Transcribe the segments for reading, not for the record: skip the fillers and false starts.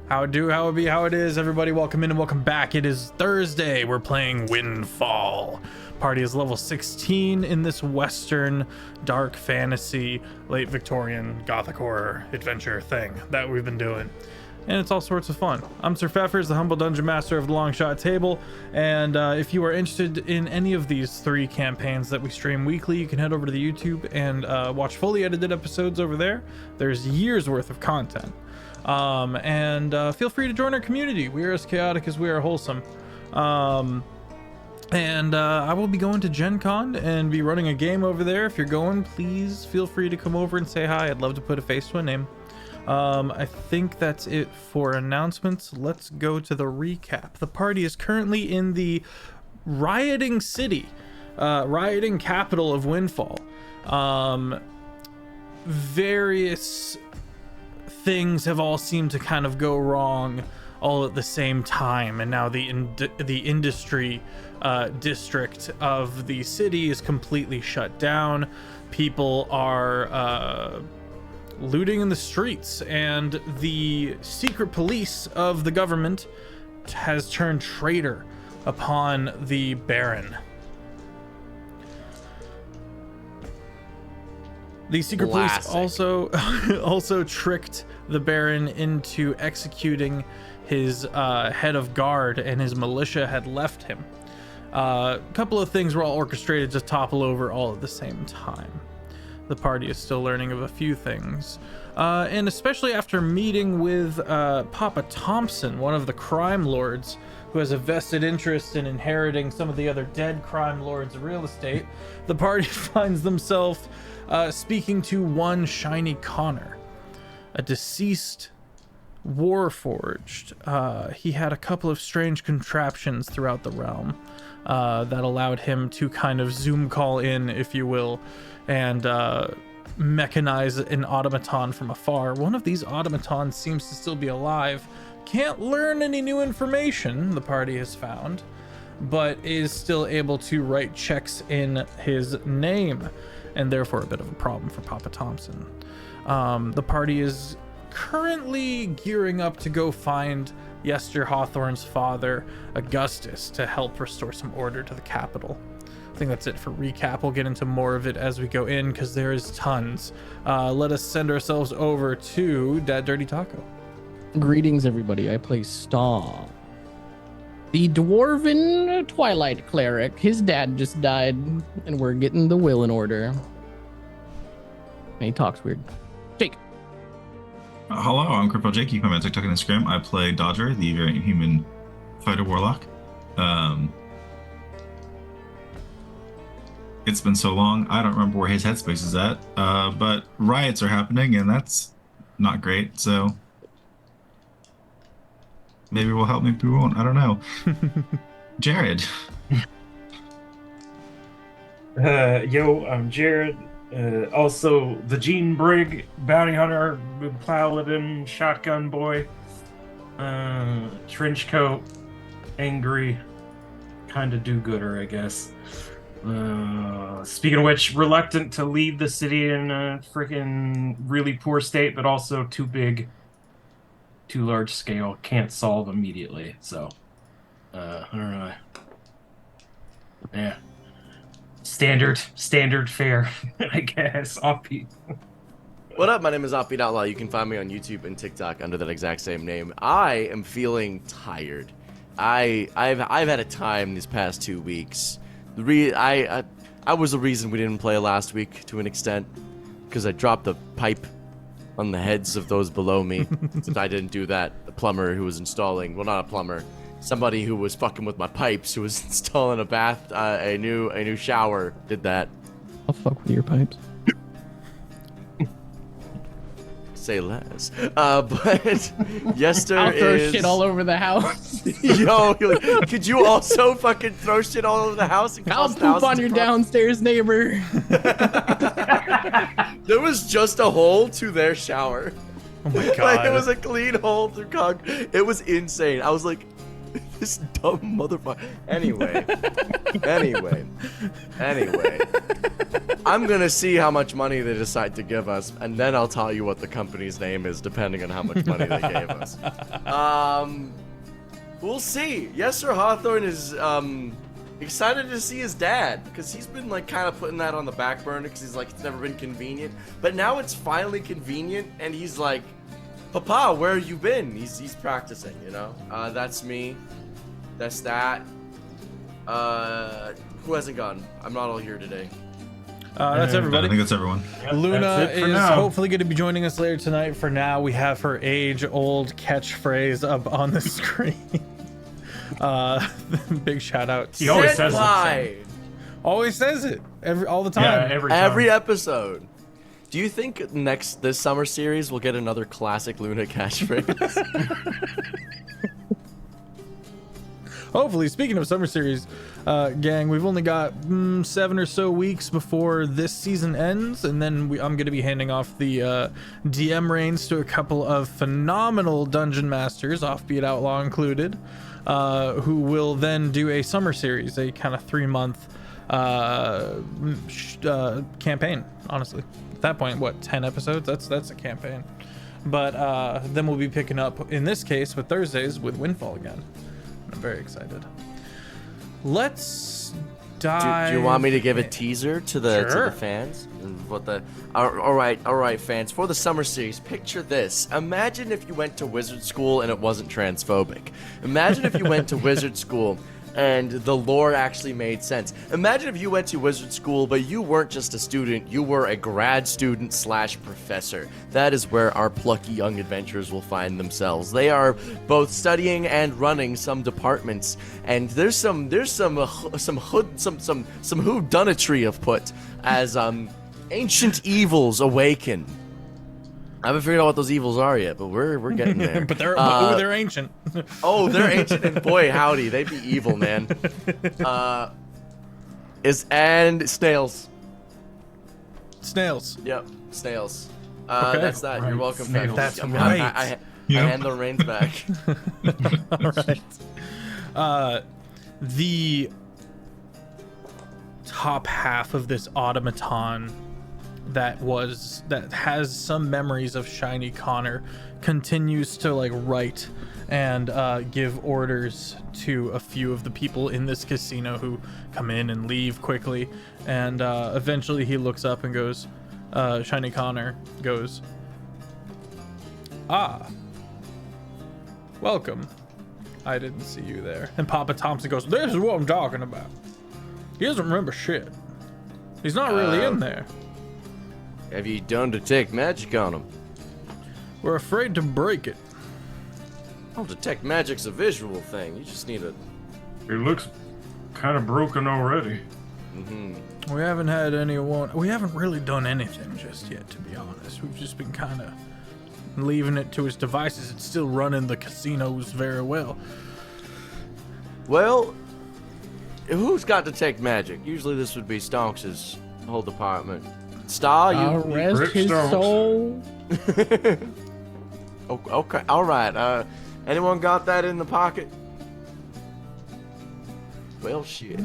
How it be, how it is, everybody. Welcome in and welcome back. It is Thursday. We're playing Windfall. Party is level 16 in this Western dark fantasy, late Victorian gothic horror adventure thing that we've been doing. And it's all sorts of fun. I'm SirFeffers, the humble dungeon master of the Long Shot Table. And if you are interested in any of these 3 campaigns that we stream weekly, you can head over to the YouTube and watch fully edited episodes over there. There's years worth of content. Feel free to join our community. We are as chaotic as we are wholesome. I will be going to Gen Con and be running a game over there. If you're going, please feel free to come over and say hi. I'd love to put a face to a name. I think that's it for announcements. Let's go to the recap. The party is currently in the rioting city, rioting capital of Windfall. Various things have all seemed to kind of go wrong all at the same time, and now the industry district of the city is completely shut down. People are looting in the streets, and the secret police of the government has turned traitor upon the Baron. The secret police also tricked the Baron into executing his head of guard, and his militia had left him. A couple of things were all orchestrated to topple over all at the same time. The party is still learning of a few things. And especially after meeting with Papa Thompson, one of the crime lords who has a vested interest in inheriting some of the other dead crime lords' real estate, the party finds themselves speaking to one Shiny Connor, a deceased warforged. He had a couple of strange contraptions throughout the realm that allowed him to kind of Zoom call in, if you will, and mechanize an automaton from afar. One of these automatons seems to still be alive. Can't learn any new information, the party has found, but is still able to write checks in his name, and therefore a bit of a problem for Papa Thompson. The party is currently gearing up to go find Yester Hawthorne's father, Augustus, to help restore some order to the capital. I think that's it for recap. We'll get into more of it as we go in, because there is tons. Let us send ourselves over to DatDirtyTaco. Greetings, everybody. I play Star, the dwarven Twilight cleric. His dad just died, and we're getting the will in order. And he talks weird. Jake. Hello, I'm CritFailJake. You can find me on TikTok and Instagram. I play Dodger, the variant human fighter warlock. It's been so long, I don't remember where his headspace is at, but riots are happening, and that's not great, so maybe we'll help, maybe we won't, I don't know. Jared. Yo, I'm Jared. Also, the Gene Brigg, bounty hunter, paladin, shotgun boy, trench coat, angry, kind of do-gooder, I guess. Speaking of which, reluctant to leave the city in a freaking really poor state, but also too big, too large scale, can't solve immediately. So, I don't know. Yeah. Standard fare, I guess. Offbeat. What up? My name is Offbeat Outlaw. You can find me on YouTube and TikTok under that exact same name. I am feeling tired. I've had a time these past 2 weeks. I was the reason we didn't play last week to an extent, because I dropped a pipe on the heads of those below me. Since I didn't do that, the plumber who was installing, well, not a plumber, somebody who was fucking with my pipes, who was installing a new shower, did that. I'll fuck with your pipes. Say less. But Yester I'll throw is... shit all over the house. Yo, could you also fucking throw shit all over the house? And I'll poop on your downstairs neighbor. There was just a hole to their shower. Oh my god. Like, it was a clean hole through concrete. It was insane. I was like, This dumb motherfucker. Anyway. I'm gonna see how much money they decide to give us, and then I'll tell you what the company's name is, depending on how much money they gave us. We'll see. Yes, Sir Hawthorne is excited to see his dad, because he's been like kind of putting that on the back burner, because he's like, it's never been convenient. But now it's finally convenient, and he's like, Papa, where have you been? He's practicing, you know? That's me. That's that. Who hasn't gone? I'm not all here today. That's I everybody. think that's everyone. Luna That's it for is now. hopefully going to be joining us later tonight. For now, we have her age-old catchphrase up on the screen. Big shout out. He always says Senpai! Always says it all the Yeah, time. every time. Every episode. Do you think this summer series will get another classic Luna catchphrase? Hopefully. Speaking of summer series, gang, we've only got 7 or so weeks before this season ends, and then I'm going to be handing off the DM reins to a couple of phenomenal dungeon masters, Offbeat, Outlaw included, who will then do a summer series, a kind of 3-month campaign. Honestly, at that point, what, 10 episodes? That's a campaign. But then we'll be picking up in this case with Thursdays with Windfall again. I'm very excited. Let's dive. Do you want me to give a teaser to the Sure. fans? And what the? All right, fans. For the summer series, picture this. Imagine if you went to wizard school and it wasn't transphobic. Imagine if you went to wizard school and the lore actually made sense. Imagine if you went to wizard school, but you weren't just a student, you were a grad student / professor. That is where our plucky young adventurers will find themselves. They are both studying and running some departments, and there's some whodunitry afoot as ancient evils awaken. I haven't figured out what those evils are yet, but we're getting there. but they're ancient. Oh, they're ancient, and boy, howdy, they be evil, man. And snails. Snails. Yep, snails. Okay. That's that. Right, You're welcome, snails. fam. That's I right. Yep. hand the reins back. All right. The top half of this automaton that has some memories of Shiny Connor continues to like write and give orders to a few of the people in this casino who come in and leave quickly, and eventually he looks up and goes, Shiny Connor goes, welcome. I didn't see you there. And Papa Thompson goes, this is what I'm talking about. He doesn't remember shit. He's not really in there. Have you done detect magic on him? We're afraid to break it. Oh, detect magic's a visual thing. You just need a. It looks kind of broken already. We haven't had anyone. We haven't really done anything just yet, to be honest. We've just been kind of leaving it to its devices. It's still running the casinos very well. Well, who's got detect magic? Usually this would be Stonks' whole department. Star, you. Rest Rick his Stokes. soul. Okay, all right. Anyone got that in the pocket? Well, shit. I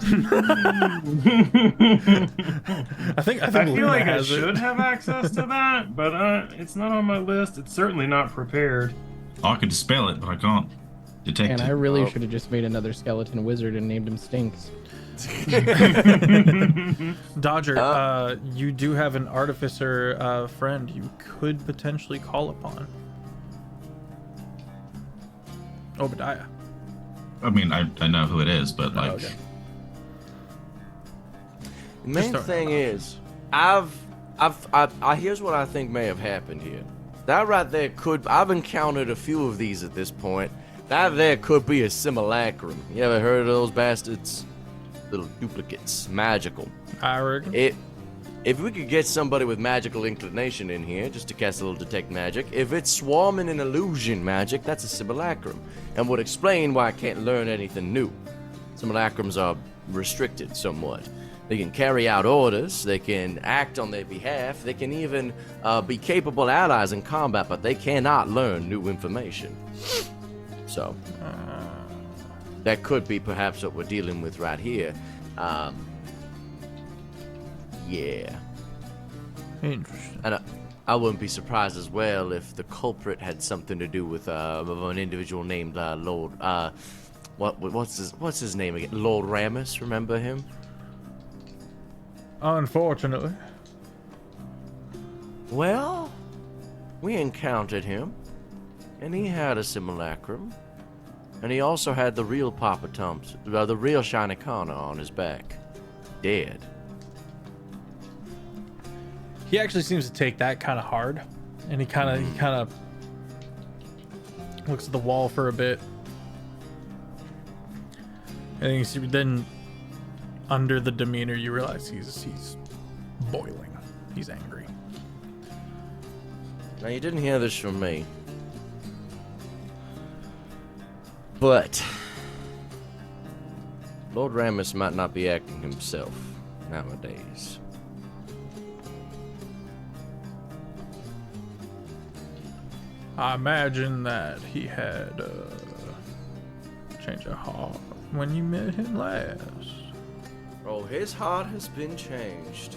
think I feel Luna like I has should it. have access to that, but it's not on my list. It's certainly not prepared. Oh, I could dispel it, but I can't detect And I it. really should have just made another skeleton wizard and named him Stinks. Dodger, you do have an artificer friend you could potentially call upon. Obadiah. I mean, I know who it is, but like, okay. The main Just thing is, here's what I think may have happened here. That right there I've encountered a few of these at this point. That there could be a simulacrum. You ever heard of those bastards? Little duplicates, magical. I reckon. If we could get somebody with magical inclination in here, just to cast a little detect magic, if it's swarming in illusion magic, that's a simulacrum, and would explain why I can't learn anything new. Simulacrums are restricted somewhat. They can carry out orders, they can act on their behalf, they can even be capable allies in combat, but they cannot learn new information. So, that could be perhaps what we're dealing with right here. Yeah. Interesting. And I wouldn't be surprised as well if the culprit had something to do with an individual named Lord. What's his name again? Lord Ramus. Remember him? Unfortunately. Well, we encountered him, and he had a simulacrum, and he also had the real Papa Thompson, the real Shiny Connor on his back, dead. He actually seems to take that kind of hard, and he kind of looks at the wall for a bit, and you see, then under the demeanor you realize he's boiling. He's angry. Now you didn't hear this from me, but Lord Ramus might not be acting himself nowadays. I imagine that he had change of heart when you met him last. Oh, his heart has been changed.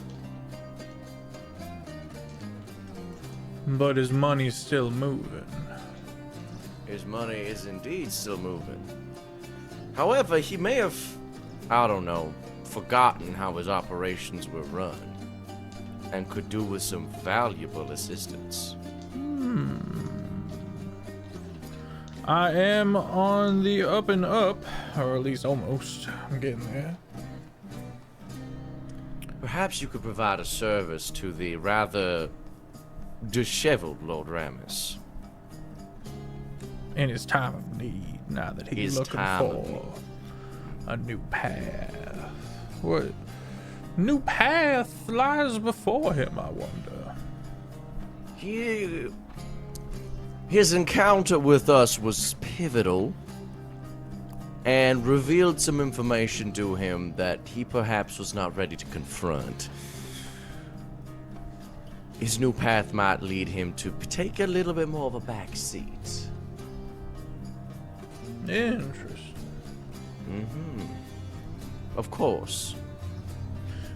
But his money's still moving. His money is indeed still moving. However, he may have, I don't know, forgotten how his operations were run, and could do with some valuable assistance. I am on the up and up, or at least almost. I'm getting there. Perhaps you could provide a service to the rather disheveled Lord Ramus. In his time of need, now that he's His looking time of for a new path. What new path lies before him, I wonder? His encounter with us was pivotal and revealed some information to him that he perhaps was not ready to confront. His new path might lead him to take a little bit more of a back seat. Interesting. Of course.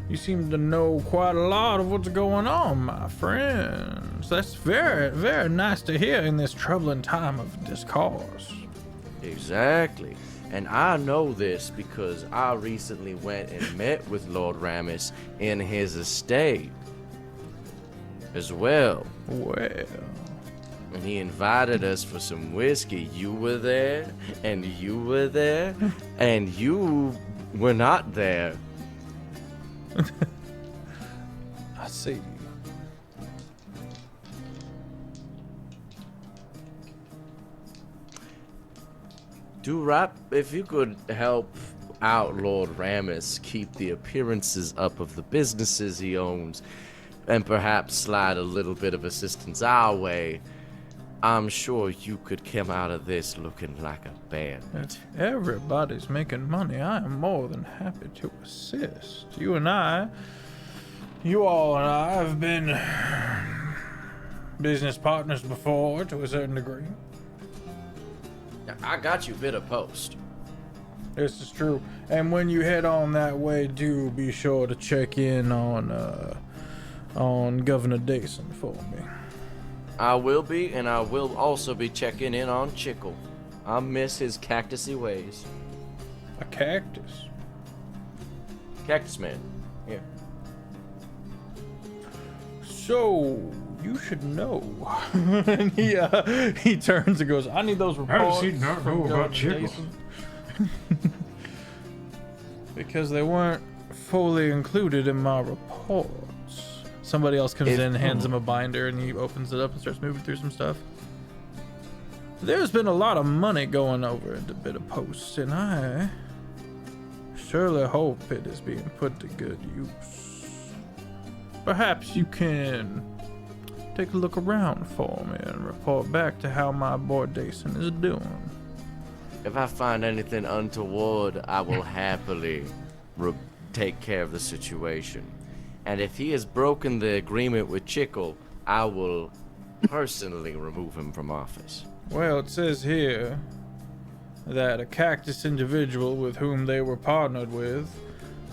You seem to know quite a lot of what's going on, my friends. That's very, very nice to hear in this troubling time of discourse. Exactly. And I know this because I recently went and met with Lord Ramus in his estate as well. Well, And he invited us for some whiskey. You were there, and you were there, and you were not there. I see. If you could help out Lord Ramus keep the appearances up of the businesses he owns, and perhaps slide a little bit of assistance our way, I'm sure you could come out of this looking like a bandit. If everybody's making money, I am more than happy to assist. You all and I have been business partners before to a certain degree. I got you bit of post. This is true. And when you head on that way, do be sure to check in on Governor Dason for me. I will be, and I will also be checking in on Chickle. I miss his cactusy ways. A cactus? Cactus man. Yeah. So, you should know. And he turns and goes, I need those reports. How does he not know from about Governor Chickle? Dason." Because they weren't fully included in my reports. Somebody else comes in, hands him a binder, and he opens it up and starts moving through some stuff. There's been a lot of money going over into Bit of Post, and I surely hope it is being put to good use. Perhaps you can take a look around for me and report back to how my boy Dason is doing. If I find anything untoward, I will happily take care of the situation. And if he has broken the agreement with Chickle, I will personally remove him from office. Well, it says here that a cactus individual with whom they were partnered with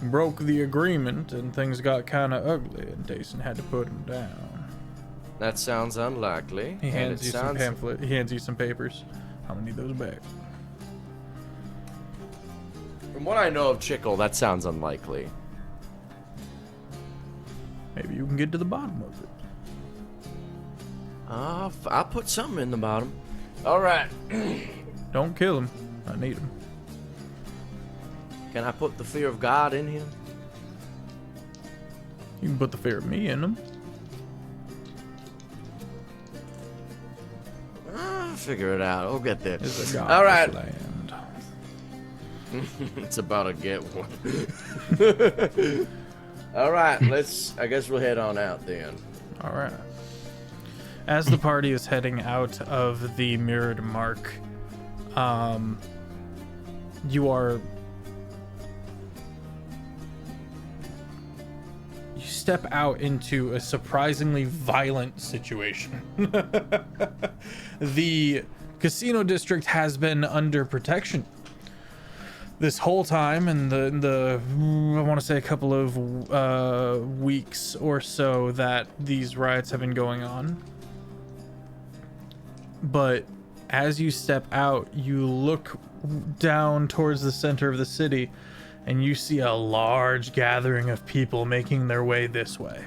broke the agreement and things got kind of ugly and Dason had to put him down. That sounds unlikely. He hands you some pamphlet. He hands you some papers. I'm gonna need those back. From what I know of Chickle, that sounds unlikely. Maybe you can get to the bottom of it. I'll put something in the bottom. All right. Don't kill him. I need him. Can I put the fear of God in him? You can put the fear of me in him. Figure it out. We'll get there. It's a All right. land. It's about to get one. All right. I guess we'll head on out then. All right. As the party is heading out of the Mirrored Mark, you step out into a surprisingly violent situation. The casino district has been under protection this whole time, and the I want to say a couple of weeks or so that these riots have been going on. But as you step out, you look down towards the center of the city, and you see a large gathering of people making their way this way.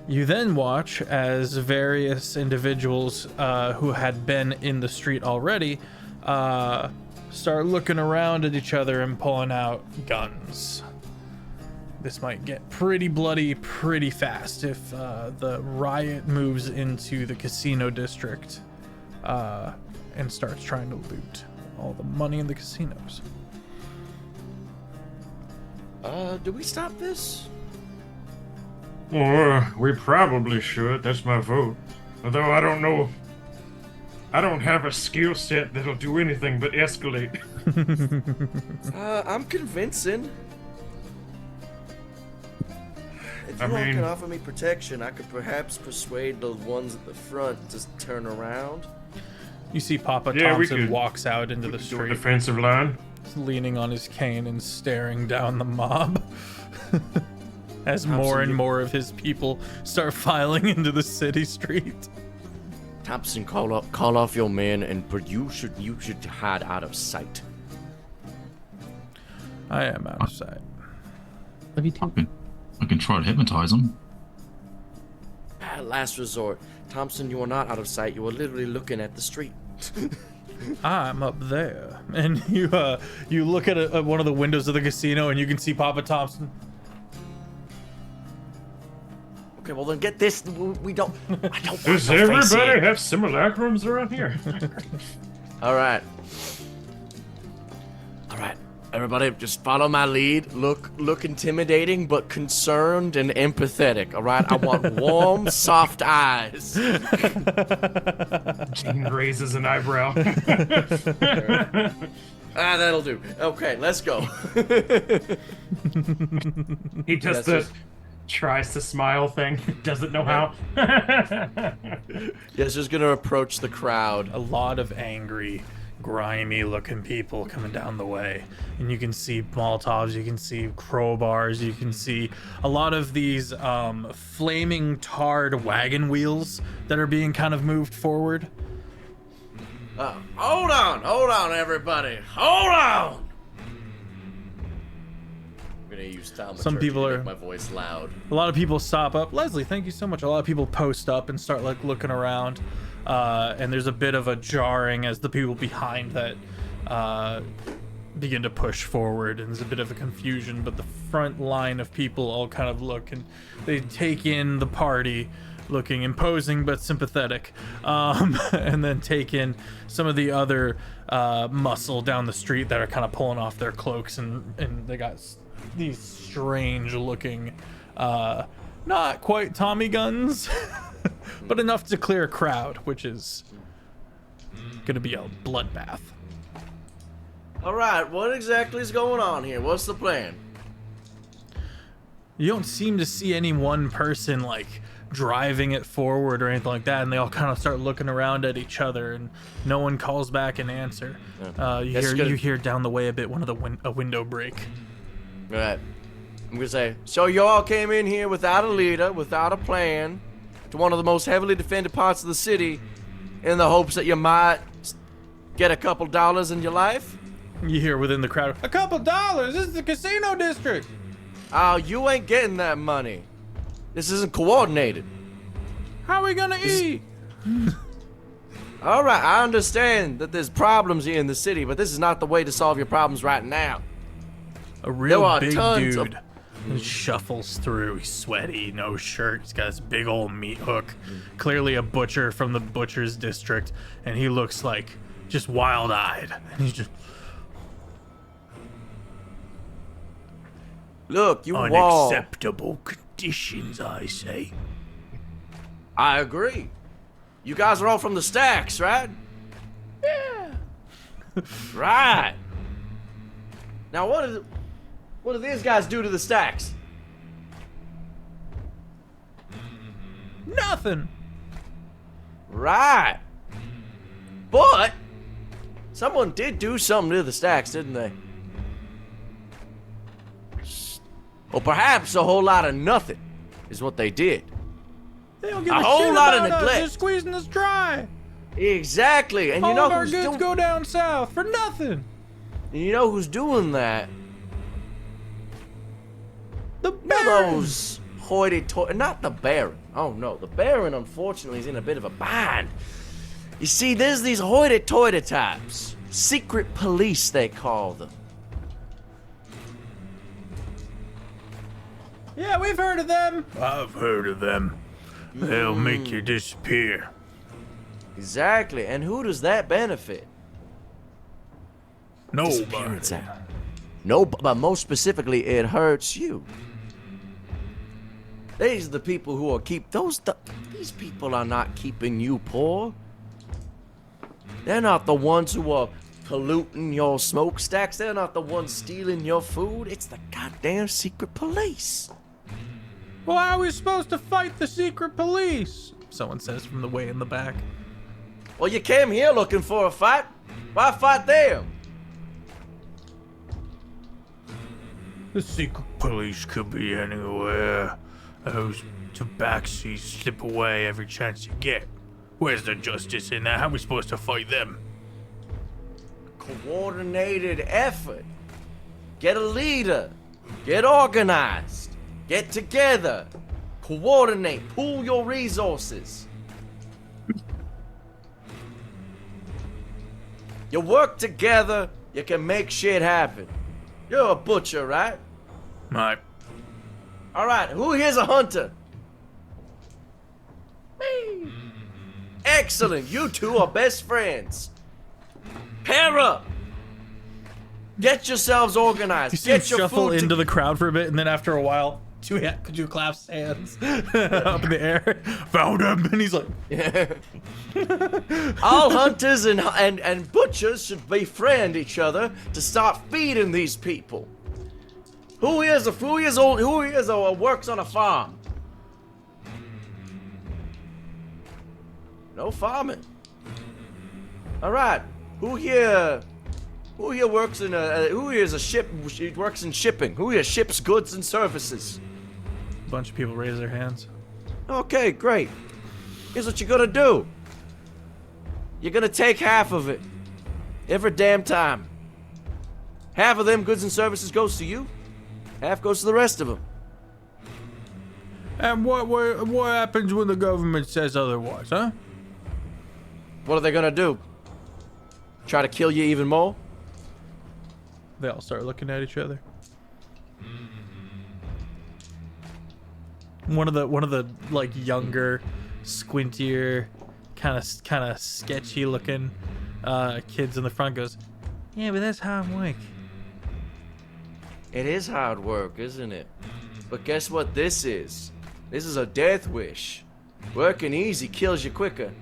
You then watch as various individuals who had been in the street already start looking around at each other and pulling out guns. This might get pretty bloody pretty fast if the riot moves into the casino district and starts trying to loot all the money in the casinos. Do we stop this? We probably should. That's my vote. Although I don't know. I don't have a skill set that'll do anything but escalate. I'm convincing. If you all can offer me protection, I could perhaps persuade those ones at the front to turn around. You see Papa Thompson walks out into the street. Defensive line. Leaning on his cane and staring down the mob. As Thompson, more and more of his people start filing into the city street. Thompson, call off your men, and you should hide out of sight. I am out of sight. Love you too. I can try to hypnotize him. Last resort. Thompson, you are not out of sight. You are literally looking at the street. I'm up there. And you look at one of the windows of the casino and you can see Papa Thompson. Okay, well then get this. We don't. I don't want Does no face everybody here. have simulacrums around here? All right. All right. Everybody, just follow my lead. Look intimidating, but concerned and empathetic. All right. I want warm, soft eyes. Gene raises an eyebrow. That'll do. Okay, let's go. He just tries to smile thing. Doesn't know how. Yes, just gonna approach the crowd. A lot of angry, grimy looking people coming down the way. And you can see Molotovs, you can see crowbars, you can see a lot of these flaming tarred wagon wheels that are being kind of moved forward. Hold on, everybody. Hold on. I'm gonna use Some people to are make my voice loud. A lot of people stop up. Leslie, thank you so much. A lot of people post up and start like looking around. And there's a bit of a jarring as the people behind that begin to push forward, and there's a bit of a confusion, but the front line of people all kind of look and they take in the party, looking imposing but sympathetic, and then take in some of the other muscle down the street that are kind of pulling off their cloaks, and they got these strange looking not quite Tommy guns but enough to clear a crowd, which is gonna be a bloodbath. All right, what exactly is going on here? What's the plan? You don't seem to see any one person like driving it forward or anything like that, and they all kind of start looking around at each other, and no one calls back an answer. You hear down the way a bit a window break. All right. I'm gonna say, so you all came in here without a leader, without a plan, to one of the most heavily defended parts of the city, in the hopes that you might get a couple dollars in your life? You hear within the crowd, a couple dollars? This is the casino district. Oh, you ain't getting that money. This isn't coordinated. How are we gonna eat? All right, I understand that there's problems here in the city, but this is not the way to solve your problems right now. A real There are big tons dude shuffles through. He's sweaty, no shirt. He's got this big old meat hook. Clearly a butcher from the butcher's district, and he looks like just wild-eyed. And he's just Look, you all... unacceptable conditions, I say. I agree. You guys are all from the stacks, right? Yeah. Right. Now, what do these guys do to the stacks? Nothing. Right. But someone did do something to the stacks, didn't they? Or perhaps a whole lot of nothing is what they did. They don't give A a whole shit lot of about us. neglect. They're squeezing us dry. Exactly. And All you know of our who's goods doing go down south for nothing. And you know who's doing that? The Now Baron. those hoity-toity, not the Baron. Oh no, the Baron unfortunately is in a bit of a bind. You see, there's these hoity-toity types. Secret police, they call them. Yeah, we've heard of them. I've heard of them. They'll make you disappear. Exactly, and who does that benefit? Nobody. Disappearance Act. No, but most specifically, it hurts you. These are the people who are these people are not keeping you poor. They're not the ones who are polluting your smokestacks. They're not the ones stealing your food. It's the goddamn secret police. Well, how are we supposed to fight the secret police? Someone says from the way in the back. Well, you came here looking for a fight. Why fight them? The secret police could be anywhere. Those tabaxis slip away every chance you get. Where's the justice in that? How are we supposed to fight them? Coordinated effort. Get a leader. Get organized. Get together. Coordinate. Pool your resources. You work together, you can make shit happen. You're a butcher, right? Right. Alright, who here's a hunter? Me. Excellent, you two are best friends. Pair up. Get yourselves organized. You see him Get your shuffle food into the crowd for a bit, and then after a while, two claps hands up in the air. Found him, and he's like, All hunters and butchers should befriend each other to start feeding these people. Who works on a farm? No farming. All right. Who here works in works in shipping? Who here ships goods and services? a bunch of people raise their hands. Okay, great. Here's what you're gonna do. You're gonna take half of it. Every damn time. Half of them goods and services goes to you. Half goes to the rest of them. And what happens when the government says otherwise, huh? What are they gonna do? Try to kill you even more? They all start looking at each other. One of the like younger, squintier, kind of sketchy looking kids in the front goes, "Yeah, but that's hard work." It is hard work, isn't it? But guess what this is? This is a death wish. Working easy kills you quicker.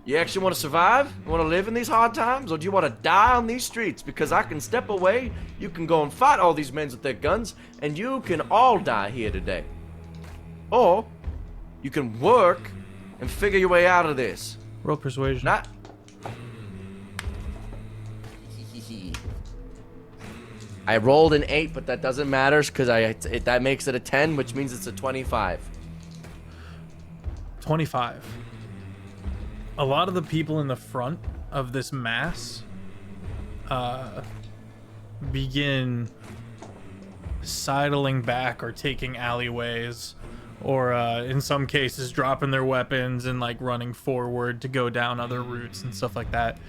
You actually want to survive? You want to live in these hard times? Or do you want to die on these streets? Because I can step away, you can go and fight all these men with their guns, and you can all die here today. or you can work and figure your way out of this. Roll persuasion. Not. I rolled an 8, but that doesn't matter because that makes it a 10, which means it's a 25. 25. A lot of the people in the front of this mass begin sidling back or taking alleyways, or in some cases dropping their weapons and like running forward to go down other routes and stuff like that.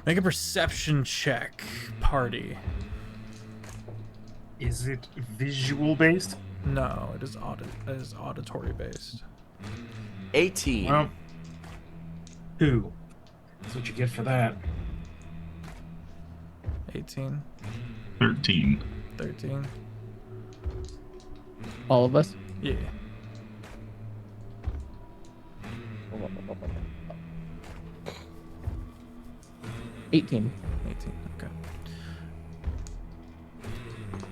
Make a perception check, party. Is it visual based? No, it is auditory based. 18. Well, 2. That's what you get for that. 18, 13. 13. All of us? Yeah. $18. 18. Okay.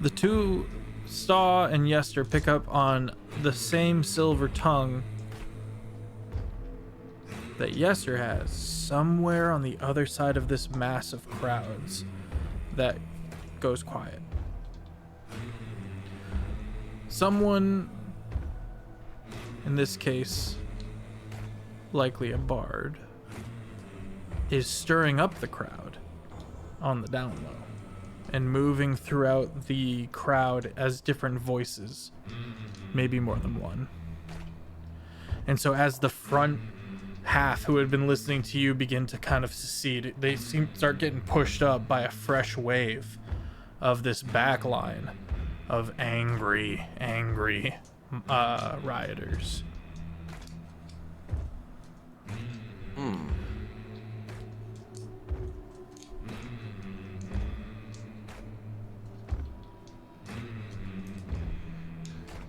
The two, Staw and Yester, pick up on the same silver tongue that Yester has somewhere on the other side of this mass of crowds that goes quiet. Someone, in this case, likely a bard, is stirring up the crowd on the down low and moving throughout the crowd as different voices, maybe more than one. And so as the front half who had been listening to you begin to kind of secede, they start getting pushed up by a fresh wave of this back line of angry rioters.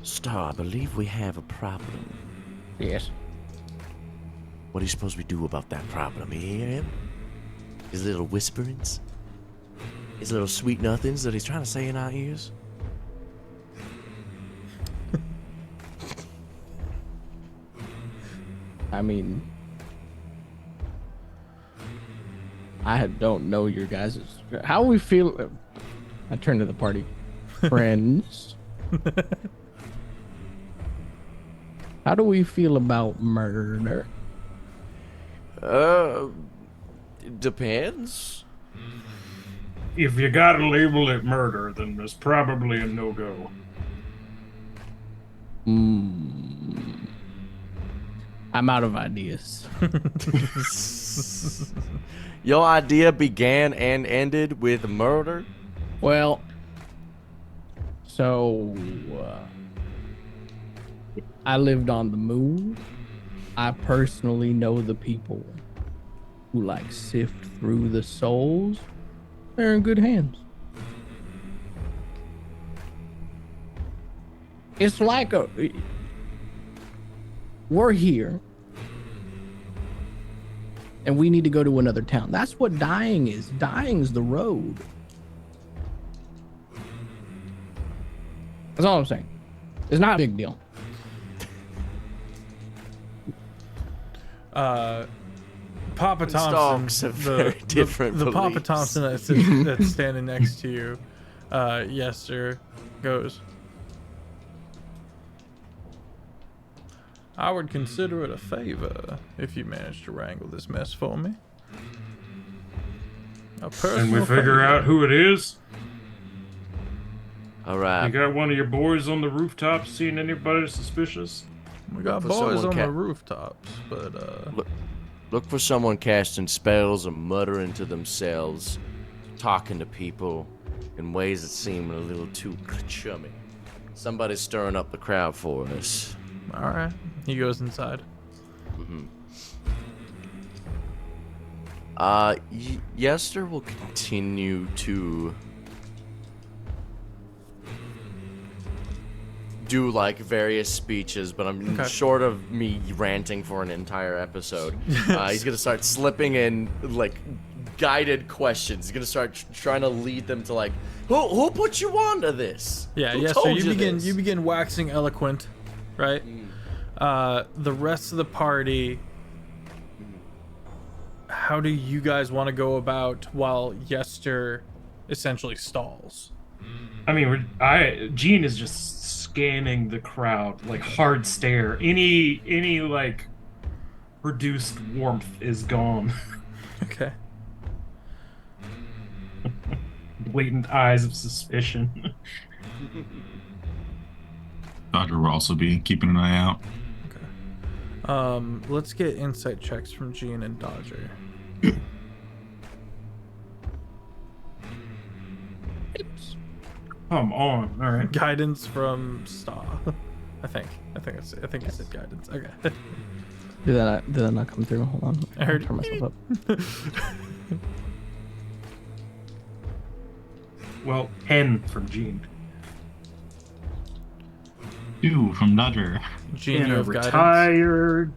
Star, I believe we have a problem. Yes. What are you supposed to do about that problem? You hear him? His little whisperings? His little sweet nothings that he's trying to say in our ears? I mean, I don't know your guys'. How we feel. I turn to the party. Friends. How do we feel about murder? It depends. If you gotta label it murder, then there's probably a no-go. I'm out of ideas. Your idea began and ended with murder? Well, so I lived on the moon. I personally know the people who like sift through the souls. They're in good hands. It's like we're here and we need to go to another town. That's what dying is. Dying's the road. That's all I'm saying. It's not a big deal. Papa Thompson, Stonks have very different the Papa beliefs. Thompson that's standing next to you, Yester, goes, I would consider it a favor if you managed to wrangle this mess for me. A personal And we figure favor. out who it is. All You right. got one of your boys on the rooftop seeing anybody suspicious? We got For boys someone on the rooftops, but Look for someone casting spells or muttering to themselves, talking to people in ways that seem a little too chummy. Somebody's stirring up the crowd for us. all right. He goes inside. Yester will continue to do like various speeches, but I'm Okay. short of me ranting for an entire episode. He's gonna start slipping in like guided questions. He's gonna start trying to lead them to like, who put you onto this? Yeah, Who Yester, told you this? begin waxing eloquent right? The rest of the party, how do you guys want to go about while Yester essentially stalls? I mean, Gene is just scanning the crowd, like hard stare. Any like produced warmth is gone. Okay. Blatant eyes of suspicion. Dodger will also be keeping an eye out. Let's get insight checks from Gene and Dodger. Come on, all right. Guidance from Staw. I think you said guidance. Okay. Did that not come through? Hold on. I heard- Turn myself up. Well, 10 from Gene. 2 from Dodger. Gene, And you a have guidance. retired.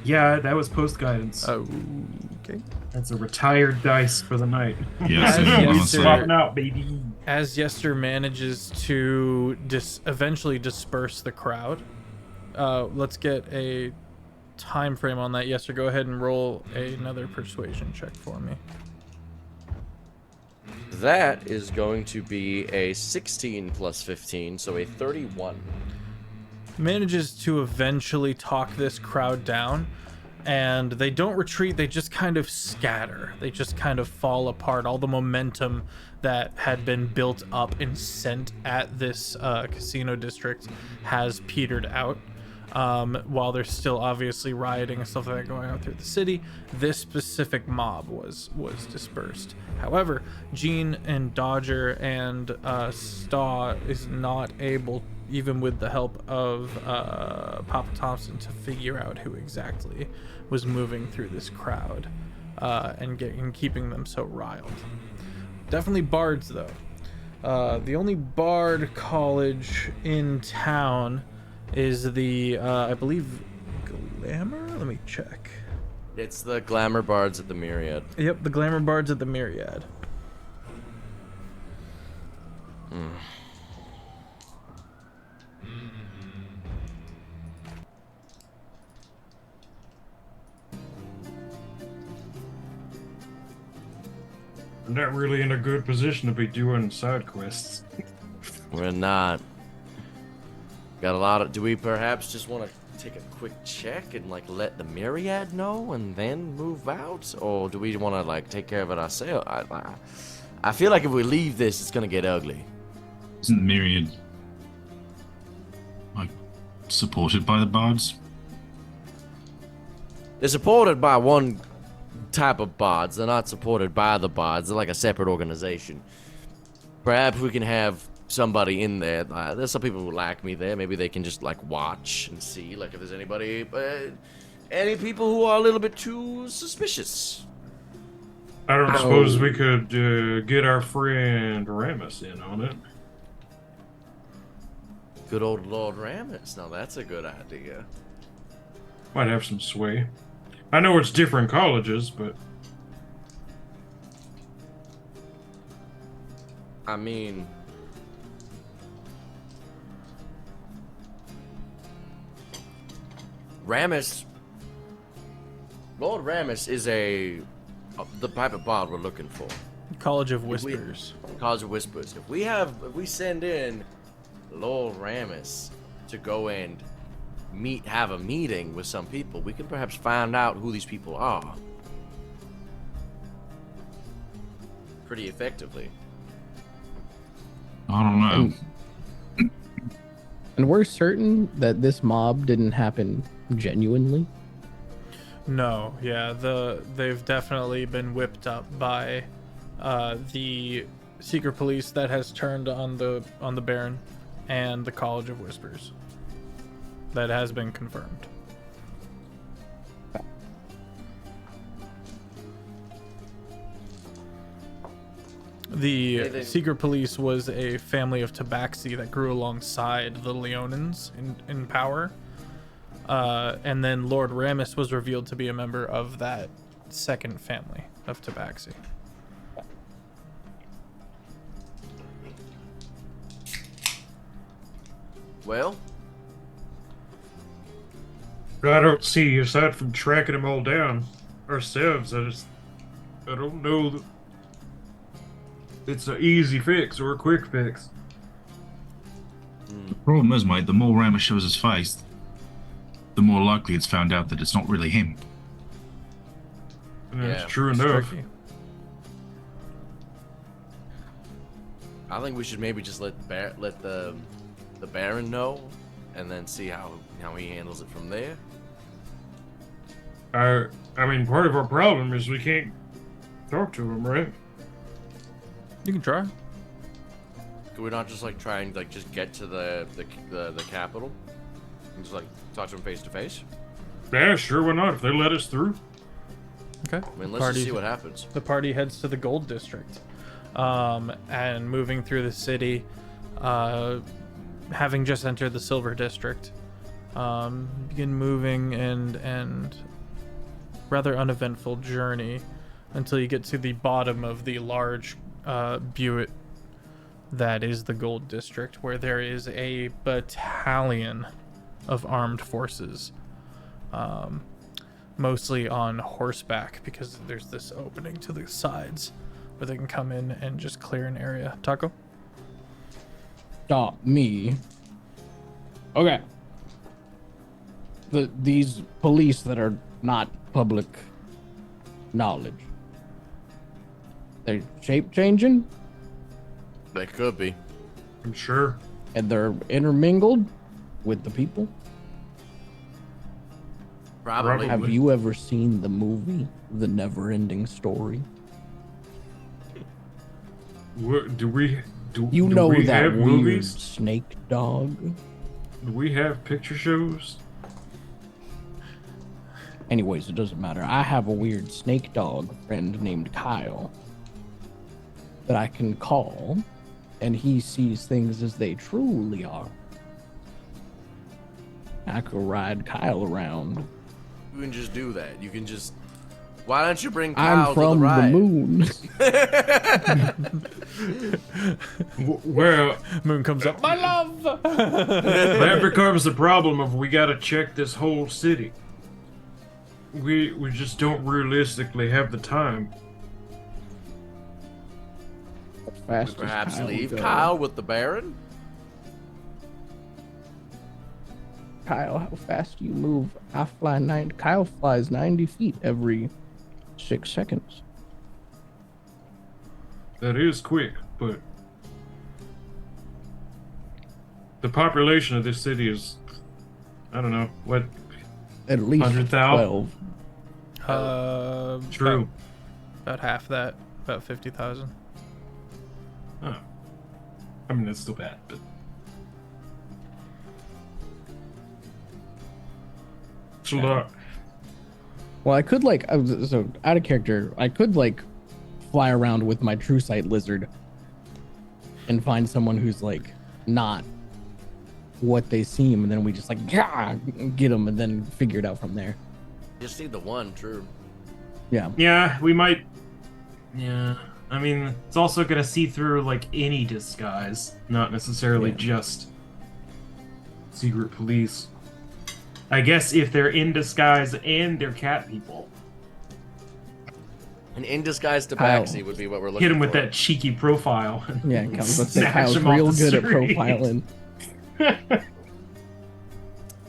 Yeah, that was post guidance. Okay. That's a retired dice for the night. Yes, As honestly. Yester- Swapping out, baby. As Yester manages to eventually disperse the crowd, let's get a time frame on that. Yester, go ahead and roll another persuasion check for me. That is going to be a 16 plus 15, so a 31. Manages to eventually talk this crowd down, and they don't retreat, they just kind of scatter. They just kind of fall apart. All the momentum that had been built up and sent at this casino district has petered out. While there's still obviously rioting and stuff like that going on through the city, this specific mob was dispersed. However, Gene and Dodger and Staw is not able, even with the help of Papa Thompson, to figure out who exactly was moving through this crowd and keeping them so riled. Definitely bards, though. The only bard college in town is the, I believe, Glamour? Let me check. It's the Glamour Bards at the Myriad. Yep, the Glamour Bards at the Myriad. I'm not really in a good position to be doing side quests. We're not. Got a lot of. Do we perhaps just want to take a quick check and like let the Myriad know and then move out, or do we want to like take care of it ourselves? I feel like if we leave this, it's gonna get ugly. Isn't Myriad like supported by the bards? They're supported by one type of bards. They're not supported by the bards. They're like a separate organization. Perhaps we can have somebody in there. There's some people who like me there. Maybe they can just like watch and see like if there's anybody, any people who are a little bit too suspicious. I don't suppose we could get our friend Ramus in on it. Good old Lord Ramus. Now that's a good idea. Might have some sway. I know it's different colleges, but I mean, Lord Ramus is the type of bard we're looking for. College of Whispers. College of Whispers. If we send in Lord Ramus to go and have a meeting with some people, we can perhaps find out who these people are pretty effectively. I don't know. And we're certain that this mob didn't happen genuinely. No, yeah, they've definitely been whipped up by the secret police that has turned on the Baron and the College of Whispers. That has been confirmed. The secret police was a family of tabaxi that grew alongside the Leonins in power. And then Lord Ramus was revealed to be a member of that second family of tabaxi. Well, I don't see, aside from tracking them all down ourselves, I don't know that it's an easy fix or a quick fix. The problem is, mate, the more Rama shows his face, the more likely it's found out that it's not really him. And Yeah, that's true It's enough. tricky. I think we should maybe just let the Baron know, and then see how he handles it from there. I mean, part of our problem is we can't talk to him, right? You can try. Could we not just like try and like just get to the capital and just like talk to him face to face? Yeah, sure, why not? If they let us through. Okay. I mean, let's just see what happens. The party heads to the Gold District, and moving through the city, having just entered the Silver District, begin moving and rather uneventful journey until you get to the bottom of the large butte that is the Gold District, where there is a battalion of armed forces, mostly on horseback, because there's this opening to the sides where they can come in and just clear an area. Taco? Stop me. Okay. These police that are not public knowledge, they're shape changing They could be. I'm sure. and they're intermingled with the people. Probably. Have you ever seen the movie The Never Ending Story? What do we do? You do know we that have weird movies? snake dog? Do we have picture shows? Anyways, it doesn't matter. I have a weird snake dog friend named Kyle that I can call, and he sees things as they truly are. I could ride Kyle around. You can just do that. You can just. Why don't you bring Kyle I'm from to the moon. Well, Moon comes up. My love! that becomes the problem of we gotta check this whole city. We just don't realistically have the time. Fast as Perhaps Kyle leave goes. Kyle with the Baron? Kyle, how fast do you move? Kyle flies 90 feet every 6 seconds. That is quick, but the population of this city is, I don't know, what, At least 100,000? 12. True. About half that. About 50,000. Oh. I mean, that's still bad, but it's a lot. Well, I could so out of character, I could fly around with my true sight lizard and find someone who's not what they seem, and then we just get them and then figure it out from there. Just need the one, true. Yeah. Yeah, we might. Yeah, I mean, it's also gonna see through any disguise, not necessarily Yeah. just secret police. I guess if they're in disguise and they're cat people, An in disguise Kyle. tabaxi would be what we're looking for. hit them with that cheeky profile. Yeah, let's say Snatch Kyle's 'em off real the good at street. profiling.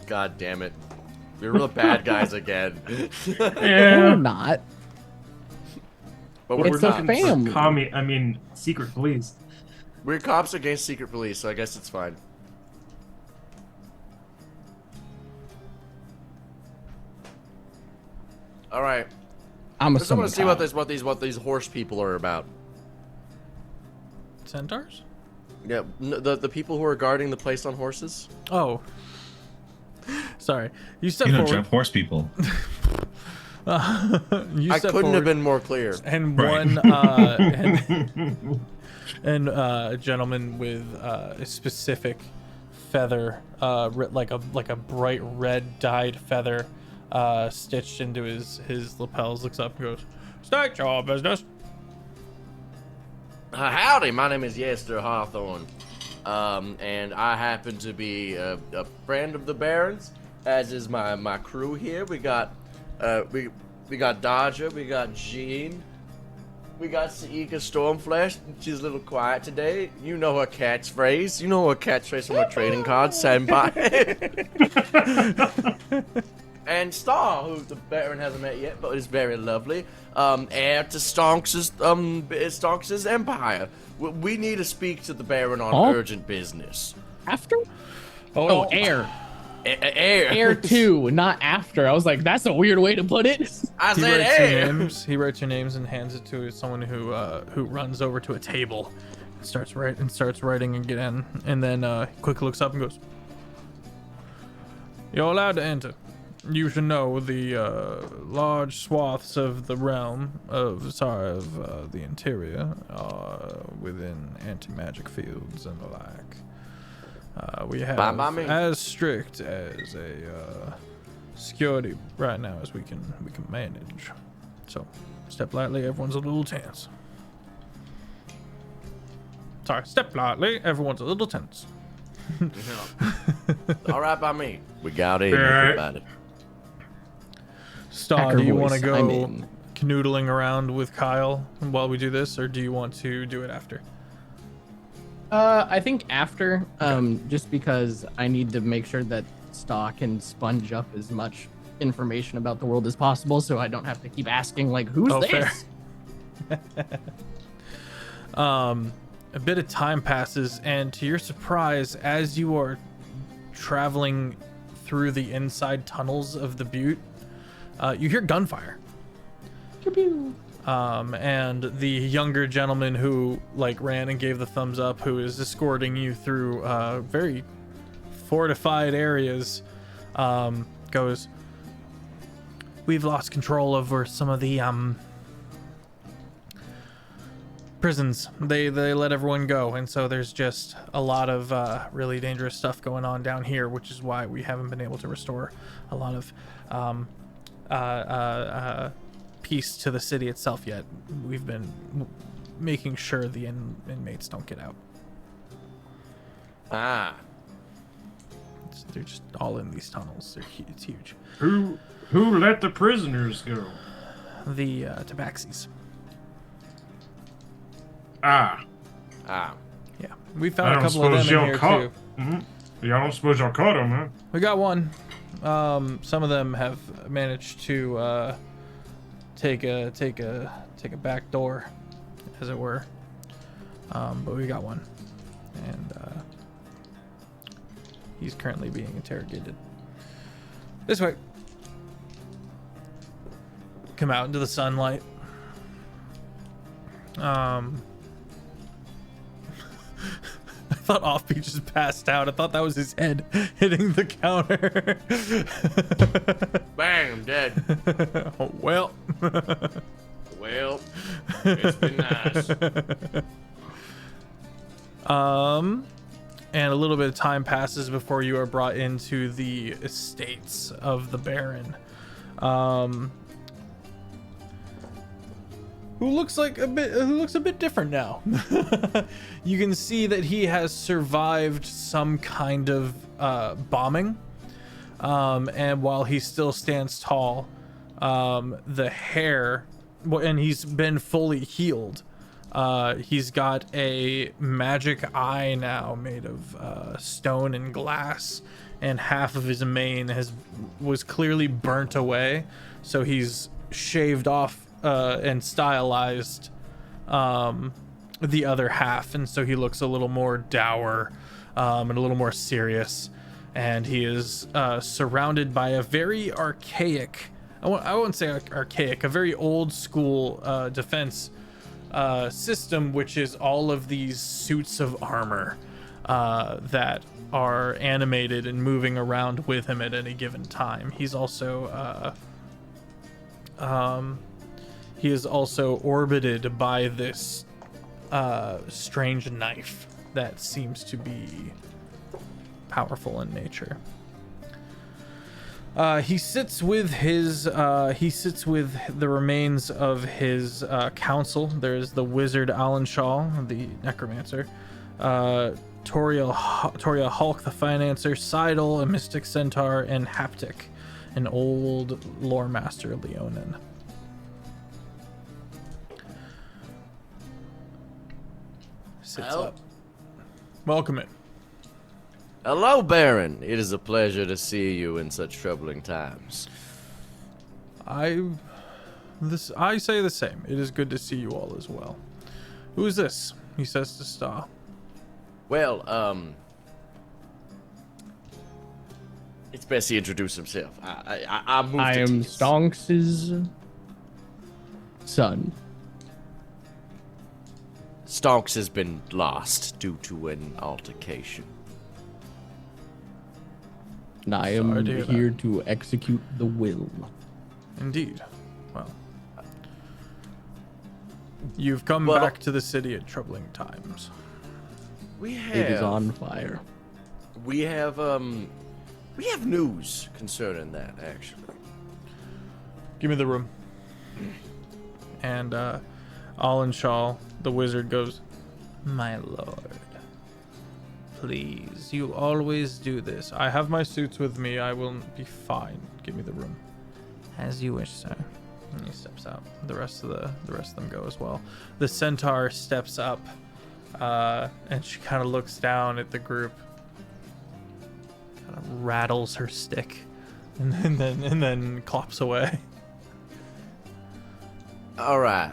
God damn it. We're real bad guys again. Or Yeah, not. But but we're It's a not. family. Secret police. We're cops against secret police, so I guess it's fine. All right. I'm a Just want to see Kyle. what these horse people are about. Centaurs? Yeah, the people who are guarding the place on horses. Oh. Sorry. You stepped You don't forward. drive horse people. You I stepped couldn't forward, have been more clear. and Right. one a gentleman with a specific feather, like a bright red dyed feather, stitched into his lapels, looks up and goes, "State your business." Howdy, my name is Yester Hawthorne, and I happen to be a friend of the Baron's. as is my crew here. We got we got Dodger, we got Jean, we got Saika Stormflash. She's a little quiet today. You know her catchphrase. You know her catchphrase from her trading cards, Senpai. And Star, who the Baron hasn't met yet, but is very lovely. Heir to Stonks' empire. We need to speak to the Baron on urgent business. After? Oh, Heir. Heir. Heir 2, not after. I was like, that's a weird way to put it. I He said writes your heir. names. He writes your names and hands it to someone who runs over to a table, starts writing again, and then quickly looks up and goes, "You're allowed to enter. You should know the large swaths of the realm of the interior are within anti-magic fields and the like. We have as strict as a security right now as we can manage. So step lightly, everyone's a little tense. Sorry, step lightly, everyone's a little tense." All right by me. We got it. Everybody. Star, Hacker do you voice, want to go I'm in. canoodling around with Kyle while we do this, or do you want to do it after? I think after, just because I need to make sure that Star can sponge up as much information about the world as possible, so I don't have to keep asking, like, who's this? Fair. A bit of time passes, and to your surprise, as you are traveling through the inside tunnels of the butte, you hear gunfire. And the younger gentleman who ran and gave the thumbs up, who is escorting you through very fortified areas, goes, "We've lost control over some of the prisons. They let everyone go, and so there's just a lot of really dangerous stuff going on down here, which is why we haven't been able to restore a lot of peace to the city itself yet. We've been making sure the inmates don't get out." They're just all in these tunnels. It's huge. Who let the prisoners go? The Tabaxis. Ah. Yeah, we I found a don't couple of them suppose in y'all here caught. too. Y'all don't suppose y'all caught them, huh? We got one. Some of them have managed to take a back door, as it were. But we got one, and he's currently being interrogated. This way. Come out into the sunlight. I thought Offbeat just passed out. I thought that was his head hitting the counter. Bang, I'm dead. Oh, well. Well, it's been nice. And a little bit of time passes before you are brought into the estates of the Baron. Who looks a bit different now. You can see that he has survived some kind of bombing, and while he still stands tall, the hair, and he's been fully healed. He's got a magic eye now made of stone and glass, and half of his mane was clearly burnt away, so he's shaved off and stylized the other half, and so he looks a little more dour and a little more serious, and he is surrounded by a very archaic, I won't say archaic, a very old school defense system, which is all of these suits of armor that are animated and moving around with him at any given time. He's also he is also orbited by this strange knife that seems to be powerful in nature. He sits with the remains of his council. There's the wizard Alan Shaw, the necromancer, Toria Hulk the Financer, Seidel, a Mystic Centaur, and Haptic, an old lore master Leonin. Sits Well. up. Welcome in. Hello, Baron. It is a pleasure to see you in such troubling times. I say the same. It is good to see you all as well. Who is this? He says to Star. Well, it's best he introduce himself. I moved I to am Tis. Stonks' son. Stonks has been lost due to an altercation. And I Sorry am to hear here to execute the will. Indeed. Well, you've come Well- back to the city at troubling times. We have It is on fire. we have news concerning that actually. Give me the room. And Allenshaw, the wizard, goes, "My lord, please, you always do this. I have my suits with me. I will be fine. Give me the room." "As you wish, sir." And he steps out. The rest of them go as well. The centaur steps up, and she kind of looks down at the group, kind of rattles her stick, and then clops away. All right.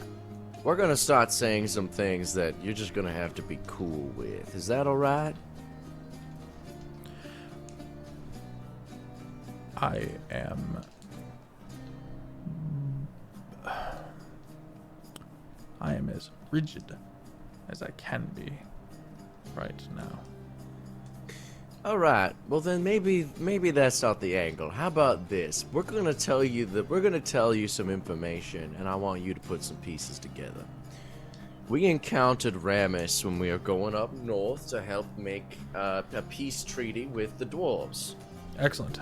We're going to start saying some things that you're just going to have to be cool with. Is that all right? I am as rigid as I can be right now. All right. Well, then maybe that's not the angle. How about this? We're going to tell you some information, and I want you to put some pieces together. We encountered Ramus when we were going up north to help make a peace treaty with the dwarves. Excellent.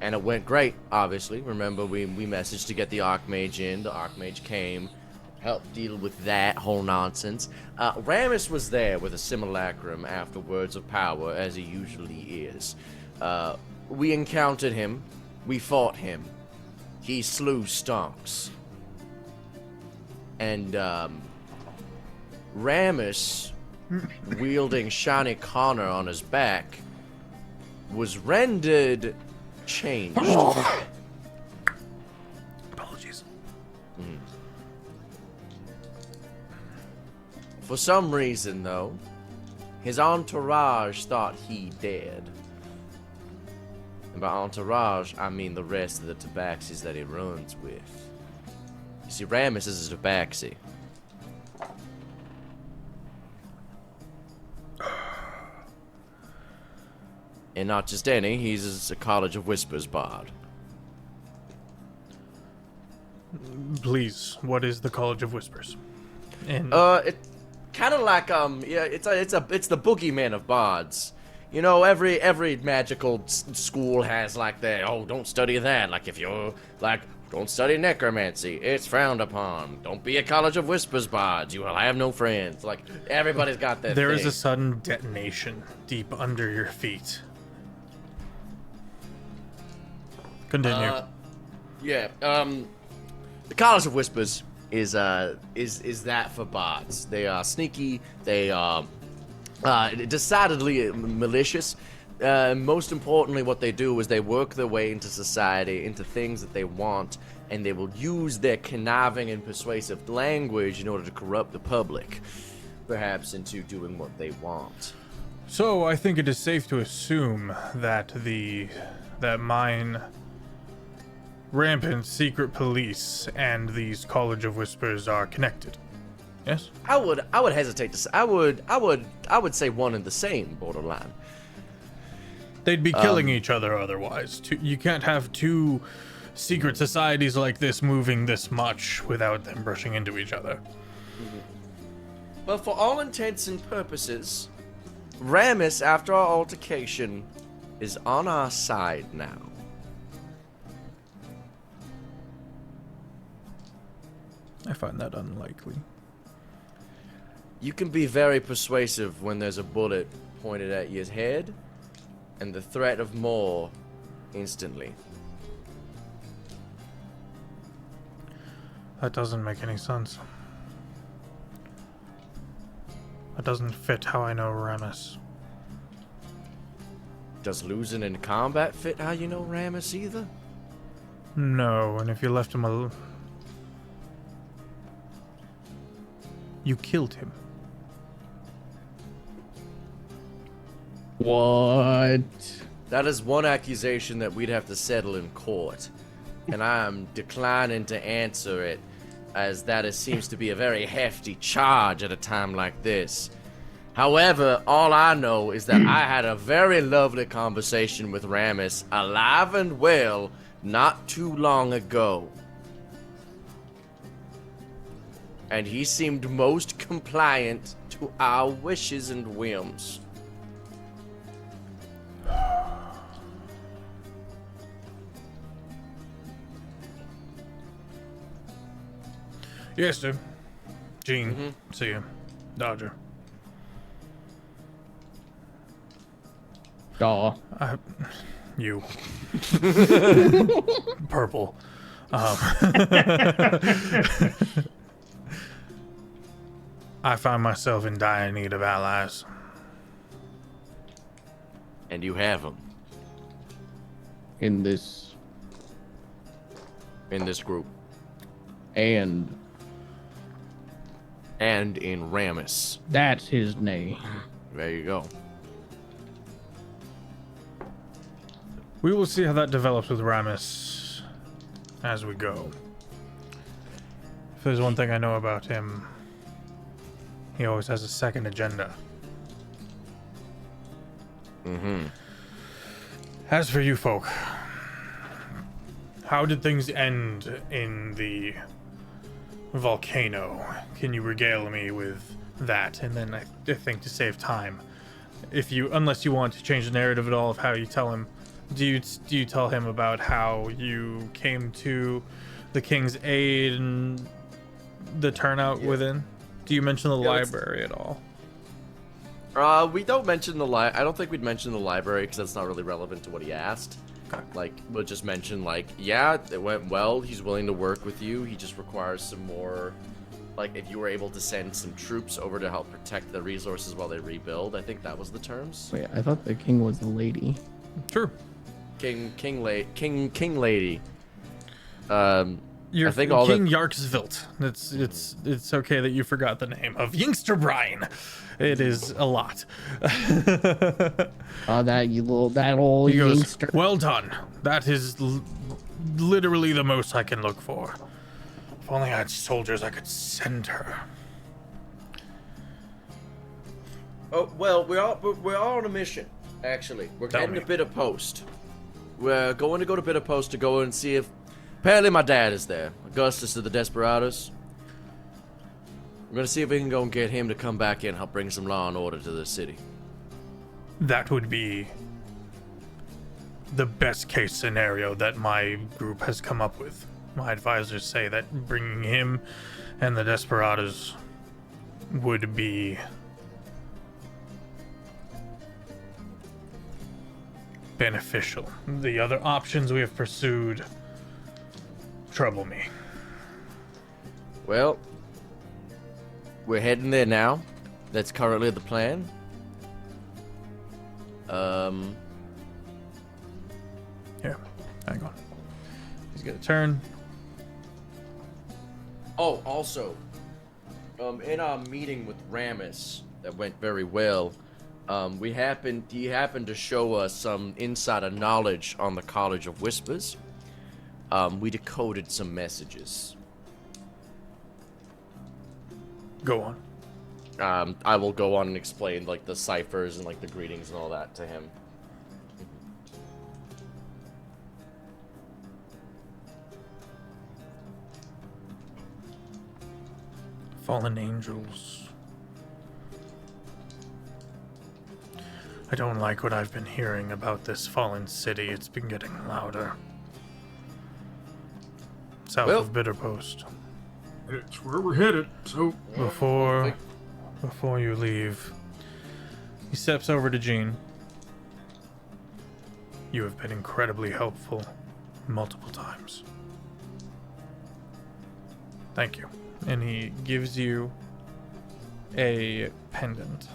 And it went great, obviously. Remember, we messaged to get the Archmage in. The Archmage came, helped deal with that whole nonsense. Ramus was there with a simulacrum after Words of Power, as he usually is. We encountered him. We fought him. He slew Stonks. And, Ramus, wielding Shiny Connor on his back, was rendered changed. Apologies. For some reason, though, his entourage thought he dead. And by entourage, I mean the rest of the tabaxis that he runs with. You see, Ramus is a tabaxi. And not just any, he's a College of Whispers bard. Please, what is the College of Whispers? And It kind of like it's the boogeyman of bards. You know, every magical school has like don't study that. Like if you're like, don't study necromancy, it's frowned upon. Don't be a College of Whispers bards, you will have no friends. Like everybody's got that. there is thing. a sudden detonation deep under your feet. Continue. The College of Whispers is that for bots. They are sneaky. They are decidedly malicious. Most importantly, what they do is they work their way into society, into things that they want, and they will use their conniving and persuasive language in order to corrupt the public, perhaps into doing what they want. So I think it is safe to assume that mine rampant secret police and these College of Whispers are connected. Yes? I would hesitate to say. I would say one and the same, borderline. They'd be killing each other otherwise. You can't have two secret societies like this moving this much without them brushing into each other. But for all intents and purposes, Ramus, after our altercation, is on our side now. I find that unlikely. You can be very persuasive when there's a bullet pointed at your head, and the threat of more instantly. That doesn't make any sense. That doesn't fit how I know Ramus. Does losing in combat fit how you know Ramus either? No, and if you left him alone, you killed him. What? That is one accusation that we'd have to settle in court, and I am declining to answer it, as seems to be a very hefty charge at a time like this. However, all I know is that I had a very lovely conversation with Ramus, alive and well, not too long ago. And he seemed most compliant to our wishes and whims. Yes, dude. Gene, see you. Dodger. Aw. You. Purple. I find myself in dire need of allies. And you have them In this. in this group. And And in Ramus. that's his name. There you go. We will see how that develops with Ramus as we go. If there's one thing I know about him, he always has a second agenda. As for you folk, how did things end in the volcano? Can you regale me with that? And then I think to save time, unless you want to change the narrative at all of how you tell him, do you tell him about how you came to the king's aid and the turnout within? Do you mention the library at all? We don't mention I don't think we'd mention the library because that's not really relevant to what he asked. Like, we'll just mention, like, yeah, it went well. He's willing to work with you. He just requires some more, like, if you were able to send some troops over to help protect the resources while they rebuild. I think that was the terms. Wait, I thought the king was a lady. True. King lady. You're I think all King that. Yarksvilt. It's okay that you forgot the name of Yingsterbrine. It is a lot. Oh, that old He goes, youngster. well done. That is literally the most I can look for. If only I had soldiers I could send her. Oh well, we're all on a mission. Actually, we're Tell heading me. to Bitter Post. We're going to go to Bitter Post to go and see if. Apparently, my dad is there, Augustus of the Desperados. We're gonna see if we can go and get him to come back in and help bring some law and order to the city. That would be the best case scenario that my group has come up with. My advisors say that bringing him and the Desperados would be beneficial. The other options we have pursued trouble me. Well, we're heading there now. That's currently the plan. Here, hang on. He's gonna turn. Oh, also, in our meeting with Ramus that went very well, he happened to show us some insider knowledge on the College of Whispers. We decoded some messages. Go on. I will go on and explain like the ciphers and like the greetings and all that to him. Fallen angels. I don't like what I've been hearing about this fallen city. It's been getting louder. South Well- of Bitter Post. It's where we're headed, so Before you leave, He steps over to Jean. You have been incredibly helpful multiple times. Thank you. And he gives you a pendant.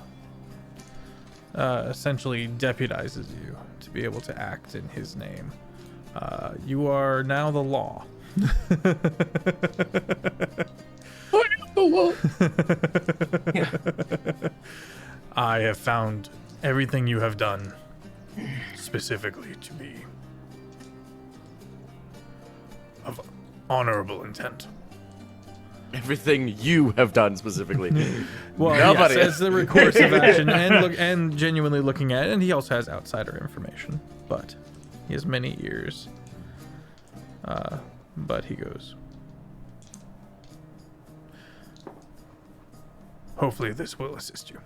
Essentially deputizes you to be able to act in his name. You are now the law. I have found everything you have done specifically to be of honorable intent. Everything you have done specifically. Well, Nobody. yes, as the recursive action and genuinely looking at it, and he also has outsider information, but he has many ears. But he goes, hopefully this will assist you.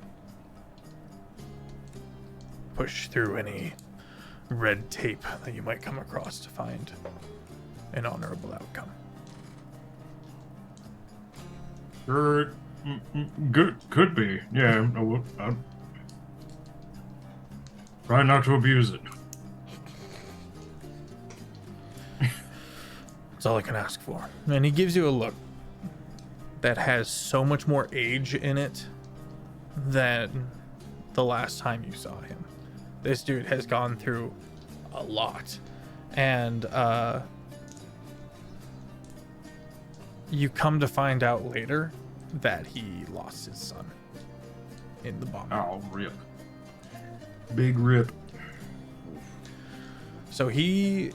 Push through any red tape that you might come across to find an honorable outcome. Good, could be. Yeah, I'll try not to abuse it. That's all I can ask for. And he gives you a look that has so much more age in it than the last time you saw him. This dude has gone through a lot. And you come to find out later that he lost his son in the bomb. Oh, rip. Big rip. So he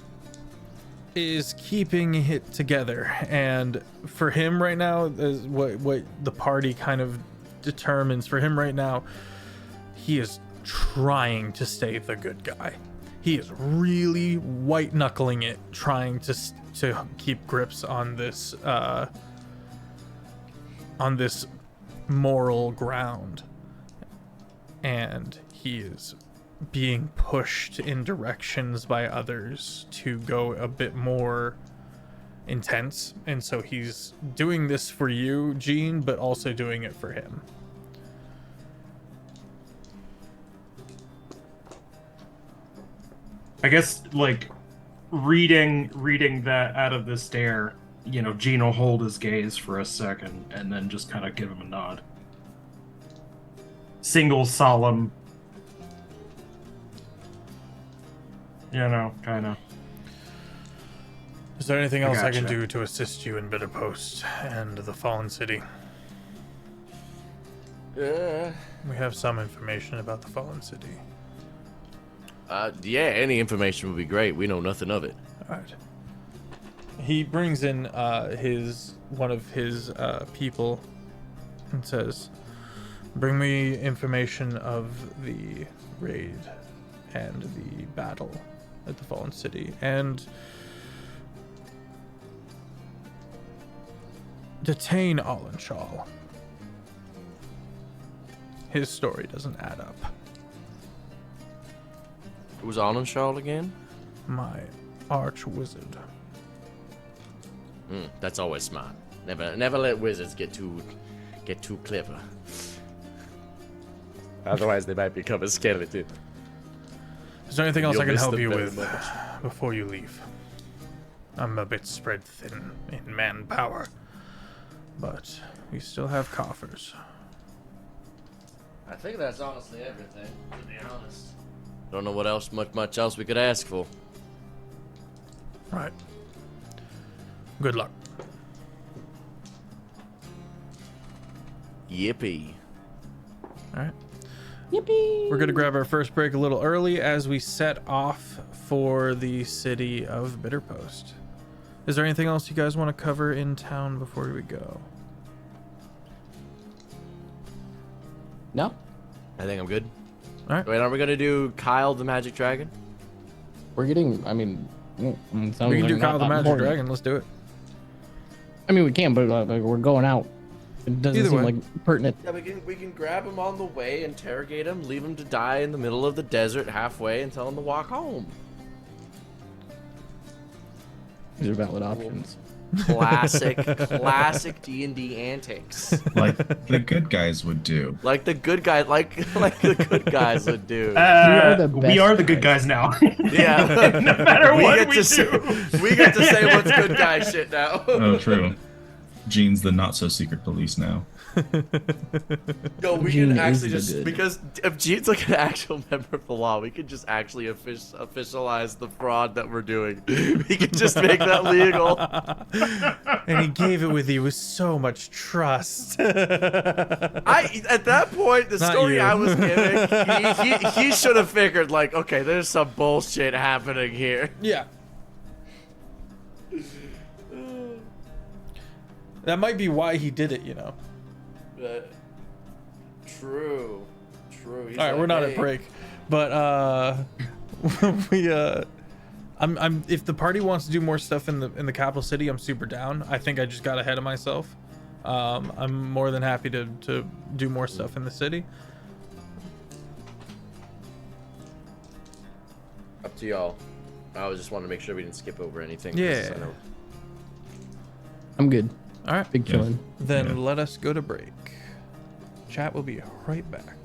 is keeping it together, and for him right now, is what the party kind of determines. For him right now, he is trying to stay the good guy. He is really white knuckling it, trying to keep grips on this moral ground, and he is being pushed in directions by others to go a bit more intense, and so he's doing this for you, Gene, but also doing it for him. I guess, like, reading that out of the stare, you know, Gene will hold his gaze for a second and then just kind of give him a nod. Single solemn, you know, kind of. Is there anything else I can gotcha. do to assist you in Bitter Post and the Fallen City? We have some information about the Fallen City. Yeah, any information would be great. We know nothing of it. All right. He brings in one of his people and says, "Bring me information of the raid and the battle at the Fallen City, and detain Allenshall. His story doesn't add up." Who's Allenshall again? My arch wizard. That's always smart. Never let wizards get too clever. Otherwise, they might become a skeleton. Is there anything else You'll I can miss help them you very with much. before you leave? I'm a bit spread thin in manpower, but we still have coffers. I think that's honestly everything, to be honest. Don't know what else, much else we could ask for. Right. Good luck. Yippee. All right. Yippee! We're going to grab our first break a little early as we set off for the city of Bitter Post. Is there anything else you guys want to cover in town before we go? No? I think I'm good. All right. Wait, are we gonna do Kyle the Magic Dragon? We're getting, I mean, it sounds We can like do not Kyle the that Magic important. Dragon. Let's do it. I mean, we can, but like, we're going out. It doesn't Either seem way. like pertinent. Yeah, we can grab him on the way, interrogate him, leave him to die in the middle of the desert halfway, and tell him to walk home. These are valid options. Classic D&D antics. Like the good guys would do. Like the good guy, like the good guys would do. We are the good guys now. Yeah. No matter what we do. We get to say what's good guy shit now. Oh, true. Gene's the not so secret police now. Yo, we Gene can is actually the just good. because if Gene's like an actual member of the law, we could just actually officialize the fraud that we're doing. We could just make that legal. And he gave it with you with so much trust. At that point, the Not story you. I was giving, he should have figured like, okay, there's some bullshit happening here. Yeah. That might be why he did it, you know. True. He's All right, like, we're not hey. at break, but I'm if the party wants to do more stuff in the capital city, I'm super down. I think I just got ahead of myself. I'm more than happy to do more stuff in the city. Up to y'all. I just wanted to make sure we didn't skip over anything. 'cause Yeah. I know- I'm good. All right, Big chillin'. then Yeah. let us go to break. Chat will be right back.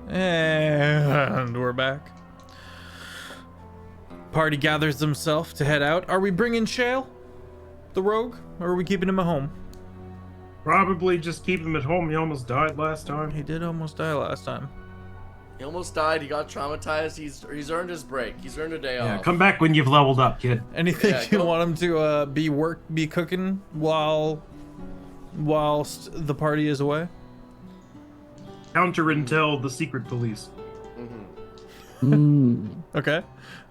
And we're back. Party gathers themselves to head out. Are we bringing Shale, the rogue, or are we keeping him at home? Probably just keep him at home. He almost died last time. He did almost die last time. He almost died. He got traumatized. He's earned his break. He's earned a day Yeah, off. come back when you've leveled up, kid. Anything Yeah, you go- want him to be cooking whilst the party is away? Counter intel the secret police. Okay.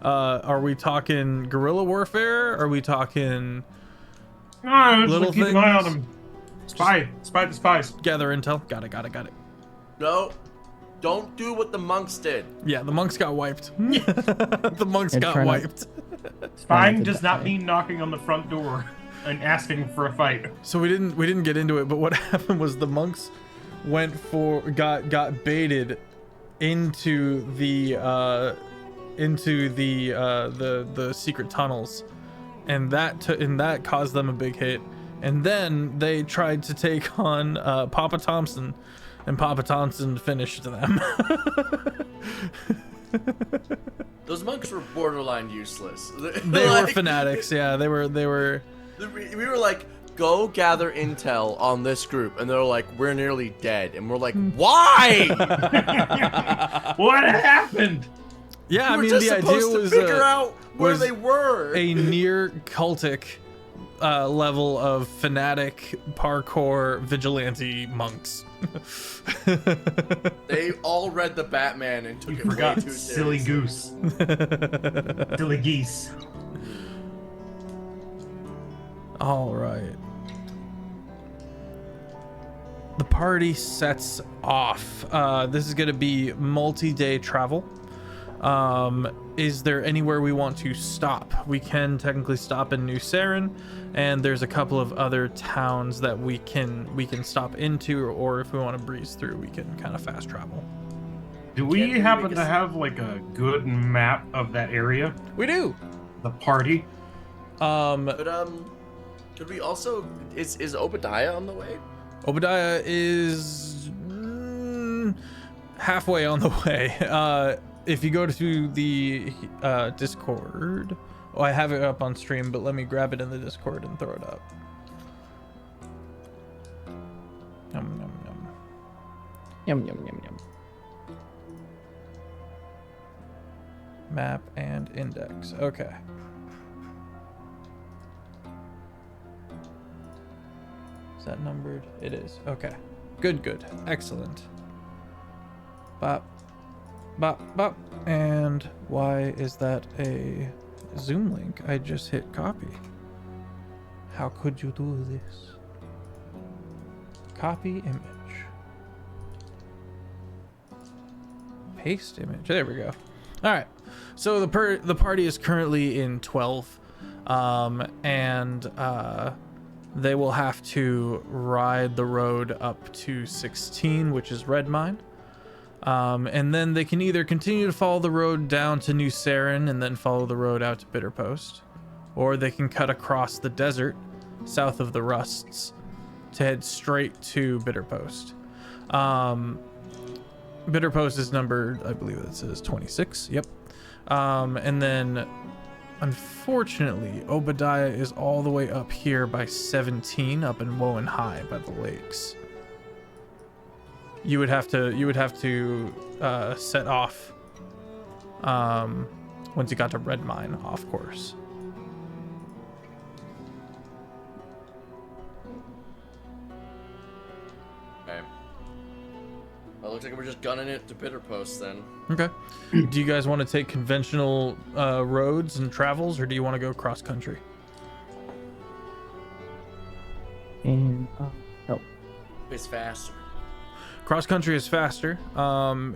Are we talking guerrilla warfare? Are we talking Just Little keep an eye on things. him. Spy the spies. gather intel? Got it. No, don't do what the monks did. Yeah, the monks got wiped. The monks Yeah, got try not- wiped. Spying to does not die. mean knocking on the front door and asking for a fight. So we didn't get into it, but what happened was the monks got baited into the secret tunnels, and that caused them a big hit. And then they tried to take on Papa Thompson, and Papa Thompson finished them. Those monks were borderline useless. They were fanatics. Yeah, they were. We were like, go gather intel on this group, and they're like, we're nearly dead, and we're like, why? What happened? Yeah, I We were mean just the idea supposed to was figure out where was they were. a near cultic level of fanatic parkour vigilante monks. They all read the Batman and took You it way forgot too silly seriously. goose. Silly geese. All right. The party sets off. This is going to be multi-day travel. Is there anywhere we want to stop? We can technically stop in New Saren, and there's a couple of other towns that we can stop into, or if we want to breeze through, we can kind of fast travel. Do we Can't we happen make to a- have like a good map of that area? We do. The party? But could we also is Obadiah on the way? Obadiah is halfway on the way. If you go to the Discord, I have it up on stream, but let me grab it in the Discord and throw it up. Yum, yum, yum. Yum yum yum yum. Map and index. Okay. Is that numbered? It is. Okay. Good. Excellent. Bop. Bop, bop. And why is that a Zoom link? I just hit copy. How could you do this? Copy image. Paste image. There we go. All right. So the party is currently in 12, and they will have to ride the road up to 16, which is Red Mine. And then they can either continue to follow the road down to New Saren and then follow the road out to Bitter Post, or they can cut across the desert south of the Rusts to head straight to Bitter Post. Bitter Post is numbered, I believe it says 26. Yep. And then, unfortunately, Obadiah is all the way up here by 17, up in Woen High by the lakes. You would have to set off once you got to Red Mine off course. Okay. Well, looks like we're just gunning it to Bitter Post then. Okay. Do you guys want to take conventional roads and travels, or do you want to go cross country? And no. It's faster. Cross country is faster.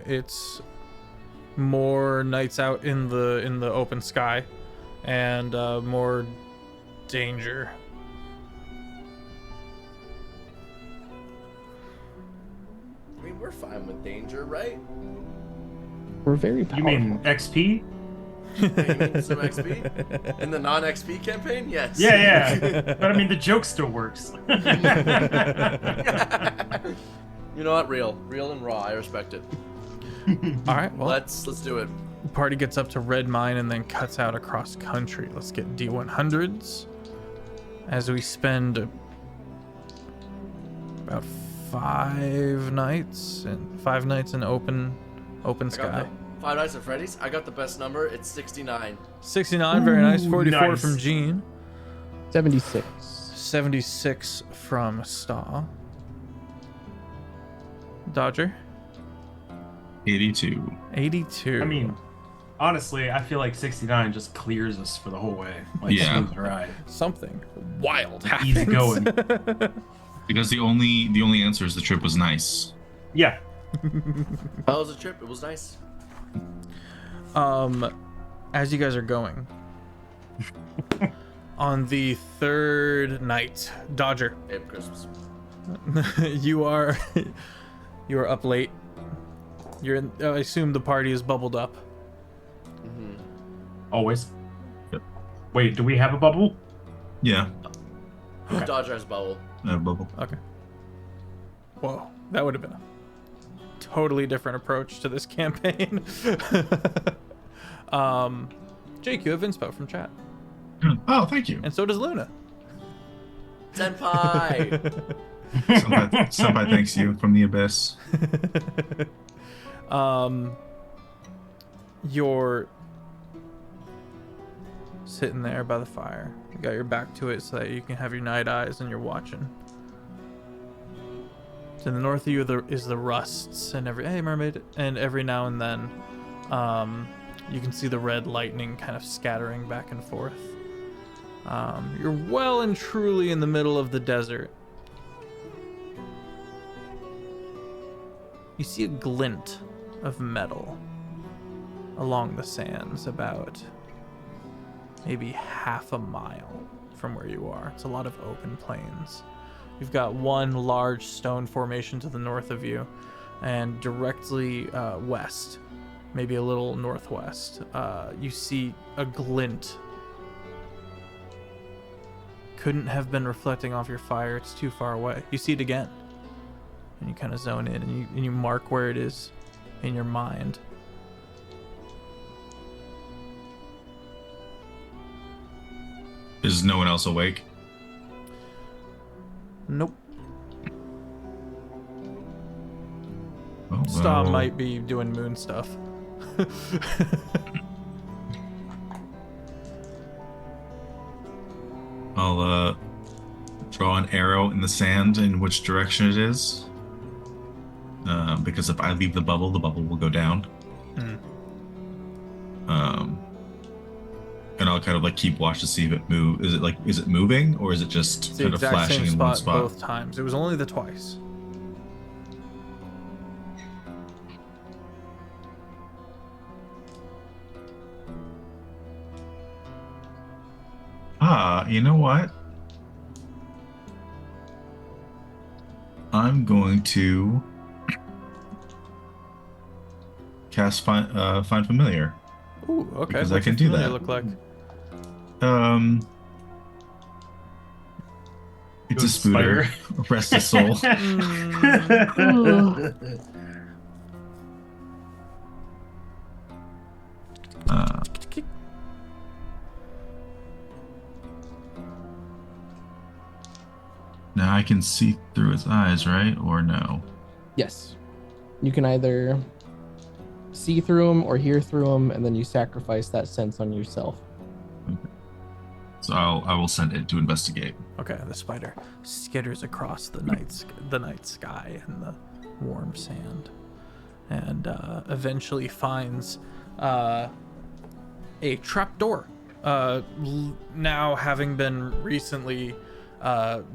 It's more nights out in the open sky, and more danger. I mean, we're fine with danger, right? We're very powerful. You mean XP? Yeah, you mean some XP? In the non-XP campaign? Yes. Yeah. But I mean, the joke still works. You know what? Real and raw. I respect it. All right. Well, Let's do it. the party gets up to Red Mine and then cuts out across country. Let's get D100s as we spend about 5 nights in open I got sky. the Five Nights at Freddy's. I got the best number. It's 69. 69, very nice. 44 nice. from Gene. 76. 76 from Staw. Dodger. 82. 82. I mean, honestly, I feel like 69 just clears us for the whole way. Like, Yeah. smooth ride. something wild happens. Easy going. Because the only answer is the trip was nice. Yeah. That was a trip. It was nice. As you guys are going, on the 3rd night, Dodger, Abe Christmas. you are up late. You're in. I assume the party is bubbled up. Always. Yep. Wait, do we have a bubble? Yeah, Okay. Dodger has bubble. I have bubble. Okay. Whoa, that would have been a totally different approach to this campaign. Jake, you have inspo from chat, Oh, thank you. and so does Luna. Senpai. Senpai thanks you from the abyss. You're sitting there by the fire. You got your back to it so that you can have your night eyes and you're watching. To the north of you is the Rusts and hey mermaid, and every now and then you can see the red lightning kind of scattering back and forth. You're well and truly in the middle of the desert. You see a glint of metal along the sands about maybe half a mile from where you are. It's a lot of open plains. You've got one large stone formation to the north of you, and directly west, maybe a little northwest, you see a glint. Couldn't have been reflecting off your fire. It's too far away. You see it again, and you kind of zone in, and you mark where it is in your mind. Is no one else awake? Nope. Oh, Staw well. might be doing moon stuff. I'll draw an arrow in the sand in which direction it is. Because if I leave the bubble will go down. And I'll kind of like keep watch to see if it move. Is it moving, or is it just It's the kind of exact flashing same in one spot spot? both times. It was only the twice. You know what? I'm going to cast Find Familiar. Ooh, okay. Because I What's can your do familiar that. look like? It's a Ghost spooter. spider. Rest his soul. Now I can see through his eyes, right? Or no? Yes. You can either see through them or hear through them, and then you sacrifice that sense on yourself. So I will send it to investigate. Okay, the spider skitters across the night sky and the warm sand, and eventually finds a trapdoor. Now having been recently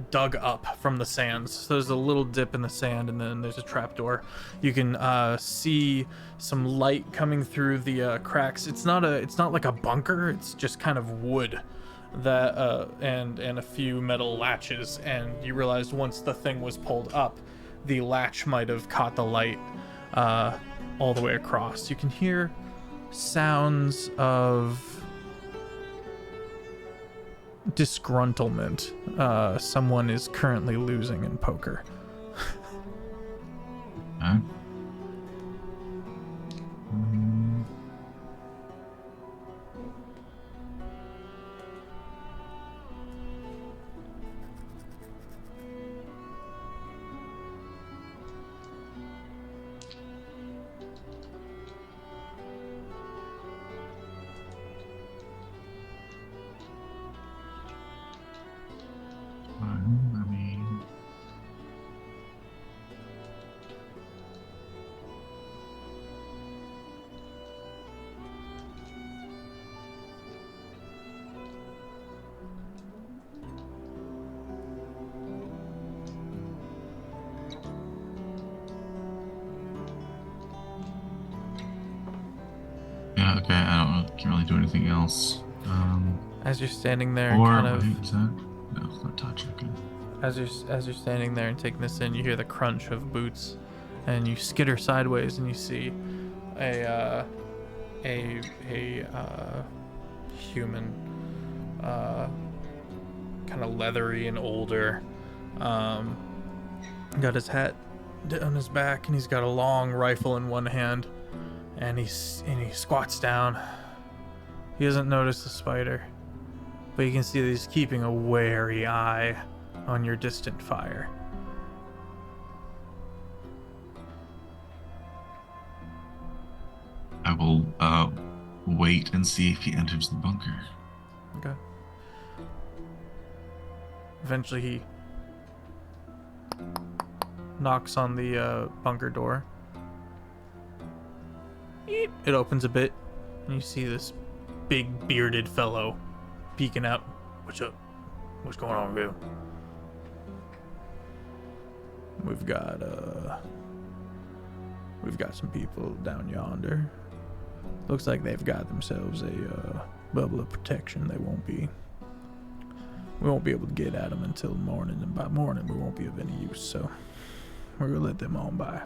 dug up from the sands, so there's a little dip in the sand, and then there's a trapdoor. You can see some light coming through the cracks. It's not like a bunker. It's just kind of wood. That and a few metal latches, and you realized once the thing was pulled up, the latch might have caught the light all the way across. You can hear sounds of disgruntlement. Someone is currently losing in poker. Huh? I mean, yeah, okay, can't really do anything else. As you're standing there, Or, kind of. wait, is that? No, it's not touch, okay. As you're standing there and taking this in, you hear the crunch of boots, and you skitter sideways, and you see a human, kind of leathery and older. Got his hat on his back, and he's got a long rifle in one hand, and he squats down. He doesn't notice the spider, but you can see that he's keeping a wary eye on your distant fire. I will wait and see if he enters the bunker. Okay. Eventually he knocks on the bunker door. It opens a bit, and you see this big bearded fellow peeking out. What's up? What's going on with you? We've got some people down yonder. Looks like they've got themselves a bubble of protection. We won't be able to get at them until morning, and by morning we won't be of any use, so we're gonna let them on by.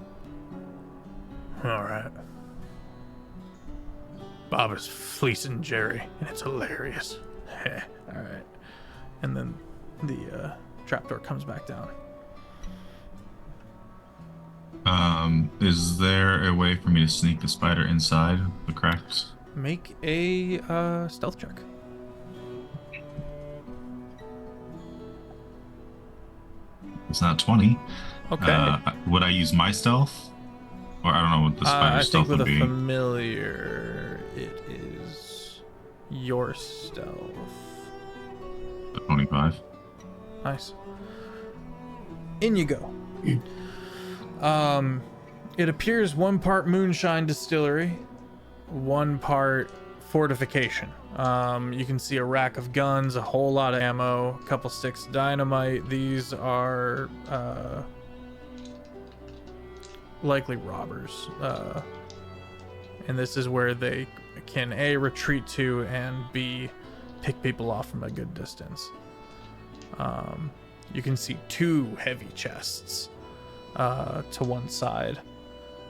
Alright. Bob is fleecing Jerry, and it's hilarious. Alright. And then the trapdoor comes back down. Is there a way for me to sneak the spider inside the cracks? Make a stealth check. It's not 20. Okay. Would I use my stealth? Or I don't know what the spider's I think stealth with would a be. familiar, it is your stealth. 25. Nice. In you go. It appears 1 part moonshine distillery, 1 part fortification. You can see a rack of guns, a whole lot of ammo, a couple sticks of dynamite. These are likely robbers. And this is where they can A, retreat to, and B, pick people off from a good distance. You can see 2 heavy chests to one side.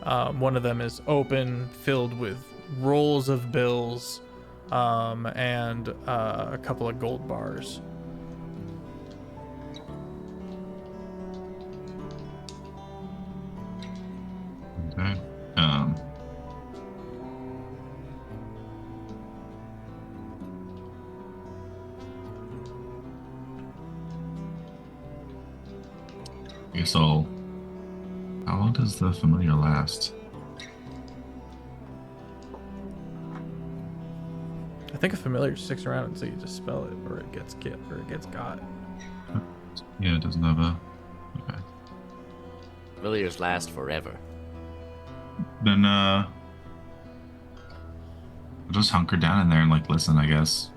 One of them is open, filled with rolls of bills, and a couple of gold bars. I guess I'll. How long does the familiar last? I think a familiar sticks around until you dispel it, or it gets got. Yeah, it doesn't have a. Okay. Familiars last forever. Then I'll just hunker down in there and like listen, I guess.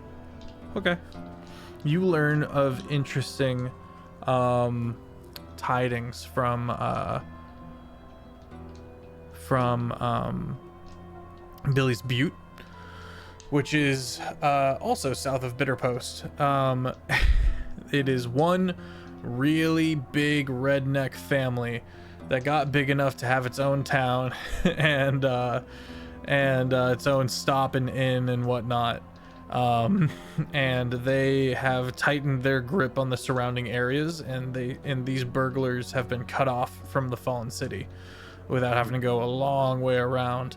Okay. You learn of interesting tidings from Billy's Butte, which is also south of Bitterpost. It is one really big redneck family that got big enough to have its own town and its own stop and inn and whatnot. And they have tightened their grip on the surrounding areas, and these burglars have been cut off from the fallen city without having to go a long way around.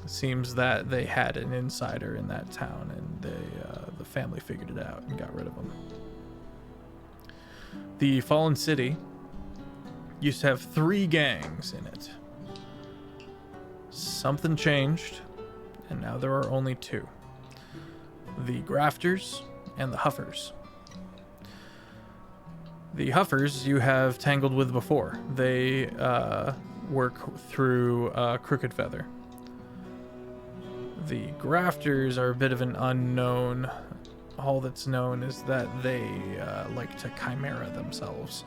Seems that they had an insider in that town, and the family figured it out and got rid of him. The fallen city used to have 3 gangs in it. Something changed, and now there are only 2. The Grafters and the Huffers. The Huffers you have tangled with before. They work through Crooked Feather. The Grafters are a bit of an unknown. All that's known is that they like to chimera themselves.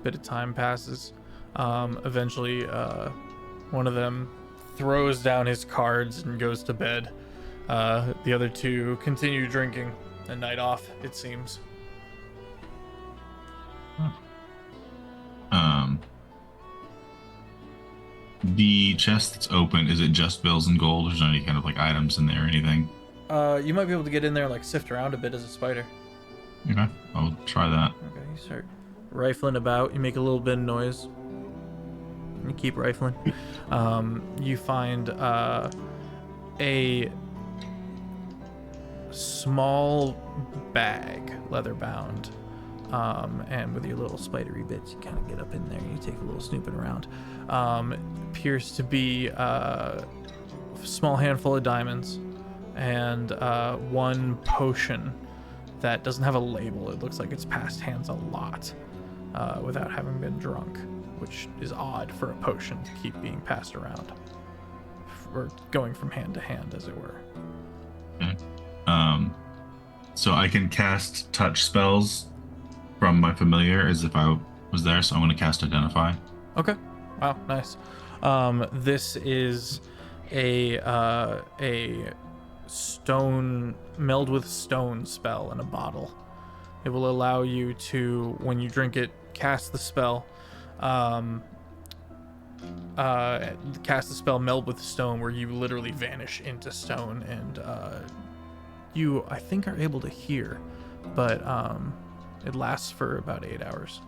Bit of time passes. Eventually, one of them throws down his cards and goes to bed. The other 2 continue drinking. A night off, it seems. The chest that's open, is it just bills and gold, or is there any kind of like items in there or anything? You might be able to get in there and like sift around a bit as a spider. Okay, I'll try that. Okay, you start rifling about. You make a little bit of noise. You keep rifling. You find a small bag, leather bound, and with your little spidery bits, you kind of get up in there and you take a little snooping around. Appears to be a small handful of diamonds and 1 potion that doesn't have a label. It looks like it's passed hands a lot without having been drunk, which is odd for a potion to keep being passed around or going from hand to hand, as it were. Okay. So I can cast touch spells from my familiar as if I was there, so I'm going to cast Identify. Okay. Wow, nice. This is a stone meld with stone spell in a bottle. It will allow you to, when you drink it, cast the spell. Cast the spell meld with stone, where you literally vanish into stone, and you, I think, are able to hear, but it lasts for about 8 hours.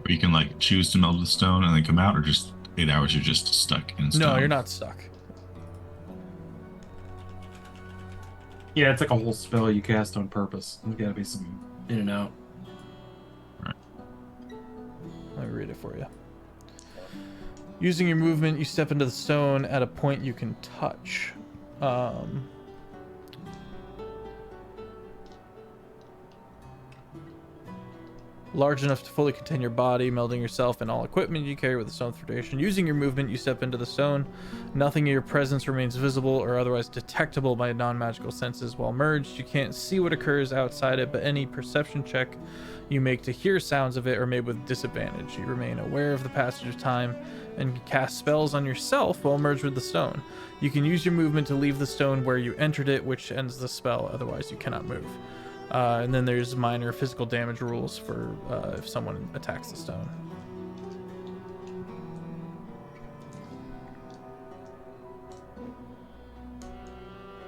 Or you can like choose to meld with stone and then come out, or just 8 hours you're just stuck in stone. No, you're not stuck. Yeah, it's like a whole spell you cast on purpose. There's gotta be some in and out. Right. Let me read it for you. Using your movement, you step into the stone at a point you can touch. Large enough to fully contain your body, melding yourself and all equipment you carry with the stone for duration. Using your movement, you step into the stone. Nothing in your presence remains visible or otherwise detectable by non-magical senses. While merged, you can't see what occurs outside it, but any perception check you make to hear sounds of it are made with disadvantage. You remain aware of the passage of time and can cast spells on yourself while merged with the stone. You can use your movement to leave the stone where you entered it, which ends the spell. Otherwise, you cannot move. And then there's minor physical damage rules for if someone attacks the stone.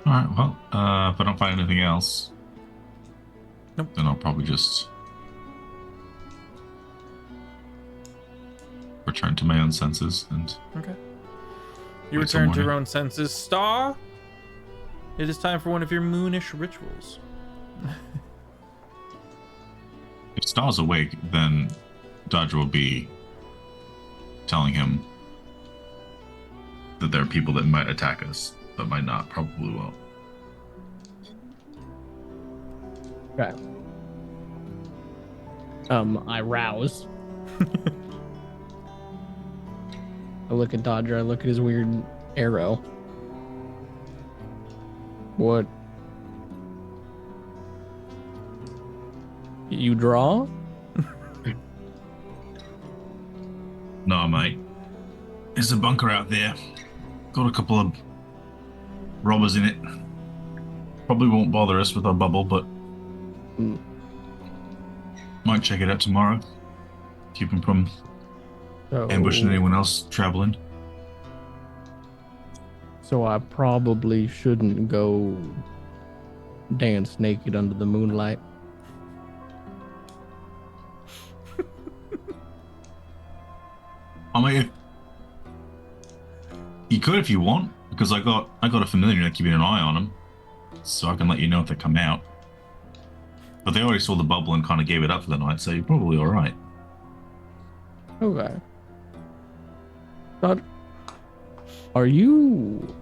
All right. Well, if I don't find anything else, Nope. then I'll probably just return to my own senses and. Okay. You Wait till return to your morning. own senses. Star, it is time for one of your moonish rituals. If Star's awake, then Dodger will be telling him that there are people that might attack us, but might not. Probably won't. Okay. I rouse. I look at Dodger. I look at his weird arrow. What? You draw? No, mate. There's a bunker out there. Got a couple of robbers in it. Probably won't bother us with our bubble, but might check it out tomorrow. Keep him from ambushing anyone else traveling. So I probably shouldn't go dance naked under the moonlight. I mean, you could if you want, because I got a familiar that's keeping an eye on them, so I can let you know if they come out. But they already saw the bubble and kind of gave it up for the night, so you're probably all right. Okay. But are you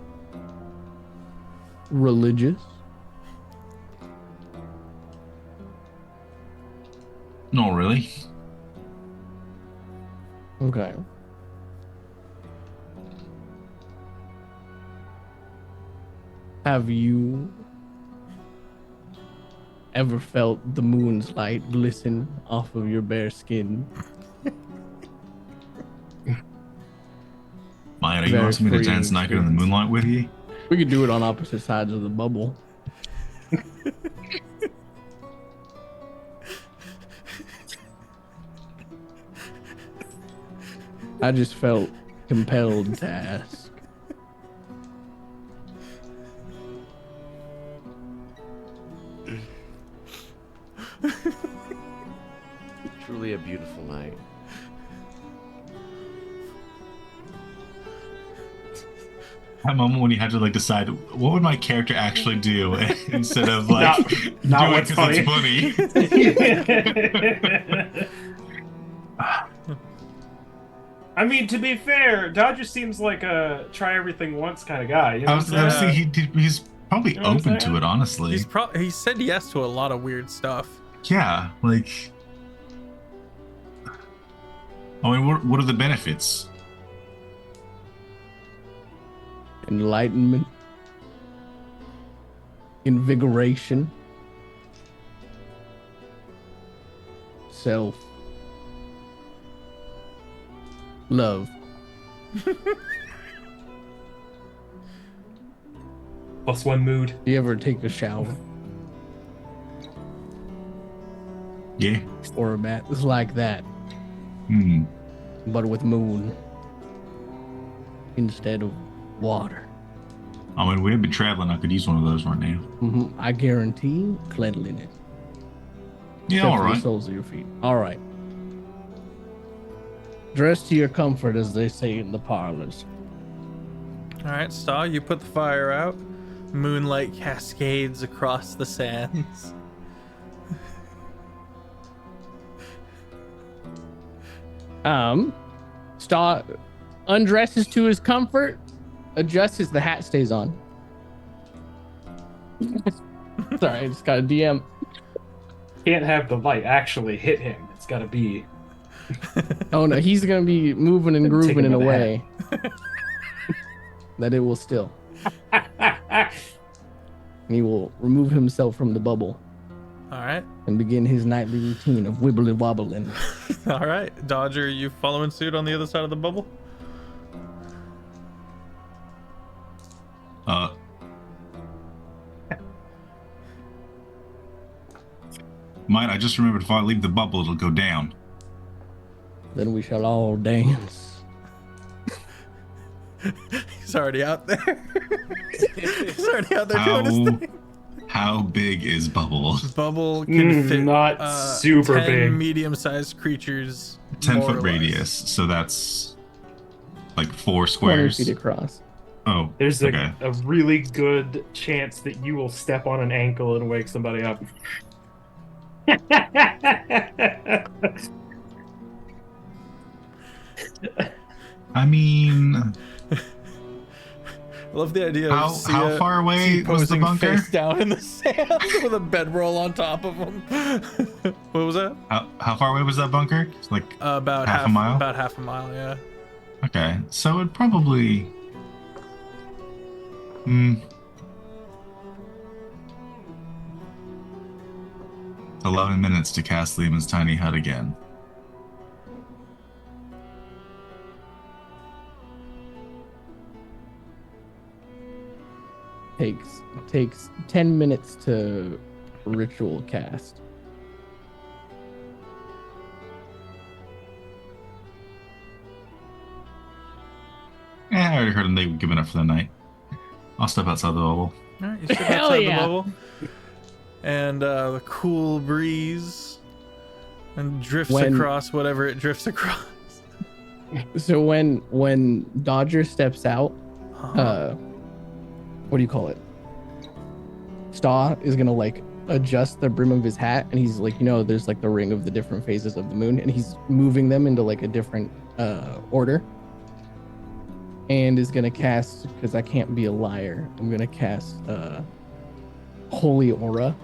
religious? Not really. Okay. Have you ever felt the moon's light glisten off of your bare skin? Maya, are you Very asking me to freeing dance naked in the experience. moonlight with you? We could do it on opposite sides of the bubble. I just felt compelled to ask. Truly a beautiful night. That moment when you had to like decide what would my character actually do instead of like Not do it what's 'cause it's funny. I mean, to be fair, Dodger seems like a try everything once kind of guy. You know I was what I'm saying? saying he's probably You know what I'm open to saying? it, honestly. He said yes to a lot of weird stuff. Yeah, like. I mean, what are the benefits? Enlightenment. Invigoration. Self. Love. +1 mood. Do you ever take a shower Yeah. or a bath? It's like that, Hmm. but with moon instead of water. I mean, we've been traveling. I could use one of those right now. I guarantee cleanliness. Yeah, Except all for the right. soles of your feet. All right. Dress to your comfort, as they say in the parlors. All right, Star, you put the fire out. Moonlight cascades across the sands. Star undresses to his comfort, adjusts the hat stays on. Sorry, I just got a DM. Can't have the light actually hit him. It's got to be. Oh no, he's gonna be moving and Take grooving him in a by the way that it will still. He will remove himself from the bubble All right. and begin his nightly routine of wibbly wobbling. All right. Dodger, you following suit on the other side of the bubble? Mate, I just remembered if I leave the bubble, it'll go down. Then we shall all dance. He's already out there. He's already out there doing his thing. How big is Bubble? Bubble can fit not super 10 big. medium-sized creatures. 10-foot radius, so that's like 4 200 squares. feet across. Oh, There's okay. a really good chance that you will step on an ankle and wake somebody up. I mean, I love the idea how of Sia far away was the T-posing bunker? face down in the sand with a bedroll on top of him. What was that? How far away was that bunker? It's like About half a mile? About half a mile, yeah. Okay, so it probably. 11 minutes to cast Lehman's tiny hut again. Takes 10 minutes to ritual cast. I already heard them. They've given up for the night. I'll step outside the bubble. All right, you step Hell outside yeah. the bubble. And the cool breeze and drifts across whatever it drifts across. So when Dodger steps out, what do you call it? Staw is gonna like adjust the brim of his hat, and he's like, there's like the ring of the different phases of the moon, and he's moving them into like a different order. And is gonna cast, because I can't be a liar, I'm gonna cast Holy Aura,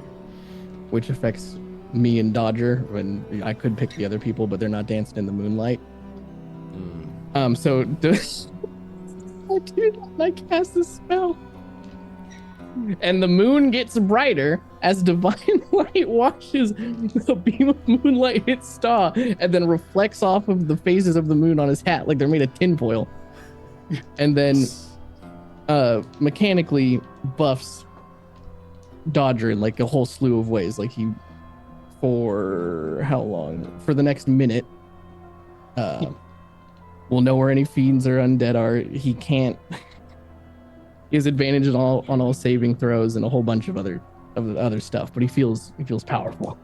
which affects me and Dodger. When I could pick the other people, but they're not dancing in the moonlight. So I cast the spell, and the moon gets brighter as divine light washes the beam of moonlight hits Staw, and then reflects off of the phases of the moon on his hat like they're made of tinfoil, and then mechanically buffs Dodger in like a whole slew of ways. Like for how long? For the next minute. We'll know where any fiends or undead are. He can't. He has advantage on all saving throws and a whole bunch of other stuff. But he feels powerful.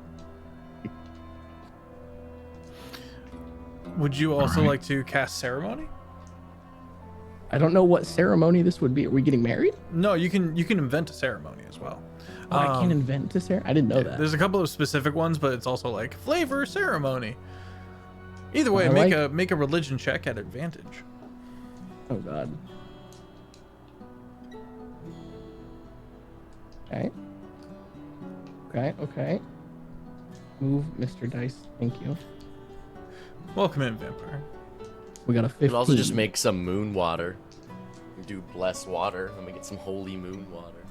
Would you also like to cast ceremony? I don't know what ceremony this would be. Are we getting married? No, you can invent a ceremony as well. Oh, I can invent a ceremony. I didn't know that. There's a couple of specific ones, but it's also like flavor ceremony. Either way, make a religion check at advantage. Oh god. Okay. Move, Mr. Dice. Thank you. Welcome in, vampire. We got a 15. You could also just make some moon water. Do blessed water. Let me get some holy moon water.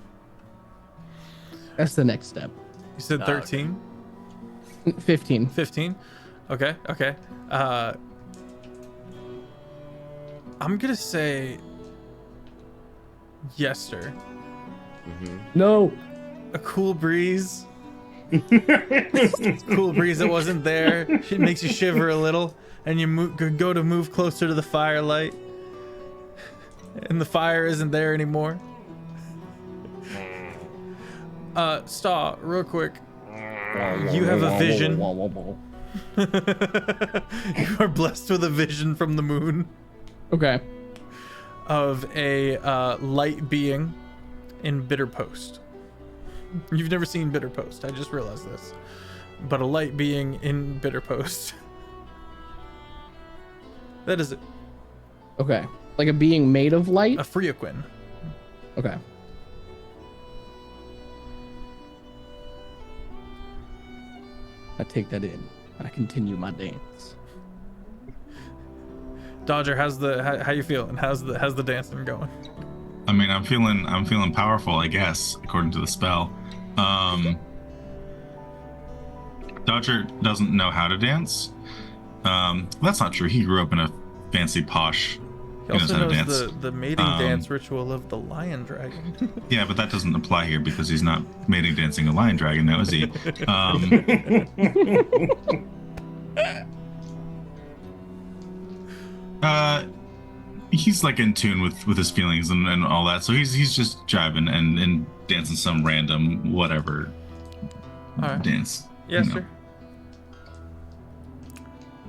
That's the next step. You said 13? 15. 15? Okay. I'm gonna say yes, sir. No. A cool breeze. Cool breeze that wasn't there. It makes you shiver a little, and you go to move closer to the firelight, and the fire isn't there anymore. Staw, real quick. You have a vision. You are blessed with a vision from the moon. Okay. Of a light being in Bitter Post. You've never seen Bitter Post. I just realized this. But a light being in Bitter Post. That is it. Okay. Like a being made of light? A Freaquin. Okay. I take that in. I continue my dance. Dodger, how you feeling? How's the dancing going? I mean, I'm feeling powerful, I guess, according to the spell. Dodger doesn't know how to dance. That's not true. He grew up in a fancy posh. He also knows the mating dance ritual of the lion dragon. Yeah, but that doesn't apply here because he's not mating dancing a lion dragon now, is he? he's like in tune with his feelings and all that. So he's just jiving and dancing some random whatever dance. Yes, you know. sir.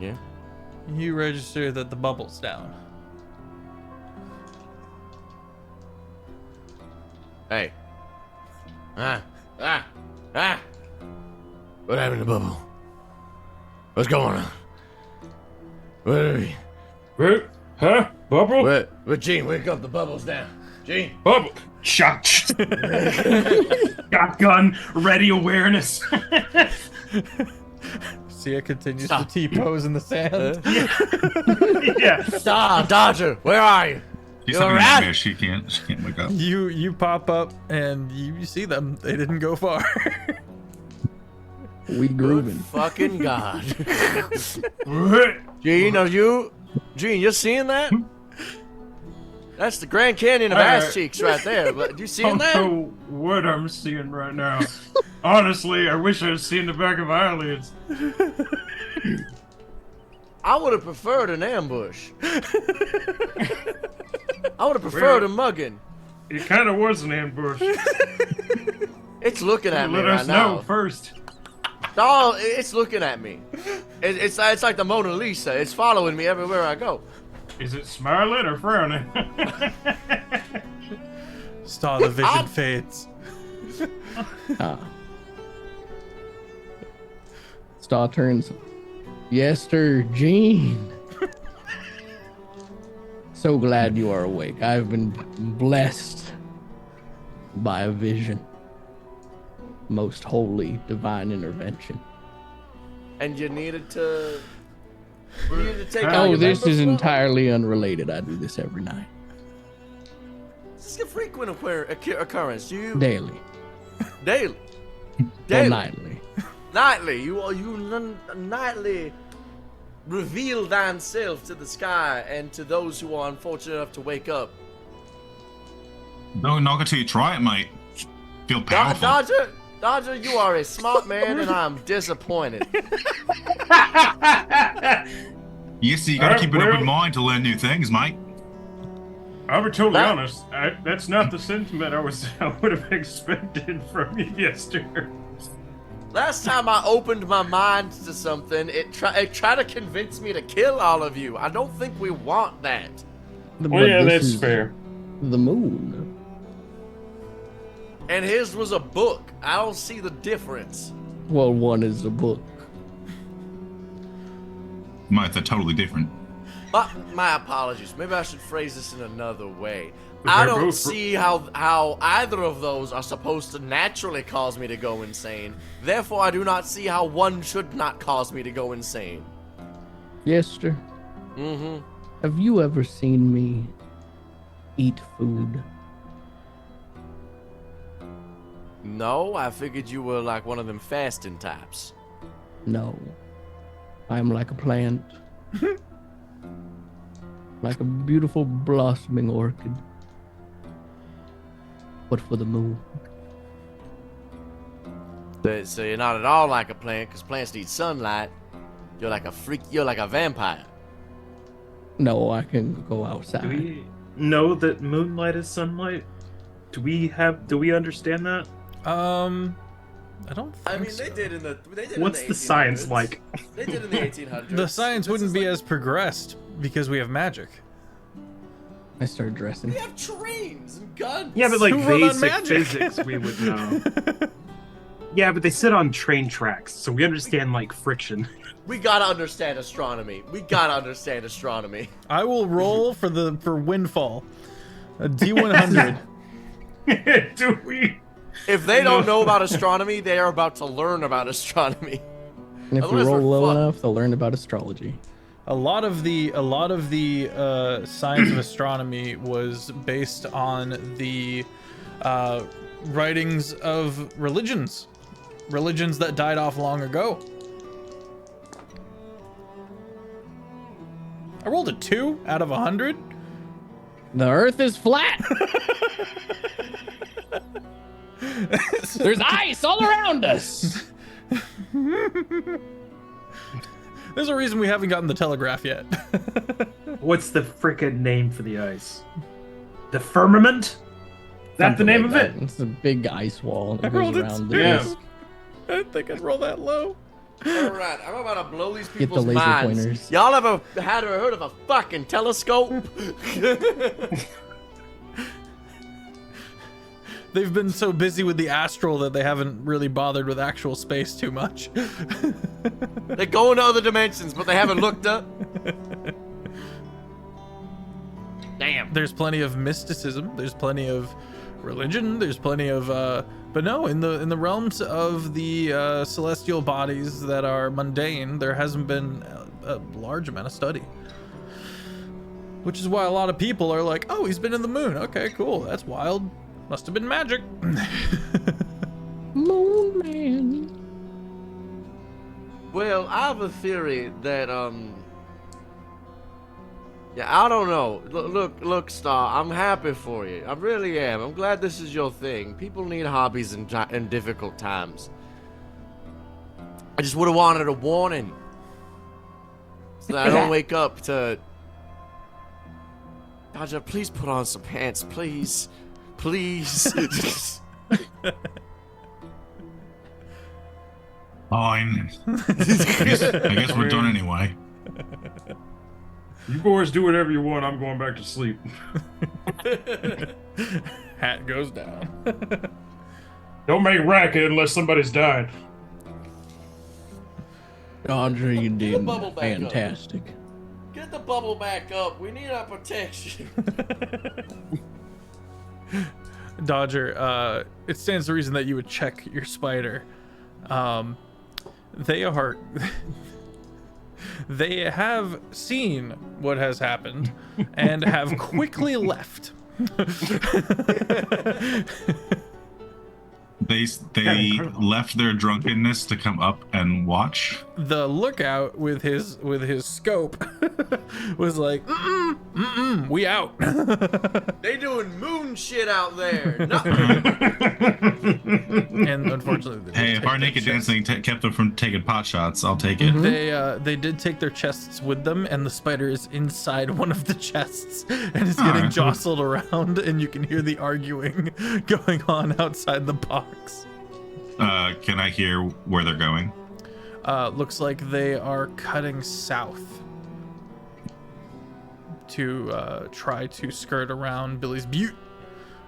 Yeah. You register that the bubble's down. Hey. What happened to Bubble? What's going on? What are we? Wait, huh? Bubble? What, Gene, wake up, the bubble's down. Gene. Bubble. Shot. Shotgun. Ready awareness. Sia continues to T-pose in the sand. Yeah. Stop, Dodger, where are you? She's You're having right. nightmares. She can't wake up. You pop up and you see them. They didn't go far. We Good grooving. fucking God. Gene, you're seeing that? That's the Grand Canyon of ass cheeks right there. But you seeing that? I don't know what I'm seeing right now. Honestly, I wish I had seen the back of eyelids. I would have preferred an ambush. I would have preferred a mugging. It kind of was an ambush. It's looking at me Let right us now. know first. Oh, it's looking at me. It's like the Mona Lisa. It's following me everywhere I go. Is it smiling or frowning? Star, the vision fades. Star turns. Yes, sir, Gene. So glad you are awake. I've been blessed by a vision. Most holy divine intervention. And you needed to take out Oh, your this members is from it? entirely unrelated. I do this every night. This is a frequent occurrence. Daily. Daily. Well, Daily. nightly. Nightly. You nightly reveal thine self to the sky and to those who are unfortunate enough to wake up. No, not until you try it, mate. Feel powerful. Dodger, you are a smart man, and I'm disappointed. Yes, so you gotta Alright, keep an well- open mind to learn new things, mate. I'll be totally That- honest. That's not the sentiment I would have expected from you yesterday. Last time I opened my mind to something, it tried to convince me to kill all of you. I don't think we want that. But Well, yeah, this that's is fair. The moon. And his was a book. I don't see the difference. Well, one is a book. Mate, they're totally different. My apologies. Maybe I should phrase this in another way. They're I don't both- see how either of those are supposed to naturally cause me to go insane. Therefore, I do not see how one should not cause me to go insane. Yes, sir. Mm-hmm. Have you ever seen me eat food? No, I figured you were like one of them fasting types. No. I am like a plant. Like a beautiful blossoming orchid. But for the moon. So you're not at all like a plant, because plants need sunlight. You're like a freak. You're like a vampire. No, I can go Do outside. we know that moonlight is sunlight? Do we understand that? I don't think I mean, so. they did in the. They did What's in the science 1800s. like? They did in the 1800s. The science This wouldn't is be like- as progressed because we have magic. I start dressing. We have trains and guns. Yeah, but like Who wrote on basic magic? physics we would know. Yeah, but they sit on train tracks, so we understand like friction. We gotta understand astronomy. We gotta understand astronomy. I will roll for Windfall. A D100. Do we? If they don't know about astronomy, they are about to learn about astronomy. And if we Otherwise, roll we're low fucked. enough, they'll learn about astrology. A lot of the science of astronomy was based on the writings of religions that died off long ago. I rolled a 2 out of 100. The earth is flat. There's ice all around us. There's a reason we haven't gotten the telegraph yet. What's the freaking name for the ice? The firmament? Is that the name of it? It's a big ice wall that I goes rolled it around the too. Yeah. disc. I didn't think I'd roll that low. All right, I'm about to blow these Get the people's laser minds. pointers. Y'all ever had or heard of a fucking telescope? They've been so busy with the astral that they haven't really bothered with actual space too much. They go into other dimensions, but they haven't looked up. Damn. There's plenty of mysticism. There's plenty of religion. There's plenty of, but no, in the realms of the celestial bodies that are mundane, there hasn't been a large amount of study. Which is why a lot of people are like, "Oh, he's been in the moon. Okay, cool. That's wild. Must have been magic." Moon man. Well, I have a theory that yeah, I don't know. Look, Star. I'm happy for you. I really am. I'm glad this is your thing. People need hobbies in difficult times. I just would have wanted a warning, so that I don't wake up to. Dodger, please put on some pants, please, please. Fine. I guess we're done anyway. You boys do whatever you want. I'm going back to sleep. Hat goes down. Don't make racket unless somebody's dying. Dodger, you did bubble back up. fantastic. Get the bubble back up. We need our protection. Dodger, it stands to reason that you would check your spider. They are. They have seen what has happened and have quickly left. They left their drunkenness to come up and watch. The lookout with his scope was like, we out. They doing moon shit out there. No. And unfortunately, they Hey, did if take our their naked chests. dancing kept them from taking pot shots, I'll take it. They did take their chests with them, and the spider is inside one of the chests and is getting Alright. jostled around, and you can hear the arguing going on outside the box. Can I hear where they're going? Looks like they are cutting south to try to skirt around Billy's Butte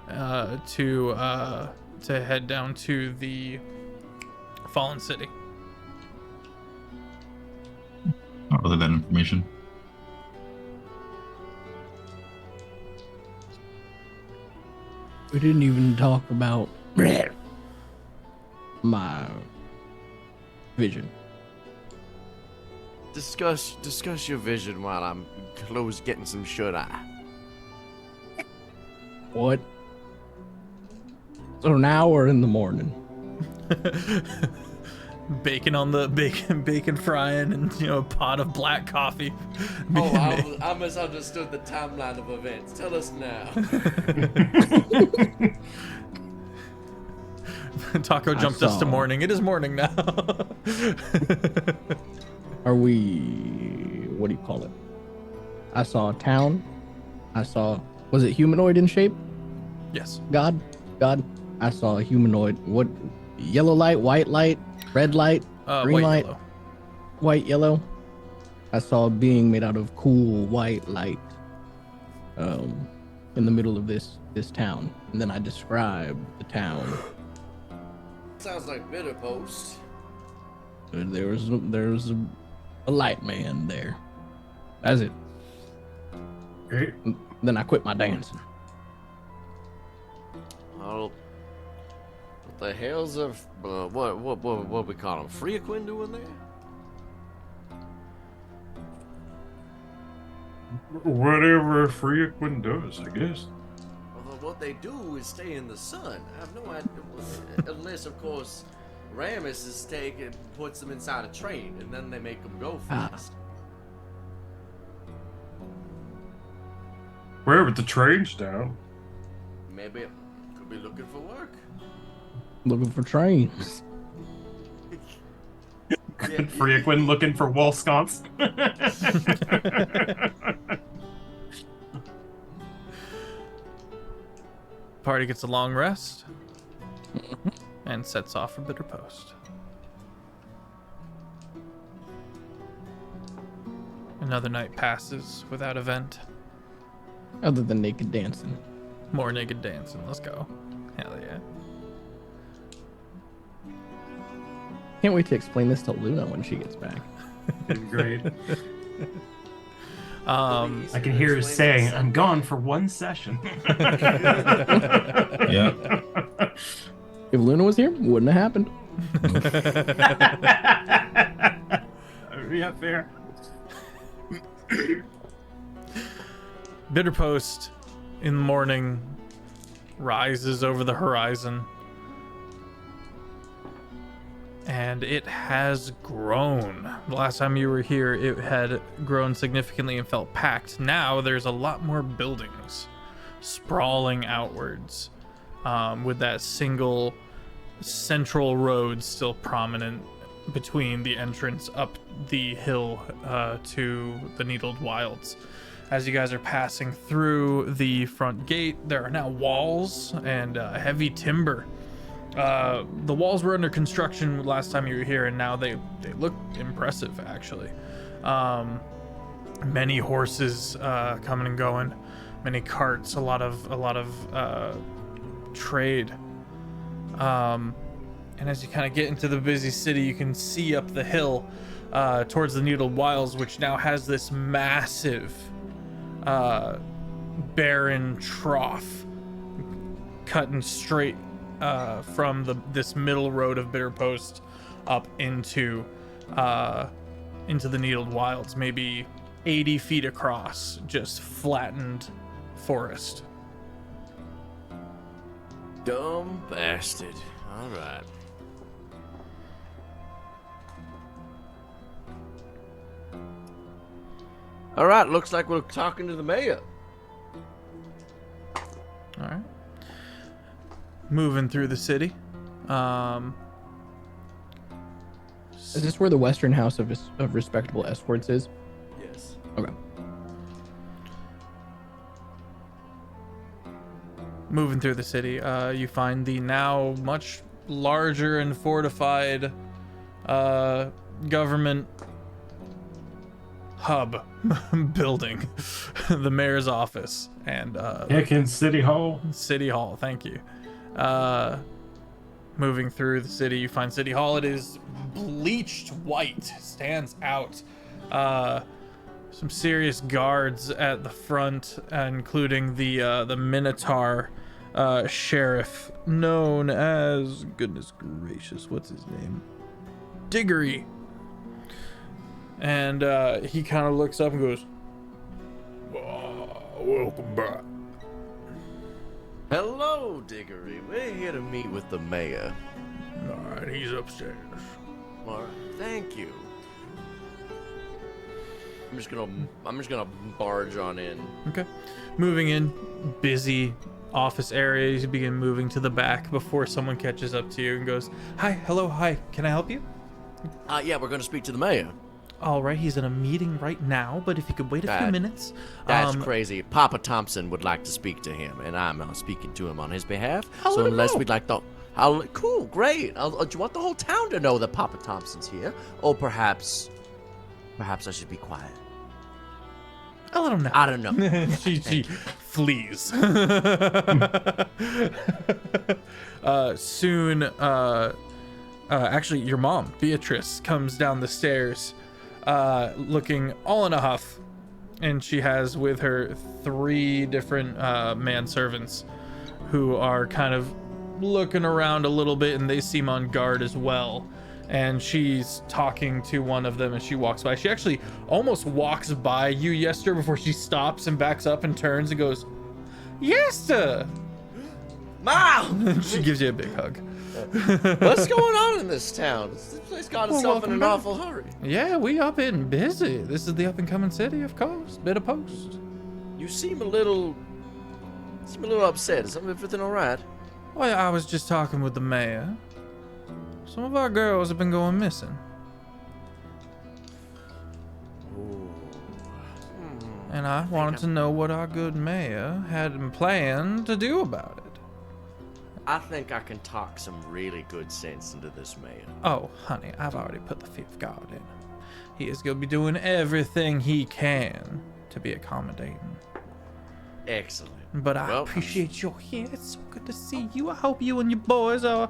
to head down to the Fallen City. I'll relay that information. We didn't even talk about my vision. Discuss your vision while I'm close getting some shut eye. What? So now or in the morning? Bacon on the bacon frying, and a pot of black coffee. Oh, I misunderstood the timeline of events. Tell us now. Taco jumped us to saw. morning. It is morning now. Are we? What do you call it? I saw a town. Was it humanoid in shape? Yes. God. I saw a humanoid. What? Yellow light, white light, red light, green White light, yellow. white, yellow. I saw a being made out of cool white light. In the middle of this town, and then I described the town. Sounds like Bitter Post. There was a light man there. That's it. Hey, Then I quit my dancing. Oh, what the hell's a what we call him? Freaquin doing there? whatever Freaquin does, I guess. Although what they do is stay in the sun. I have no idea, unless of course Ramus is puts them inside a train, and then they make them go fast. Where but the train's down. Maybe could be looking for work. Looking for trains. Good for you, Quinn, looking for wall sconce. Party gets a long rest and sets off for Bitter Post. Another night passes without event. Other than naked dancing. More naked dancing. Let's go. Hell yeah. Can't wait to explain this to Luna when she gets back. Great. I can hear her saying, "I'm gone for one session." Yeah. If Luna was here, wouldn't have happened. Yeah, fair. Bitter Post in the morning rises over the horizon. And it has grown. The last time you were here, it had grown significantly and felt packed. Now there's a lot more buildings sprawling outwards, with that single central road still prominent between the entrance up the hill to the Needled Wilds. As you guys are passing through the front gate, there are now walls and heavy timber. The walls were under construction last time you were here, and now they look impressive, actually. Many horses coming and going, many carts, a lot of trade. And as you kind of get into the busy city, you can see up the hill towards the Needled Wilds, which now has this massive barren trough cutting straight from this middle road of Bitter Post up into the Needled Wilds, maybe 80 feet across, just flattened forest. Dumb bastard. All right. All right, looks like we're talking to the mayor. All right. Moving through the city. Is this where the Western House of Respectable Escorts is? Yes. Okay. Moving through the city, you find the now much larger and fortified government hub building, the mayor's office, and Hickin City Hall. City Hall. Thank you. Moving through the city, you find City Hall. It is bleached white, stands out. Some serious guards at the front, including the Minotaur sheriff, known as, goodness gracious, what's his name? Diggory. And he kind of looks up and goes, "Welcome back." Hello, Diggory. We're here to meet with the mayor. All right, he's upstairs. All right, thank you. I'm just gonna barge on in. Okay. Moving in, busy office area. You begin moving to the back before someone catches up to you and goes, "Hi, hello, hi. Can I help you?" Yeah, we're gonna speak to the mayor. All right, he's in a meeting right now, but if you could wait a few minutes. That's crazy. Papa Thompson would like to speak to him, and I'm speaking to him on his behalf. I'll So let him unless know. we'd like the... cool, great. Do you want the whole town to know that Papa Thompson's here? Or perhaps I should be quiet. I'll let him know. I don't know. she flees. Soon, actually, your mom, Beatrice, comes down the stairs, looking all in a huff, and she has with her 3 different manservants who are kind of looking around a little bit, and they seem on guard as well. And she's talking to one of them as she walks by. She actually almost walks by you, Yester, before she stops and backs up and turns and goes, "Yester!" Mom! She gives you a big hug. What's going on in this town? This place got itself in an awful hurry. Yeah, we up and busy. This is the up and coming city, of course. Bitter Post. You seem a little upset. Is everything all right? Well, I was just talking with the mayor. Some of our girls have been going missing. And I wanted to know what our good mayor had planned to do about it. I think I can talk some really good sense into this mayor. Oh, honey, I've already put the fear of God in him. He is going to be doing everything he can to be accommodating. Excellent. But I appreciate you're here. It's so good to see you. I hope you and your boys are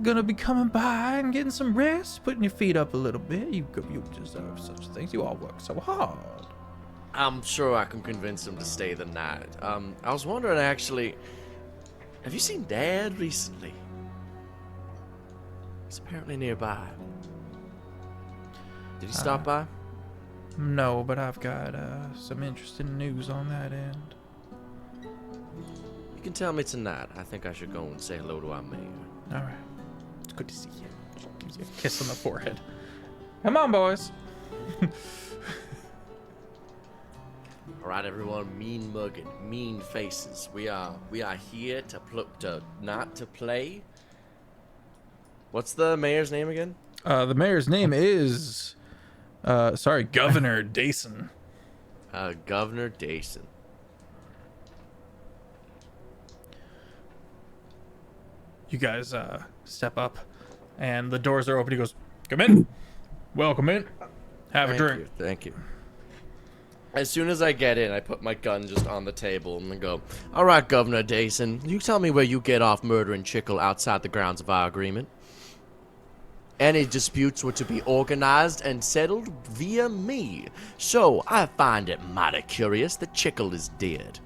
gonna be coming by and getting some rest, putting your feet up a little bit. You deserve such things. You all work so hard. I'm sure I can convince him to stay the night. I was wondering, actually, have you seen Dad recently? He's apparently nearby. Did he stop by? No, but I've got some interesting news on that end. You can tell me tonight. I think I should go and say hello to our mayor. All right. It's good to see you. Gives you a kiss on the forehead. Come on, boys. All right, everyone. Mean mugging, mean faces. We are here to not to play. What's the mayor's name again? The mayor's name is, Governor Dason. Governor Dason. You guys step up, and the doors are open. He goes, "Come in. Welcome in. Have a drink." Thank you. As soon as I get in, I put my gun just on the table and go, "All right, Governor Dason, you tell me where you get off murdering Chickle outside the grounds of our agreement. Any disputes were to be organized and settled via me. So I find it mighty curious that Chickle is dead.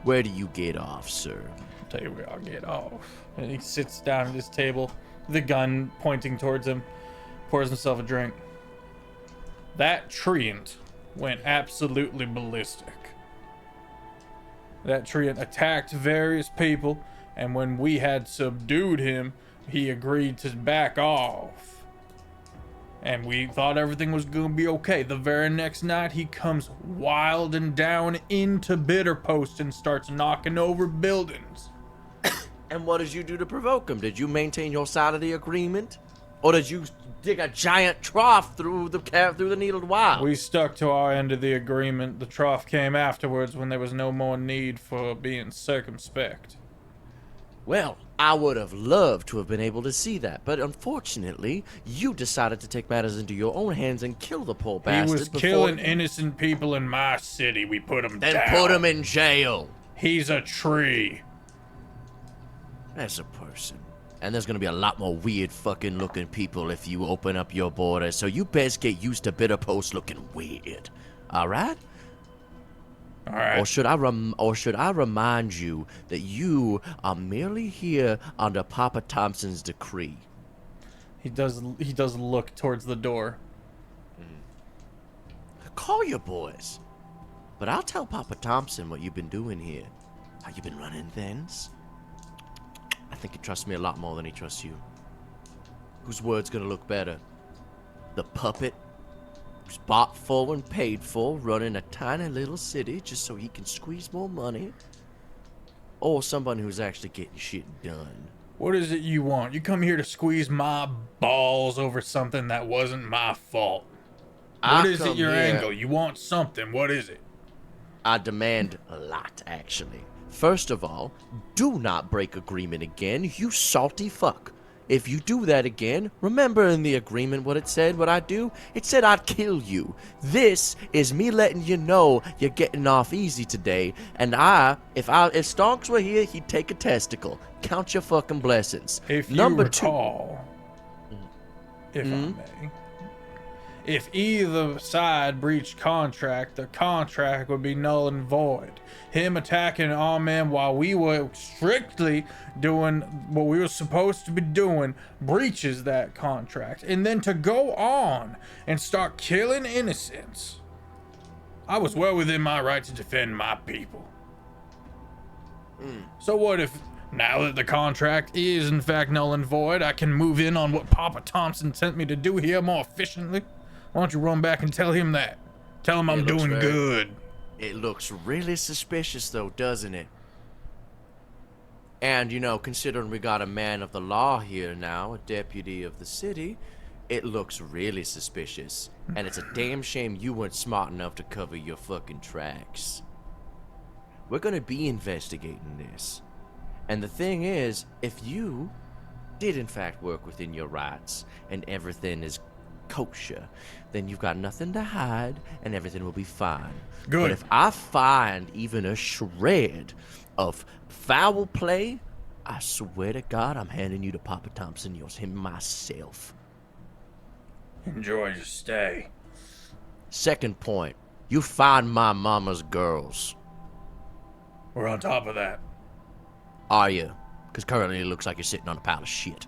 Where do you get off, sir?" Tell you where I'll get off. And he sits down at his table, the gun pointing towards him, pours himself a drink. That treant went absolutely ballistic. That treant attacked various people, and when we had subdued him, he agreed to back off. And we thought everything was gonna be okay. The very next night, he comes wild and down into Bitterpost and starts knocking over buildings. And what did you do to provoke him? Did you maintain your side of the agreement? Or did you dig a giant trough through the needled wire? We stuck to our end of the agreement. The trough came afterwards when there was no more need for being circumspect. Well, I would have loved to have been able to see that, but unfortunately, you decided to take matters into your own hands and kill the poor bastard. He was killing innocent people in my city. We put him down. Then put him in jail. He's a tree. As a person. And there's gonna be a lot more weird fucking looking people if you open up your borders, so you best get used to Bitterpost looking weird. Alright? Alright. Or should I remind you that you are merely here under Papa Thompson's decree? He does look towards the door. Call your boys. But I'll tell Papa Thompson what you've been doing here. How you've been running things. I think he trusts me a lot more than he trusts you. Whose word's gonna look better? The puppet who's bought for and paid for, running a tiny little city just so he can squeeze more money? Or someone who's actually getting shit done? What is it you want? You come here to squeeze my balls over something that wasn't my fault. What is it, your angle? You want something. What is it? I demand a lot, actually. First of all, do not break agreement again, you salty fuck. If you do that again, remember in the agreement what it said, what I'd do? It said I'd kill you. This is me letting you know you're getting off easy today, and if Stonks were here, he'd take a testicle. Count your fucking blessings. If Number you recall, if I may, if either side breached contract, the contract would be null and void. Him attacking our men while we were strictly doing what we were supposed to be doing breaches that contract. And then to go on and start killing innocents. I was well within my right to defend my people. So what if, now that the contract is in fact null and void, I can move in on what Papa Thompson sent me to do here more efficiently? Why don't you run back and tell him that? Tell him I'm doing good. It looks really suspicious, though, doesn't it? And, you know, considering we got a man of the law here now, a deputy of the city, it looks really suspicious. And it's a damn shame you weren't smart enough to cover your fucking tracks. We're gonna be investigating this. And the thing is, if you did in fact work within your rights and everything is kosher, then you've got nothing to hide and everything will be fine. Good. But if I find even a shred of foul play, I swear to God, I'm handing you to Papa Thompson, him myself. Enjoy your stay. Second point, you find my mama's girls. We're on top of that. Are you? Because currently it looks like you're sitting on a pile of shit.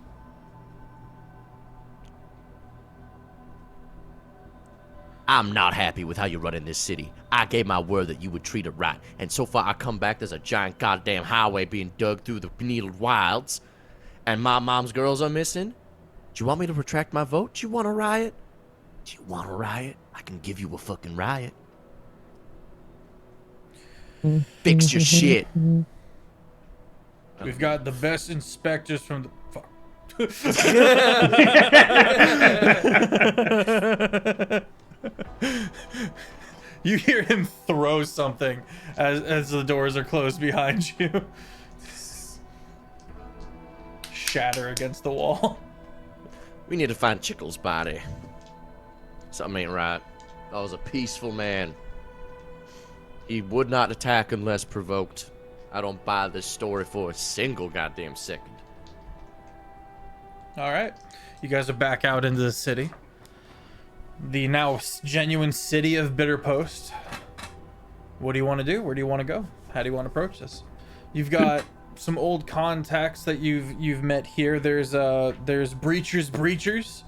I'm not happy with how you're running this city. I gave my word that you would treat it right, and so far I come back, there's a giant goddamn highway being dug through the needled wilds, and my mom's girls are missing? Do you want me to retract my vote? Do you want a riot? Do you want a riot? I can give you a fucking riot. Fix your shit. We've got the best inspectors from the... Fuck. You hear him throw something as the doors are closed behind you. Shatter against the wall. We need to find Chickle's body. Something ain't right. That was a peaceful man. He would not attack unless provoked. I don't buy this story for a single goddamn second. All right. You guys are back out into the city. The now genuine city of Bitter Post. What do you want to do? Where do you want to go? How do you want to approach this? You've got some old contacts that you've met here. There's Breachers,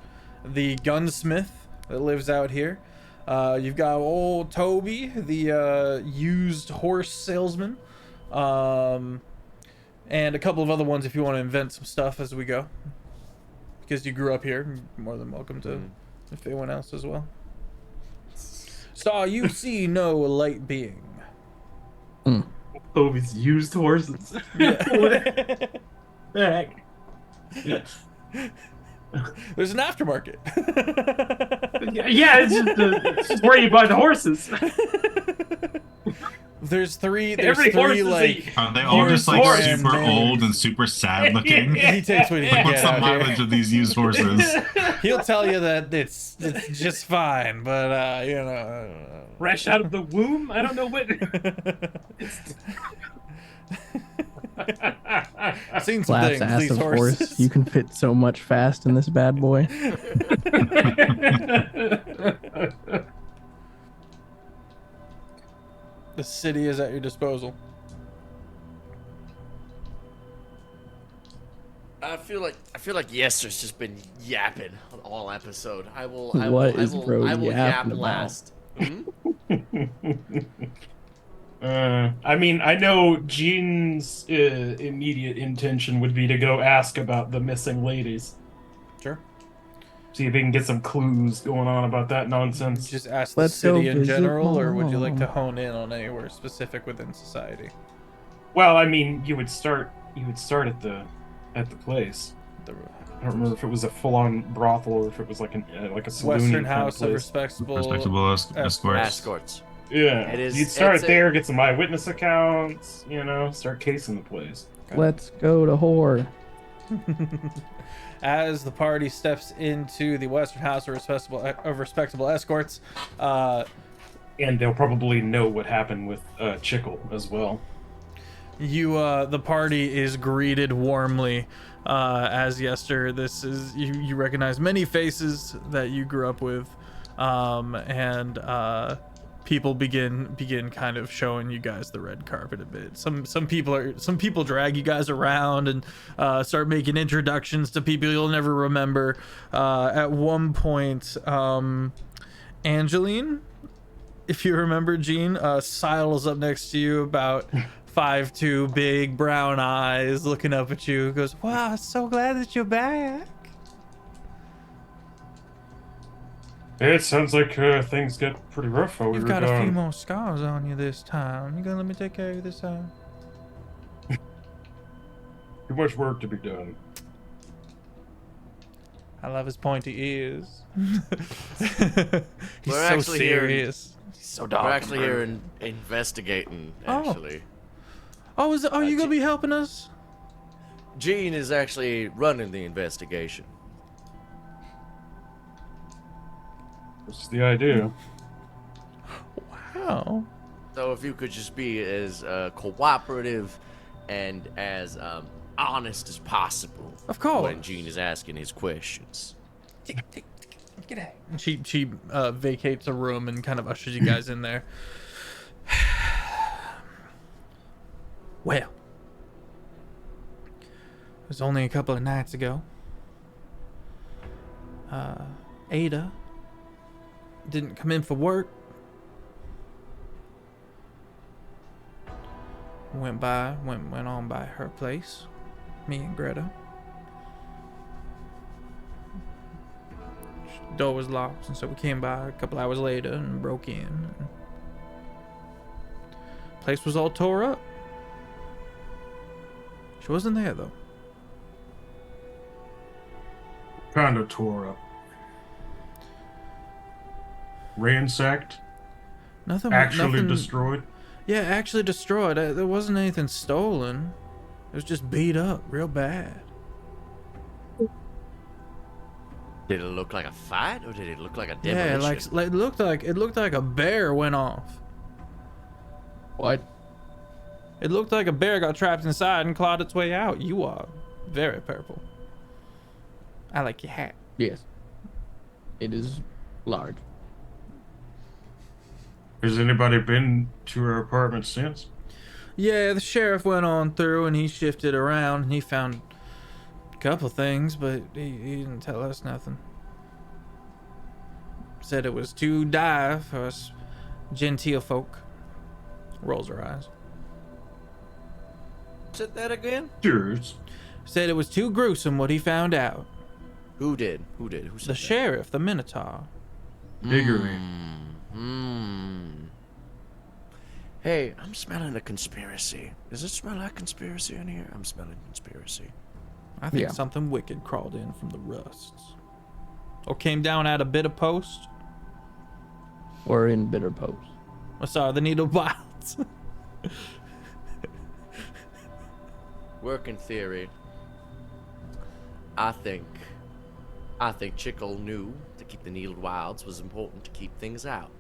the gunsmith that lives out here. You've got old Toby, the used horse salesman, and a couple of other ones if you want to invent some stuff as we go. Because you grew up here, you're more than welcome to if anyone else as well. Star, you see no light being. Toby's used horses. What the heck? There's an aftermarket. Yeah, it's just where you buy the horses. There's three horse is like Are they all just like horse super names. old and super sad looking? He takes what he can Like, what's get the out mileage here. of these used horses? He'll tell you that it's just fine, but you know. Fresh out of the womb? I don't know what. I've seen some Class things. ass These of horses. horse. You can fit so much fast in this bad boy. The city is at your disposal. I feel like Yester's just been yapping on all episode. I will bro yap yapping about? last. I mean, I know Jean's immediate intention would be to go ask about the missing ladies. Sure. See if they can get some clues going on about that nonsense. Just ask the Let's city go in visit general, or would you like to Mom. hone in on anywhere specific within society? Well, I mean, you would start at the place. The I don't remember if it was a full-on brothel or if it was like a saloon Western kind House of of place. Respectable escorts. Escorts. Yeah, It is- you'd start it's a- there, get some eyewitness accounts, start casing the place. Let's go to whore. As the party steps into the Western House of Respectable Escorts, And they'll probably know what happened with Chickle as well. the party is greeted warmly as Yester. This is you recognize many faces that you grew up with, and people begin kind of showing you guys the red carpet a bit. Some people drag you guys around and start making introductions to people you'll never remember. At one point, Angeline, if you remember, Jean, sidles up next to you, about 5'2", big brown eyes, looking up at you. Goes, "Wow, so glad that you're back." It sounds like things get pretty rough while we You've were got a few gone. more scars on you this time. You gonna let me take care of you this time? Too much work to be done. I love his pointy ears. He's We're so actually here- serious. He's so dark. We're actually here investigating, actually. Oh, is it? Are you gonna G- be helping us? Gene is actually running the investigation. What's the idea? Wow. So if you could just be as cooperative and as honest as possible. Of course. When Gene is asking his questions. Get out. And she vacates a room and kind of ushers you guys in there. Well, it was only a couple of nights ago. Ada didn't come in for work. Went on by her place, me and Greta. Door was locked, and so we came by a couple hours later and broke in. Place was all tore up. She wasn't there though. Kind of tore up. Ransacked? Nothing. Actually destroyed? Yeah, actually destroyed. There wasn't anything stolen. It was just beat up real bad. Did it look like a fight, or did it look like a Yeah, demolition? like it looked like a bear went off. What? It looked like a bear got trapped inside and clawed its way out. You are very purple. I like your hat. Yes. It is large. Has anybody been to her apartment since? Yeah, the sheriff went on through and he shifted around and he found a couple things, but he didn't tell us nothing. Said it was too dire for us genteel folk. Rolls her eyes. Said that again? Cheers. Said it was too gruesome what he found out. Who did? Who said The that? sheriff, the Minotaur. Diggory. Hey, I'm smelling a conspiracy. Does it smell like conspiracy in here? I'm smelling conspiracy. I think Yeah. something wicked crawled in from the rusts. Or came down at a bit of post. Or in bitter post. Or sorry, the Needle Wilds. Working theory. I think Chickle knew to keep the Needled Wilds was important to keep things out.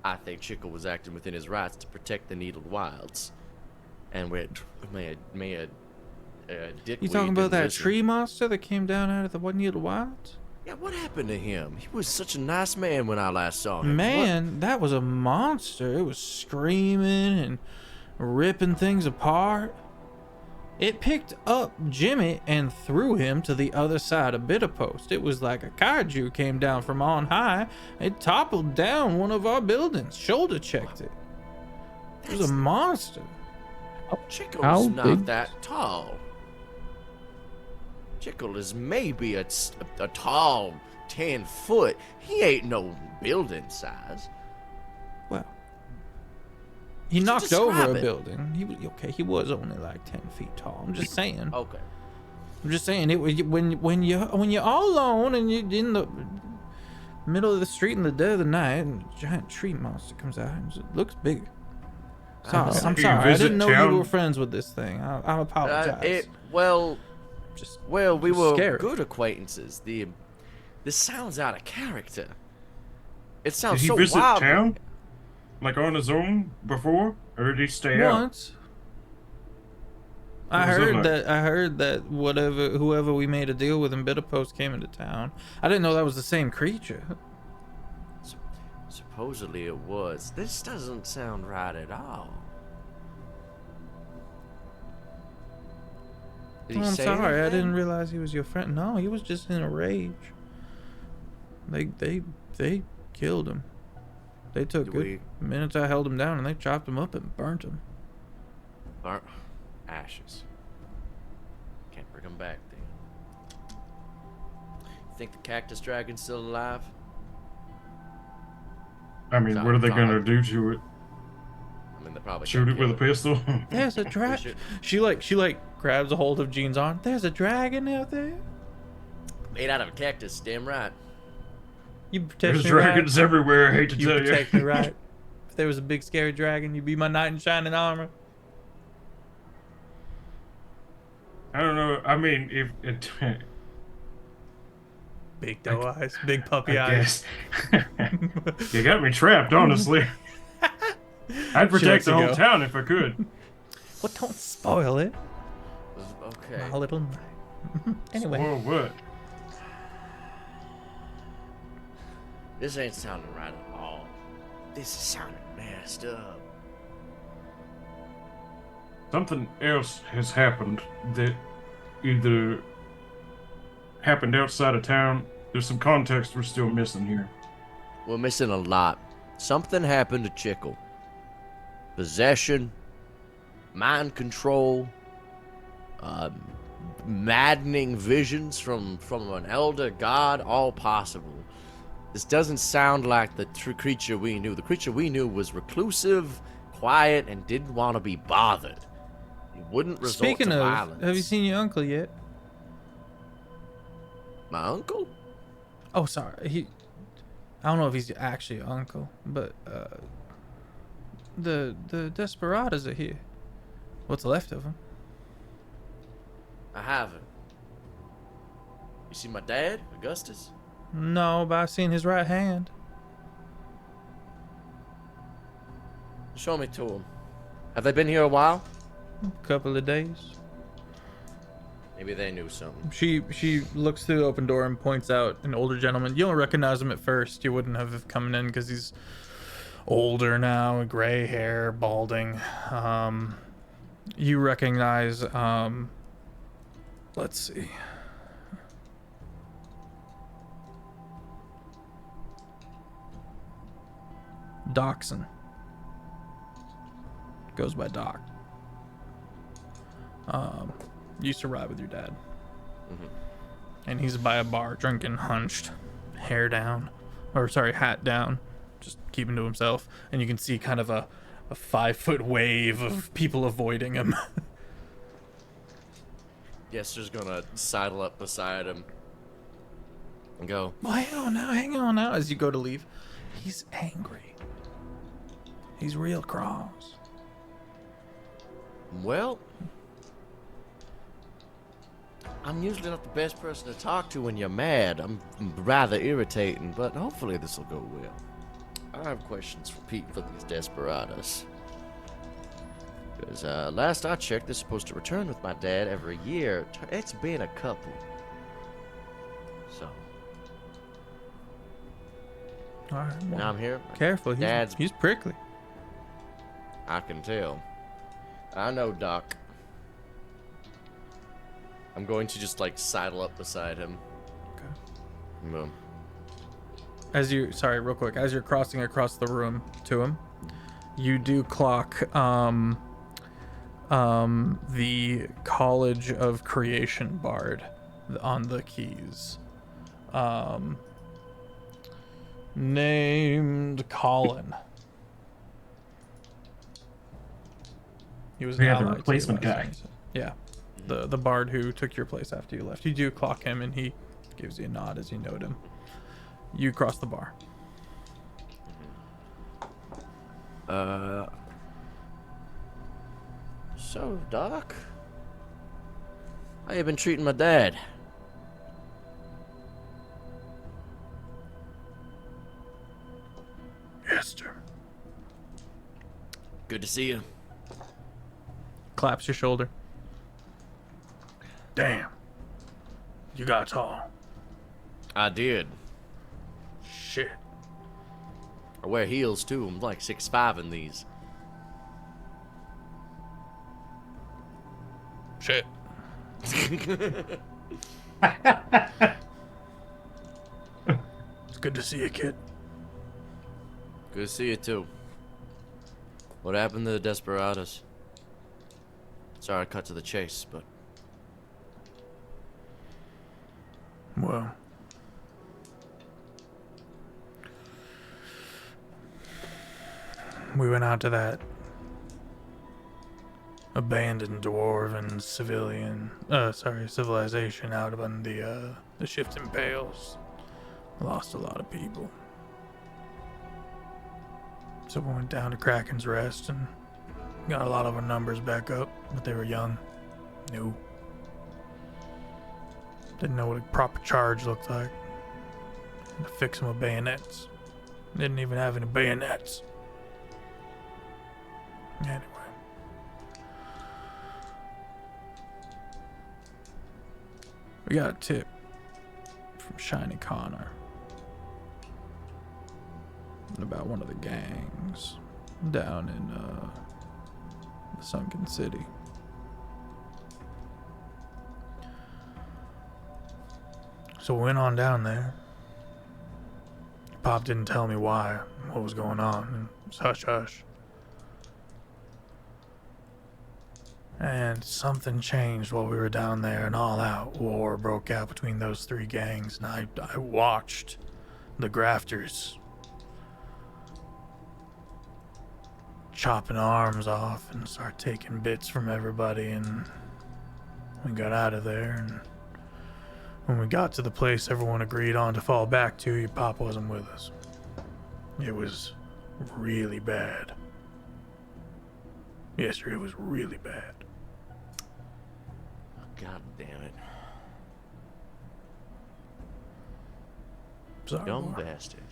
I think Chickle was acting within his rights to protect the Needled Wilds. And may a dickweed You talking about didn't that listen. tree monster that came down out of the Needle Wilds? Yeah, what happened to him? He was such a nice man when I last saw him. Man, that was a monster. It was screaming and ripping things apart. It picked up Jimmy and threw him to the other side of Bitter Post. It was like a kaiju came down from on high. It toppled down one of our buildings, shoulder checked it. It was a monster. Chickle's How not big? that tall. Chickle is maybe a tall 10 foot. He ain't no building size. Well, he Just knocked over describe a it. building. He was okay. He was only like 10 feet tall. I'm just saying. Okay. I'm just saying. It was when you're all alone and you're in the middle of the street in the dead of the night, and a giant tree monster comes out. And it looks big. Sorry, I'm You sorry. I visit didn't know town? you were friends with this thing. I apologize. Just Just we were scary. good acquaintances. This sounds out of character. It Did sounds he so visit wild. town? Like on his own before? Or did he stay out? once. I What was it heard like? I heard that whoever we made a deal with in Bitter Post came into town. I didn't know that was the same creature. Supposedly it was. This doesn't sound right at all. Did he I'm say sorry, I anything? didn't realize he was your friend. No, he was just in a rage. They killed him. They took Do good we- minutes. I held him down and they chopped him up and burnt him. Burnt ashes. Can't bring him back then. Think the cactus dragon's still alive? I mean, what are they gonna do to it? I mean, they probably Shoot can't it with a kill pistol? There's a dragon. should- She grabs a hold of Jean's arm. There's a dragon out there. Made out of a cactus, damn right. You protect There's me, dragons right? everywhere. I hate to You tell protect you. me, right? If there was a big scary dragon, you'd be my knight in shining armor. I don't know. I mean, if it, Big doe eyes, big puppy I eyes. guess you got me trapped. Honestly, I'd She lets protect the you whole go. town if I could. Well, don't spoil it. Okay. My little knight. Anyway. Whoa, what? This ain't sounding right at all. This is sounding messed up. Something else has happened that either happened outside of town. There's some context we're still missing here. We're missing a lot. Something happened to Chickle. Possession, mind control, maddening visions from an elder god, all possible. This doesn't sound like the creature we knew. The creature we knew was reclusive, quiet, and didn't want to be bothered. He wouldn't resort Speaking to of, violence. have you seen your uncle yet? My uncle? Oh, sorry. I don't know if he's actually your uncle, but the desperados are here. What's left of them? I haven't. You see my dad, Augustus? No, but I've seen his right hand. Show me to him. Have they been here a while? A couple of days. Maybe they knew something. She looks through the open door and points out an older gentleman. You don't recognize him at first. You wouldn't have come in because he's older now, gray hair, balding. You recognize, let's see. Dachshund. Goes by Doc. Used to ride with your dad. And he's by a bar drinking, hunched, hair down, or sorry, hat down, just keeping to himself. And you can see kind of a 5-foot wave of people avoiding him. Yester's gonna sidle up beside him and go, Well, hang on now. As you go to leave, he's angry. He's real cross. well, I'm usually not the best person to talk to when you're mad. I'm rather irritating, but hopefully this will go well. I have questions for these desperados. Because last I checked, they're supposed to return with my dad every year. It's been a couple. So, All right, well, now I'm here. careful. Dad's- He's prickly. I can tell. I know, Doc. I'm going to just, like, sidle up beside him. Okay. Boom. Sorry, real quick. As you're crossing across the room to him, you do clock the College of Creation bard on the keys. Named Colin. He was an Yeah, the ally to you replacement last guy. time, so- Yeah, the bard who took your place after you left. You do clock him, and he gives you a nod as you note him. You cross the bar. So, Doc? How you been treating my dad? Yes, sir. Good to see you. Claps your shoulder. Damn. You got tall. I did. Shit. I wear heels, too. I'm like 6'5" in these. Shit. It's good to see you, kid. Good to see you, too. What happened to the desperados? Sorry I cut to the chase, but... Well. We went out to that abandoned dwarven civilization out on the Shifting Pales. Lost a lot of people. So we went down to Kraken's Rest and got a lot of our numbers back up, but they were young, new. Didn't know what a proper charge looked like. Had to fix them with bayonets. Didn't even have any bayonets. Anyway. We got a tip from Shiny Connor about one of the gangs down in the Sunken City. So we went on down there. Pop didn't tell me why, what was going on. It was hush hush. And something changed while we were down there. An all-out war broke out between those three gangs, and I watched the grafters chopping arms off and start taking bits from everybody, and we got out of there. And when we got to the place everyone agreed on to fall back to, your pop wasn't with us. It was really bad. Yes, sir, it was really bad. God damn it. Sorry, Dumb boy. bastard.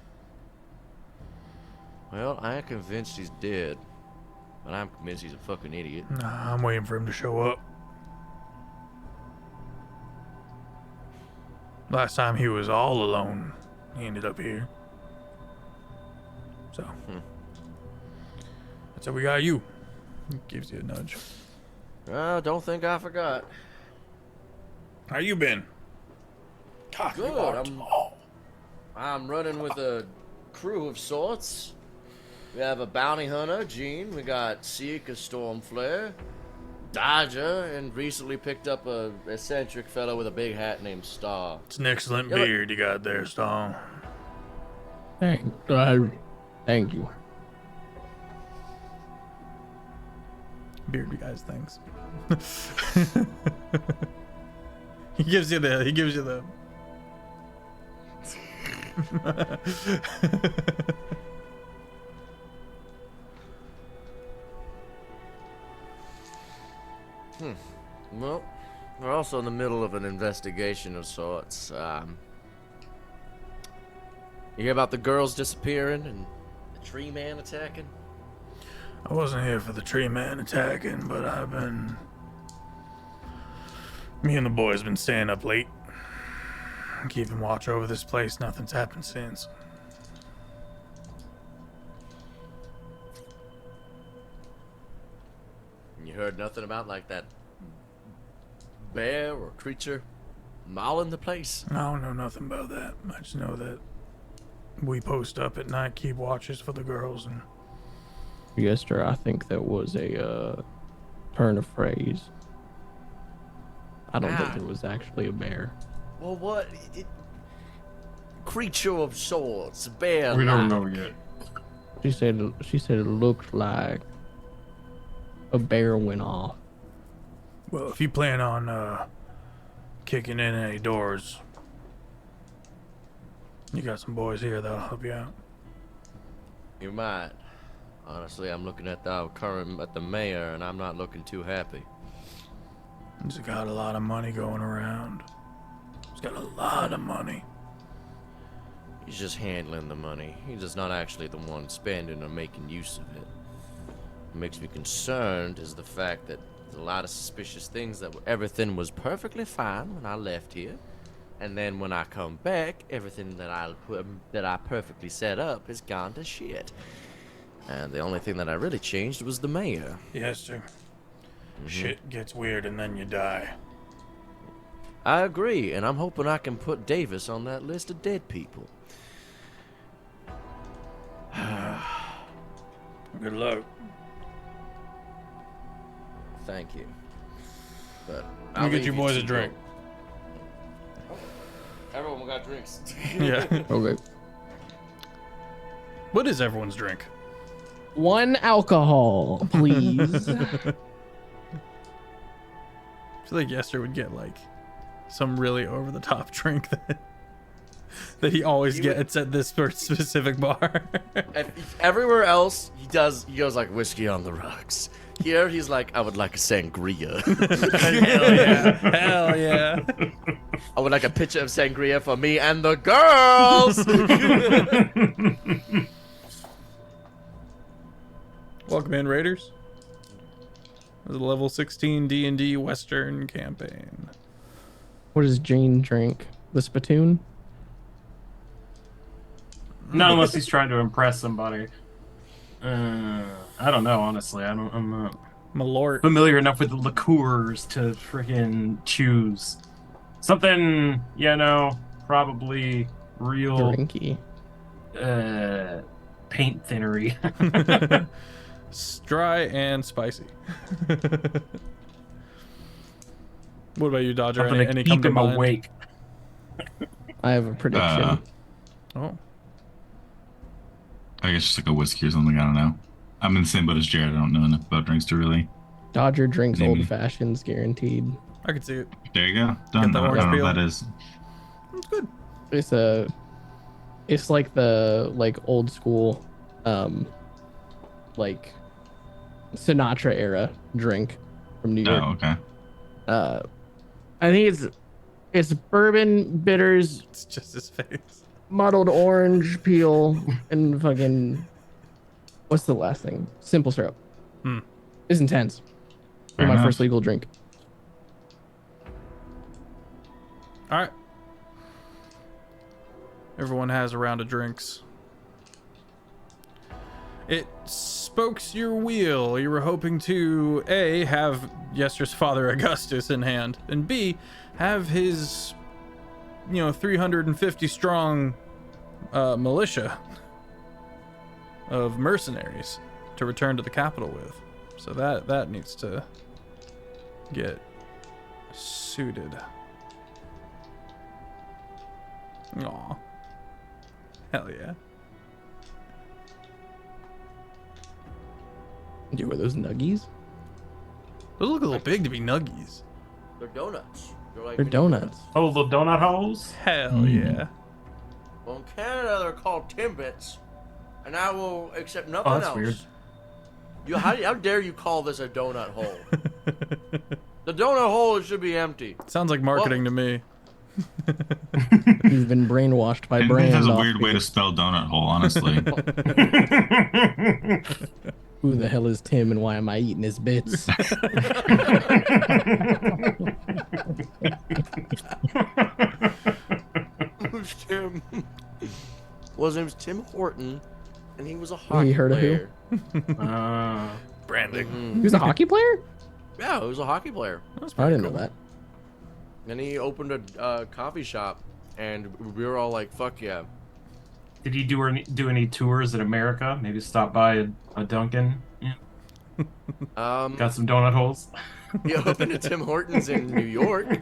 Well, I ain't convinced he's dead, but I'm convinced he's a fucking idiot. Nah, I'm waiting for him to show up. Last time he was all alone, he ended up here. So, that's how we got you. Gives you a nudge. Don't think I forgot. How you been? God, you Good, are tall. I'm running with a crew of sorts. We have a bounty hunter, Gene. We got Seek, a Stormflare, Dodger, and recently picked up a eccentric fellow with a big hat named Star. It's an excellent Yeah, look- beard you got there, Stone. Thank you. Beardy guys, thanks. He gives you the. Well, we're also in the middle of an investigation of sorts. You hear about the girls disappearing and the tree man attacking? I wasn't here for the tree man attacking, but me and the boys been staying up late, keeping watch over this place. Nothing's happened since. And you heard nothing about like that bear or creature mauling the place? I don't know nothing about that. I just know that we post up at night, keep watches for the girls, and Yes, sir. I think that was a turn of phrase. I don't think there was actually a bear. Well, what? Creature of sorts, bear. We don't know yet. She said it looked like a bear went off. well, if you plan on kicking in any doors, you got some boys here that'll help you out. You might. Honestly, I'm looking at the mayor, and I'm not looking too happy. He's got a lot of money going around. He's got a lot of money. He's just handling the money. He's just not actually the one spending or making use of it. What makes me concerned is the fact that there's a lot of suspicious things that everything was perfectly fine when I left here. And then when I come back, everything that I perfectly set up has gone to shit. And the only thing that I really changed was the mayor. Yes, sir. Shit gets weird and then you die. I agree, and I'm hoping I can put Davis on that list of dead people. Good luck. Thank you. But Let me get you boys a drink. Everyone got drinks. Yeah. Okay. What is everyone's drink? 1 alcohol, please. feel like Yester would get like some really over the top drink that he always gets at this specific bar. Everywhere else, he goes like whiskey on the rocks. Here, he's like, I would like a sangria. Hell yeah. Hell yeah. I would like a pitcher of sangria for me and the girls. Welcome in, Raiders. The level 16 D&D Western campaign. What does Jane drink? The spittoon? Not unless he's trying to impress somebody. I don't know, honestly. I'm not Malort. familiar enough with the liqueurs to freaking choose. Something, probably real Drinky. paint thinnery. Dry and spicy. What about you, Dodger? Something Any to come keep to him mind? awake. I have a prediction. Oh. I guess just like a whiskey or something. I don't know. I'm in the same boat as Jared. I don't know enough about drinks to really. Dodger drinks Maybe. old fashions, guaranteed. I could see it. There you go. Done. the I don't orange know peel. what that is. It's good. It's like the old school, like Sinatra era drink from New York. Oh, okay. I think it's bourbon, bitters, It's just his face. muddled orange peel, and fucking what's the last thing? Simple syrup. It's intense. Fair My enough. first legal drink. All right. Everyone has a round of drinks. It spokes your wheel. You were hoping to A, have Yester's father Augustus in hand, and B, have his 350 strong militia of mercenaries to return to the capital with. So that needs to get suited. Aw. Hell yeah. Do were those nuggies? Those look a little big to be nuggies. They're donuts. Like They're donuts. Oh, the donut holes? Hell yeah. Well, in Canada, they're called Timbits, and I will accept nothing that's else. weird. How dare you call this a donut hole? The donut hole should be empty. Sounds like marketing to me. You've been brainwashed by It brands. has a weird way to spell donut hole, honestly. Who the hell is Tim and why am I eating his bits? Who's Tim? Well, his name's Tim Horton, and he was a hockey You heard of who? player. Branding. He was a hockey player? Yeah, he was a hockey player. I didn't know that. And he opened a coffee shop, and we were all like, "Fuck yeah!" Did he do any tours in America? Maybe stop by a Dunkin'? Yeah. Got some donut holes? He opened a Tim Hortons in New York,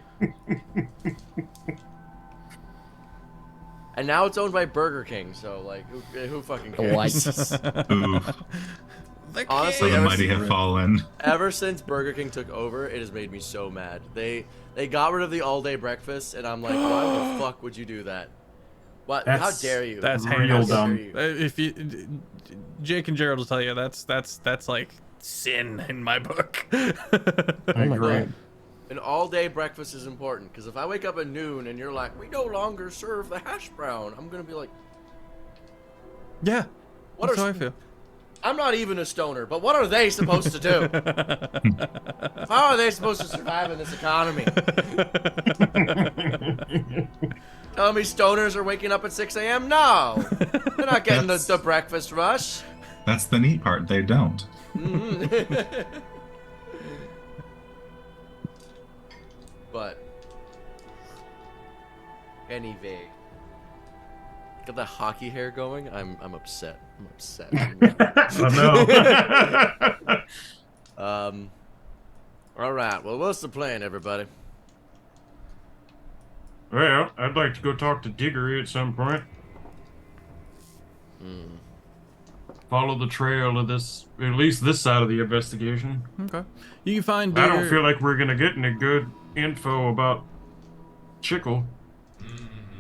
and now it's owned by Burger King. So like, who fucking cares? What? Ooh, Honestly, the ever mighty have fallen. Ever since Burger King took over, it has made me so mad. They got rid of the all-day breakfast, and I'm like, why the fuck would you do that? What? How That's- dare you? That's Real heinous. dumb. If you, Jake and Gerald will tell you that's like sin in my book. I Oh my agree. God. An all-day breakfast is important, because if I wake up at noon and you're like, we no longer serve the hash brown, I'm gonna be like, Yeah. What That's are- how I feel. I'm not even a stoner, but what are they supposed to do? How are they supposed to survive in this economy? Telling me stoners are waking up at 6 a.m.? No! They're not getting the breakfast rush. That's the neat part. They don't. But anyway, got that hockey hair going. I'm upset. I'm upset. Oh no. All right. Well, what's the plan, everybody? Well, I'd like to go talk to Diggory at some point. follow the trail of this, at least this side of the investigation. Okay. You can find I Digger. don't feel like we're gonna get any good info about Chickle.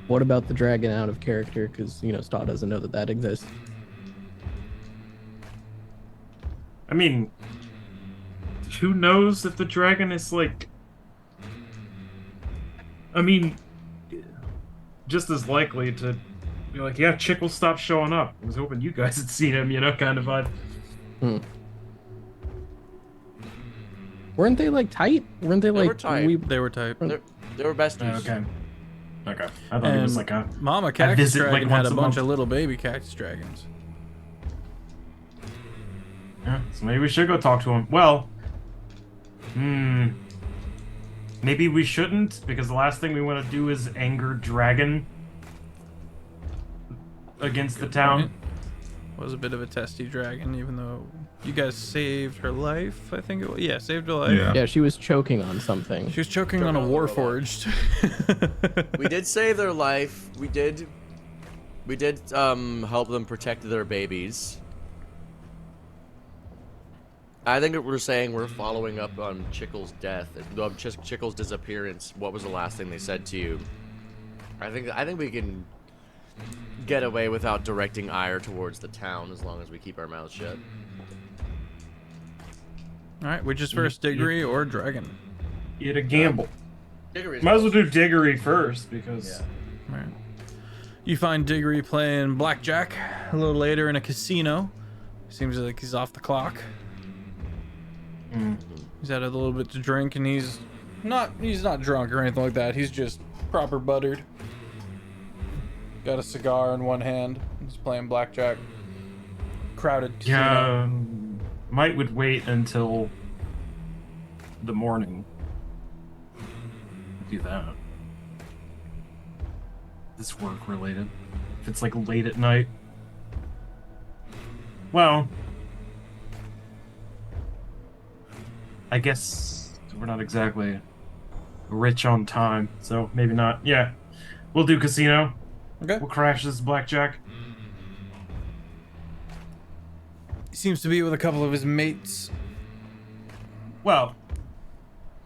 What about the dragon out of character? Because, you know, Staw doesn't know that that exists. I mean, who knows if the dragon is like... I mean, just as likely to be like, yeah, Chickle stopped showing up. I was hoping you guys had seen him, you know, kind of vibe. Weren't they like tight? Weren't they They like were tight. They were tight. They were besties. Okay. Okay. I thought it was like a... Mama Cactus visit, like, Dragon had once a a bunch month. of little baby cactus dragons. Yeah, so maybe we should go talk to him. Well, maybe we shouldn't, because the last thing we want to do is anger Dragon against the town. point. Was a bit of a testy dragon, even though you guys saved her life. I think it was. Yeah, saved her life. Yeah. Yeah, she was choking on something. She was choking on a Choking on the warforged. We did save their life. We did help them protect their babies. I think we're saying we're following up on Chickle's death, Chickle's disappearance. What was the last thing they said to you? I think we can get away without directing ire towards the town as long as we keep our mouths shut. All right, which is first, Diggory or Dragon? You had a gamble. Diggory's Might as well do Diggory first, because... All right. You find Diggory playing blackjack a little later in a casino. Seems like he's off the clock. He's had a little bit to drink, and he's not drunk or anything like that. He's just proper buttered. Got a cigar in one hand. He's playing blackjack. Crowded casino. Yeah, Might would wait until the morning. Do that. This work related. If it's like late at night. Well, I guess we're not exactly rich on time, so maybe not. Yeah, we'll do casino. Okay. We'll crash this blackjack. He seems to be with a couple of his mates. Well,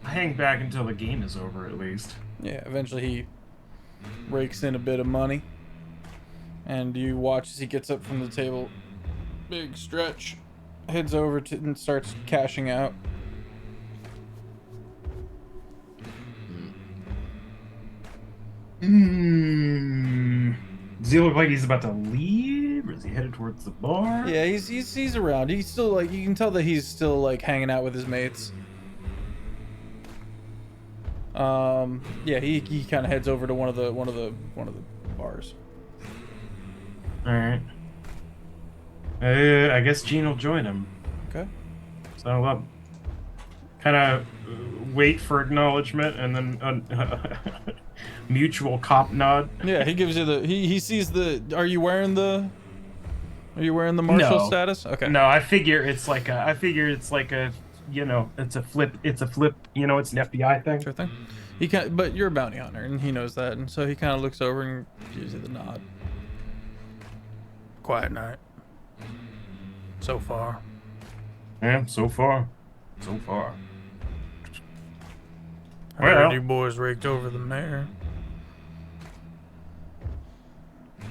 hang back until the game is over at least. Yeah, eventually he rakes in a bit of money. And you watch as he gets up from the table. Big stretch. Heads over to and starts cashing out. Does he look like he's about to leave, or is he headed towards the bar? Yeah, he's around. He's still like, you can tell that he's still like hanging out with his mates. Yeah, he kind of heads over to one of the bars. All right. I guess Gene will join him. Okay. So kind of wait for acknowledgement and then mutual cop nod. Yeah, he gives you the he sees the. Are you wearing the marshal No. status? Okay. No, I figure it's like a you know, it's a flip, you know, it's an FBI thing. Sure thing. He can, but you're a bounty hunter, and he knows that, and so he kind of looks over and gives you the nod. Quiet night. So far. Yeah, so far. So far. I heard Well. you boys raked over the mayor.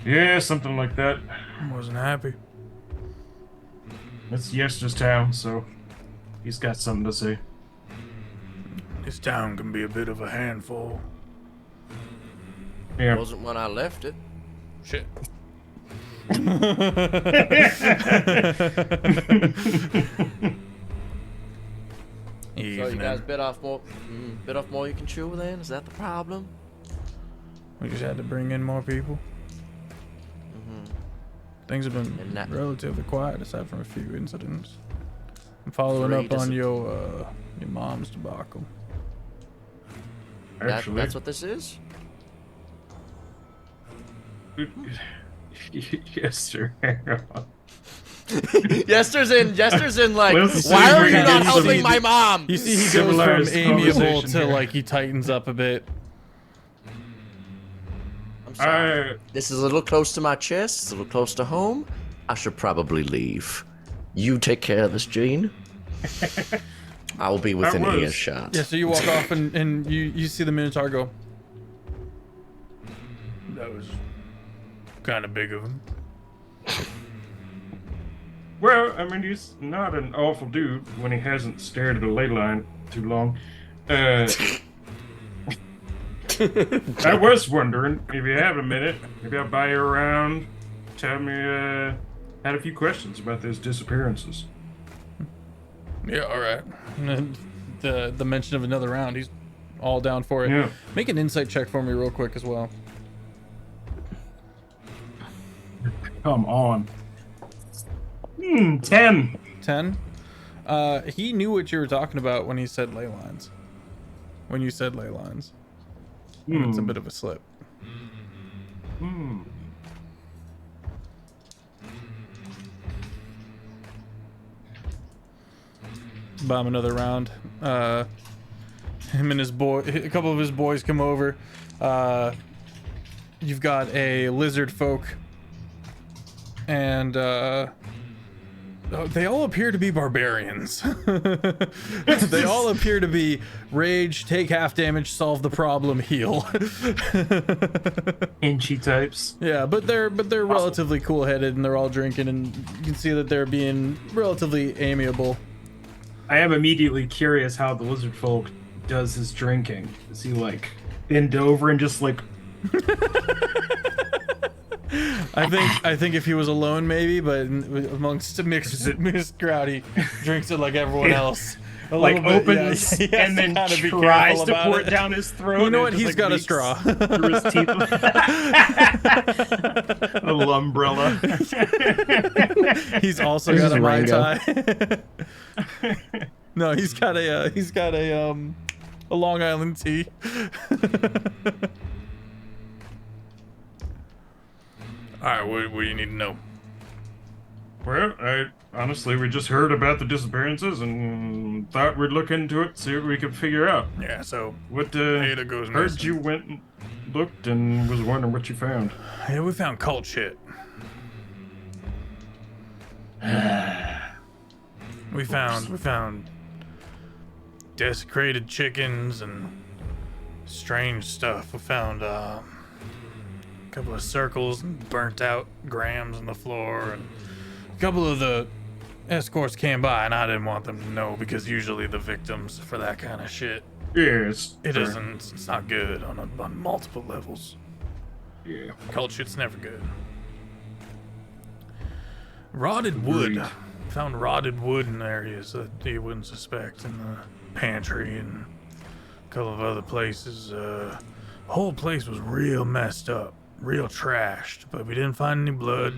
Yeah, something like that. Wasn't happy. It's Yester's town, so he's got something to say. This town can be a bit of a handful. Yeah. Wasn't when I left it. Shit. So you guys bit off more you can chew then? Is that the problem? We just had to bring in more people. Things have been And that- relatively quiet aside from a few incidents. I'm following Three up on your mom's debacle. Actually, That's what this is? Yester. Yester's in like, Well, it's why are we're you gonna not do helping some- my mom? You see, he goes Civilized from amiable conversation to here. like he tightens up a bit. I'm sorry. This is a little close to my chest. It's a little close to home. I should probably leave. You take care of this, Gene. I'll be within earshot. Yeah, so you walk off and you see the Minotaur go. That was kind of big of him. Well, I mean, he's not an awful dude when he hasn't stared at a ley line too long. I was wondering if you have a minute, maybe I'll buy you around. Tell me, had a few questions about those disappearances. Yeah, all right. And then the mention of another round, he's all down for it. Yeah. Make an insight check for me real quick as well. Come on. 10. 10. He knew what you were talking about when he said ley lines. When you said ley lines. It's a bit of a slip. Bomb another round. Him and his boy, a couple of his boys come over. You've got a lizard folk, and they all appear to be barbarians. They all appear to be rage, take half damage, solve the problem, heal. Inchy types. Yeah, but they're relatively cool-headed, and they're all drinking, and you can see that they're being relatively amiable. I am immediately curious how the lizard folk does his drinking. Does he like bend over and just like? I think if he was alone, maybe, but amongst a mixed crowd, he drinks it like everyone else. Like little bit, opens yeah, and then tries to pour it down his throat. You know what? And it He's just, got a leaks straw. Through his teeth. A little umbrella. He's also This got is a a Mai Rango. Tai. No, he's got a Long Island tea. All right, what do you need to know? Well, honestly, we just heard about the disappearances and thought we'd look into it, see what we could figure out. Yeah, so What, Ada goes heard missing. you went and looked and was wondering what you found. Yeah, we found cult shit. We found desecrated chickens and strange stuff. We found a couple of circles and burnt out grams on the floor, and a couple of the escorts came by, and I didn't want them to know because usually the victims for that kind of shit, Yes. it's not good on multiple levels. Yeah. Cult shit's never good. Rotted wood. Agreed. Found rotted wood in areas that you wouldn't suspect, in the pantry and a couple of other places. The whole place was real messed up, real trashed, but we didn't find any blood.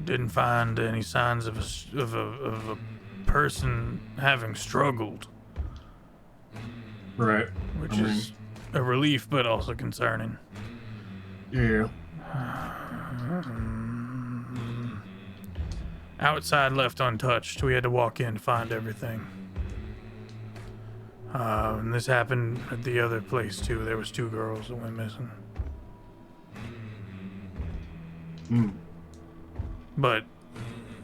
Didn't find any signs of a person having struggled, Right. which is a relief, but also concerning. Yeah. Outside left untouched. We had to walk in to find everything. And this happened at the other place too. There was 2 girls that went missing. But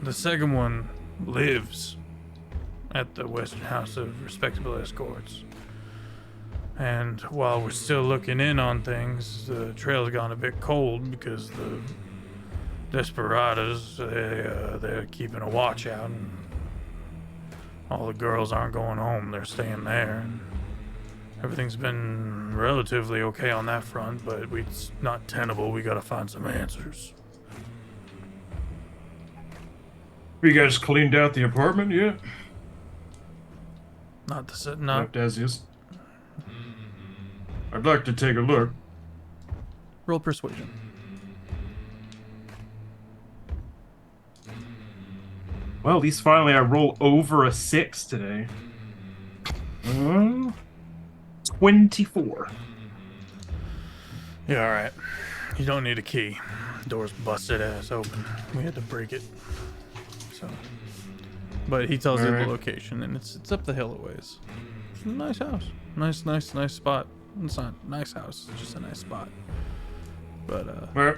the second one lives at the Western House of Respectable Escorts. And while we're still looking in on things, the trail's gone a bit cold because the desperados, they're keeping a watch out, and all the girls aren't going home, they're staying there, and everything's been relatively okay on that front, but it's not tenable. We gotta find some answers. You guys cleaned out the apartment yet? Not Left as is. I'd like to take a look. roll persuasion. Well, at least finally I roll over a 6 today. 24. Yeah, all right. You don't need a key. Door's busted ass open. We had to break it. So, but he tells you the Alright. location, and it's up the hill a ways. It's a nice house. Nice spot. It's not a nice house. It's just a nice spot. But Well,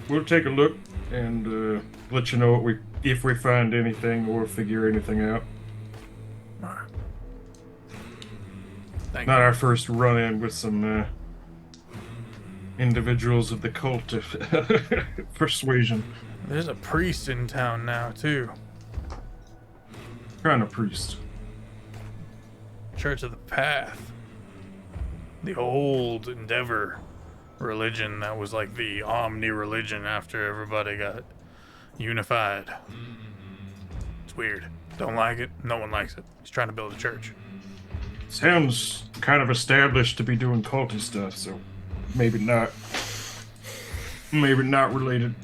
we'll take a look and let you know if we find anything or figure anything out. Thank Not you. our first run-in with some individuals of the cult of persuasion. There's a priest in town now, too. Kind of priest. Church of the Path. The old Endeavor religion that was like the omni-religion after everybody got unified. It's weird. Don't like it. No one likes it. He's trying to build a church. Sounds kind of established to be doing culty stuff, so maybe not. Maybe not related.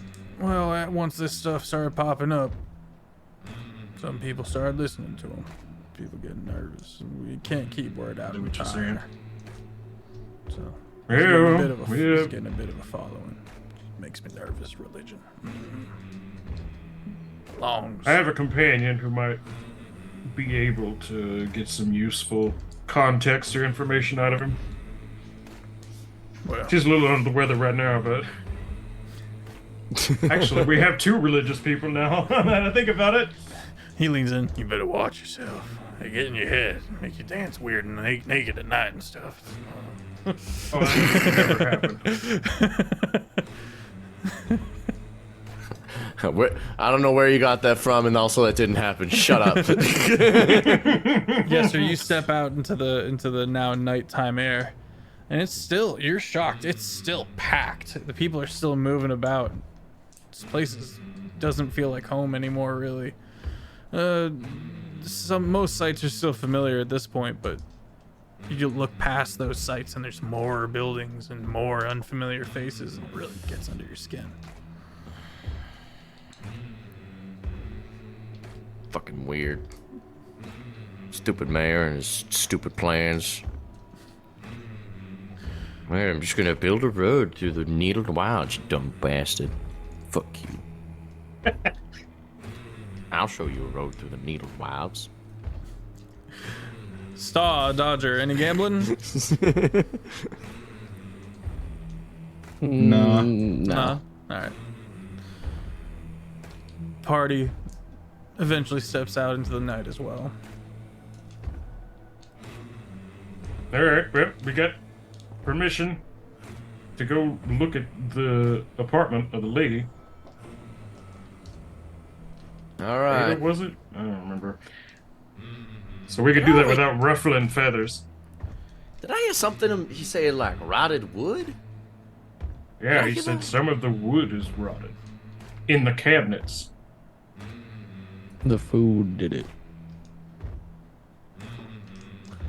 Well, once this stuff started popping up, some people started listening to him. People getting nervous. We can't keep word out Know of what you're time. saying. So, Yeah, he's getting a bit of a following. Makes me nervous, religion. Longs. I have a companion who might be able to get some useful context or information out of him. Well, She's a little under the weather right now, but actually, we have two religious people now. Now that I think about it. he leans in. You better watch yourself. They get in your head, make you dance weird and naked at night and stuff. Oh, that never happened. I don't know where you got that from, and also that didn't happen. Shut up. Yes, sir. You step out into the now nighttime air, and you're shocked. It's still packed. The people are still moving about. This place doesn't feel like home anymore, really. Most sites are still familiar at this point, but you look past those sites and there's more buildings and more unfamiliar faces, and it really gets under your skin. Fucking weird. Stupid mayor and his stupid plans. Man, I'm just gonna build a road through the needled wilds, you dumb bastard. Fuck you. I'll show you a road through the needled wilds. Star Dodger, any gambling? No. No. All right. Party eventually steps out into the night as well. All right, well, we got permission to go look at the apartment of the lady. All right. Or was it? I don't remember. So we could do that without ruffling feathers. Did I hear something he said like rotted wood? Yeah, he you said know- some of the wood is rotted in the cabinets. The food did it. I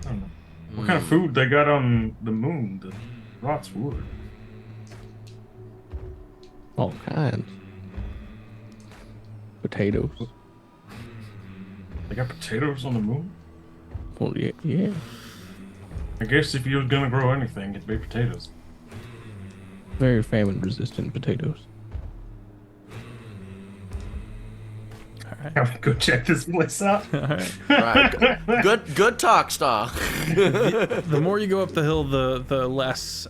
don't know. What kind of food they got on the moon that rots wood? All kinds. Potatoes. They got potatoes on the moon? Well, yeah. I guess if you was gonna grow anything, it'd be potatoes. Very famine-resistant potatoes. I'm gonna go check this place out. Right. Good talk, Star. The more you go up the hill, the less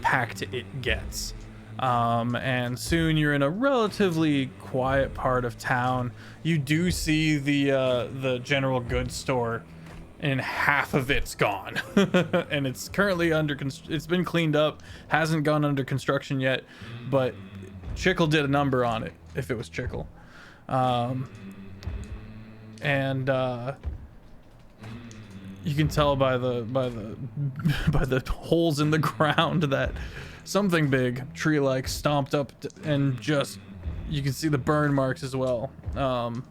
packed it gets. And soon you're in a relatively quiet part of town. You do see the general goods store, and half of it's gone. And it's currently it's been cleaned up, hasn't gone under construction yet, but Chickle did a number on it, if it was Chickle. And you can tell by the holes in the ground that something big, tree-like, stomped up, and just you can see the burn marks as well, of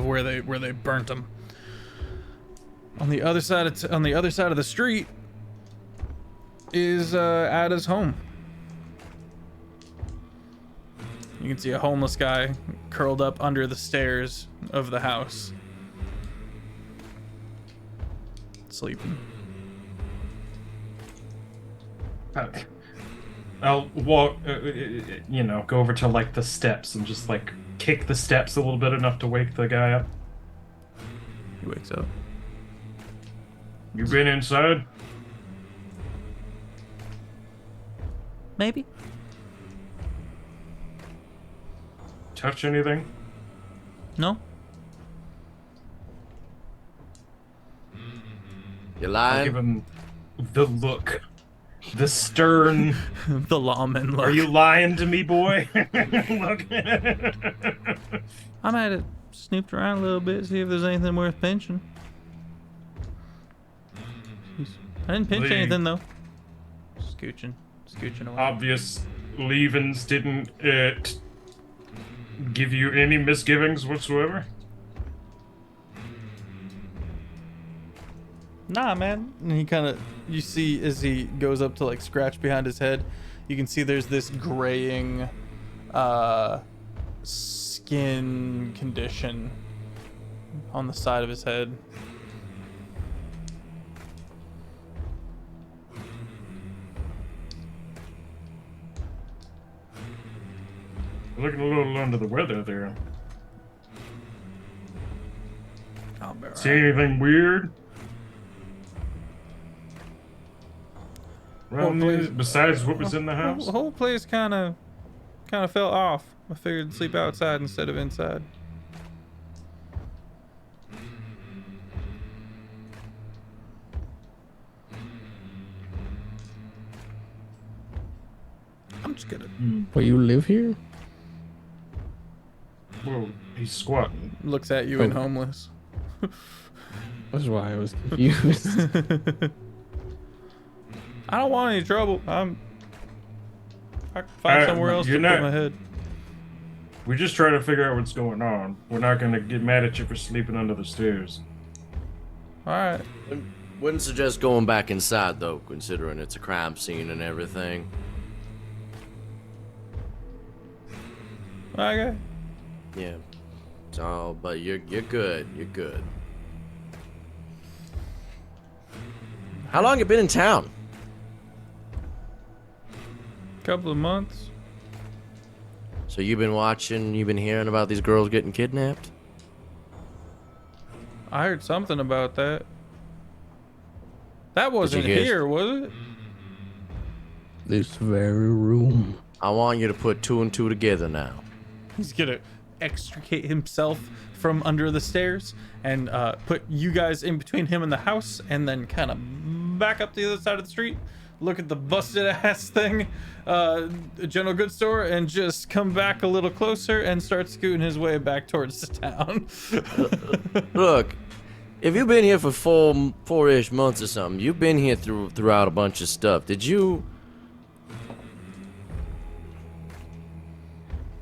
where they burnt them. On the other side of the street is Ada's home. You can see a homeless guy curled up under the stairs of the house, sleeping. I'll walk, go over to like the steps and just like kick the steps a little bit enough to wake the guy up. He wakes up. You been inside? Maybe. touch anything? No? You I give lying? him the look. The stern. The lawman look. Are you lying to me, boy? Look. I might have snooped around a little bit, see if there's anything worth pinching. I didn't pinch anything though. Scooching away. Obvious leavings didn't give you any misgivings whatsoever? Nah, man. And he kind of, you see as he goes up to like scratch behind his head, you can see there's this graying skin condition on the side of his head. Looking a little under the weather there. I'll be See right. anything weird? Whole Around place- these, besides what was in the house? The whole place kind of felt off. I figured to sleep outside instead of inside. I'm just gonna Well, you live here? Whoa, he's squatting. looks at you and homeless. That's why I was confused. I don't want any trouble. I can find somewhere else to you're put not- my head. We're just trying to figure out what's going on. We're not gonna get mad at you for sleeping under the stairs. All right. Wouldn't suggest going back inside though, considering it's a crime scene and everything. Okay. Yeah. So, but you're good. You're good. How long you been in town? Couple of months. So you've been hearing about these girls getting kidnapped? I heard something about that. That wasn't hear- here, was it? This very room. I want you to put two and two together now. He's gonna extricate himself from under the stairs and put you guys in between him and the house, and then kind of back up the other side of the street, look at the busted ass thing, general goods store, and just come back a little closer and start scooting his way back towards the town. Look, if you've been here for four-ish months or something, you've been here throughout a bunch of stuff.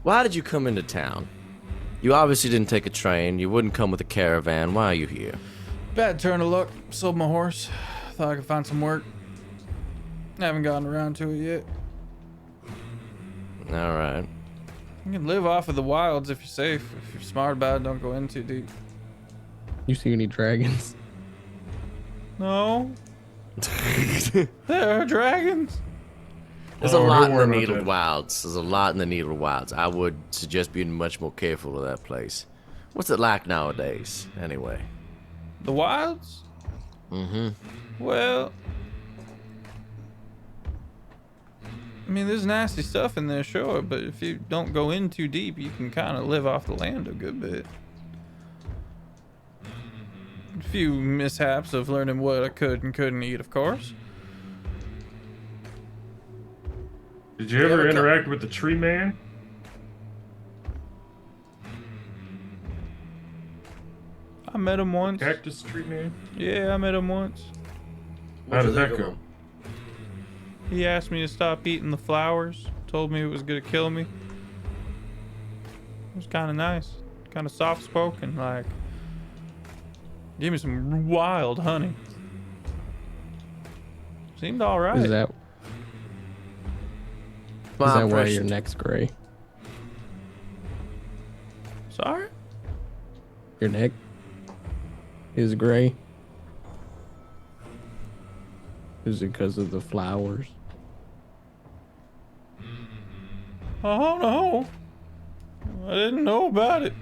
Why did you come into town? You obviously didn't take a train. You wouldn't come with a caravan. Why are you here? Bad turn of luck. Sold my horse. Thought I could find some work. Haven't gotten around to it yet. All right. You can live off of the wilds if you're safe. If you're smart about it, don't go in too deep. You see any dragons? No. There are dragons. There's a Oh, lot don't in worry the about Needle that. Wilds. There's a lot in the Needle Wilds. I would suggest being much more careful of that place. What's it like nowadays, anyway? The wilds? Mm-hmm. Well, I mean, there's nasty stuff in there, sure, but if you don't go in too deep, you can kind of live off the land a good bit. A few mishaps of learning what I could and couldn't eat, of course. Did you ever interact with the tree man? I met him once. Cactus tree man? Yeah, I met him once. How did that go? He asked me to stop eating the flowers. Told me it was gonna kill me. It was kind of nice, kind of soft-spoken. Like, gave me some wild honey. Seemed all right. Is that why your neck's gray? Sorry? Your neck is gray? Is it because of the flowers? Oh no, I didn't know about it.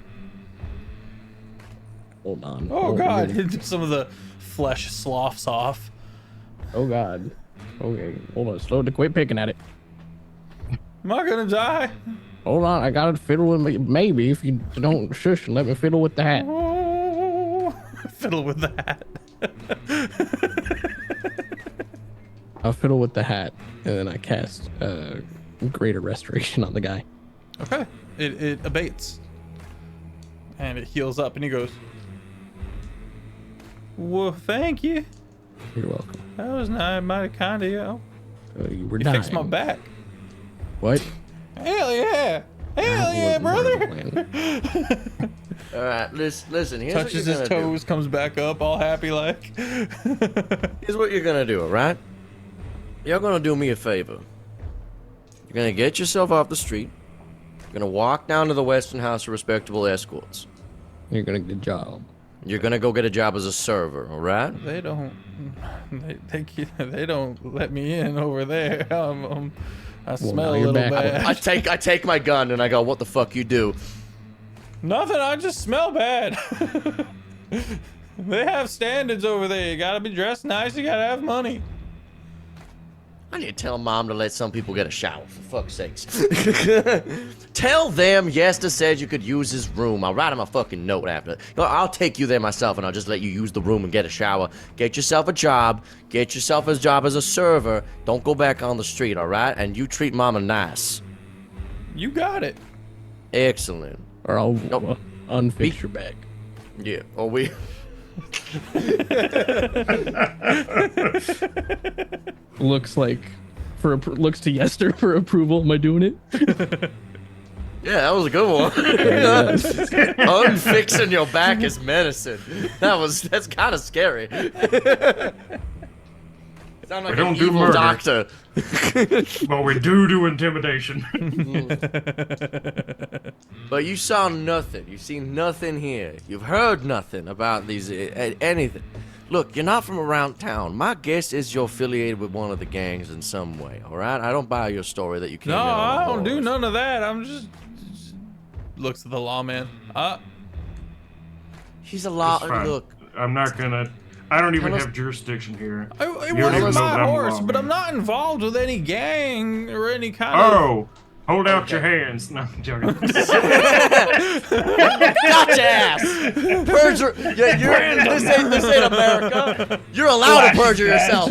Hold on. Oh God, really? some of the flesh sloughs off. Oh God. Okay, hold on. Slow to quit picking at it. Am I gonna die? Hold on, I gotta fiddle with me. Maybe if you don't shush and let me fiddle with the hat. Oh, fiddle with the hat. I'll fiddle with the hat, and then I cast Greater Restoration on the guy. Okay. It abates. And it heals up, and he goes, well, thank you. You're welcome. That was mighty kind of you. You were You dying. fixed my back. What? Hell yeah. Hell yeah, brother. All right, listen. Here's Touches what his you're gonna toes, comes back up, all happy like. do. Here's what you're gonna do. All right. You're gonna do me a favor. You're gonna get yourself off the street. You're gonna walk down to the Western House of Respectable Escorts. You're gonna get a job. You're gonna go get a job as a server. All right. They don't let me in over there. I smell a now you're little back. bad. I take my gun and I go, what the fuck you do? Nothing, I just smell bad. They have standards over there. You gotta be dressed nice, you gotta have money. I need to tell Mom to let some people get a shower, for fuck's sakes. Tell them Yester said you could use his room. I'll write him a fucking note after. I'll take you there myself and I'll just let you use the room and get a shower. Get yourself a job. Get yourself a job as a server. Don't go back on the street, alright? And you treat Mama nice. You got it. Excellent. Or I'll Nope. unfix your back. Yeah, or we... Looks like looks to Yester for approval. Am I doing it? Yeah, that was a good one. Unfixing your back is medicine. That's kind of scary. Sound like We don't an do evil murder. doctor. But we do intimidation. But you saw nothing. You've seen nothing here. You've heard nothing about these anything. Look, you're not from around town. My guess is you're affiliated with one of the gangs in some way. All right? I don't buy your story that you came No, in on a I don't do horse. none of that. I'm just looks at the lawman. He's a law. It's fine. Look, I'm not gonna. I don't even Tell us- have jurisdiction here. It You already wasn't know my that I'm horse, wrong, but man. I'm not involved with any gang or any kind of. Oh, hold out your hands. No, I'm joking. gotcha ass. Perjure. Yeah, this ain't America. You're allowed to perjure yourself.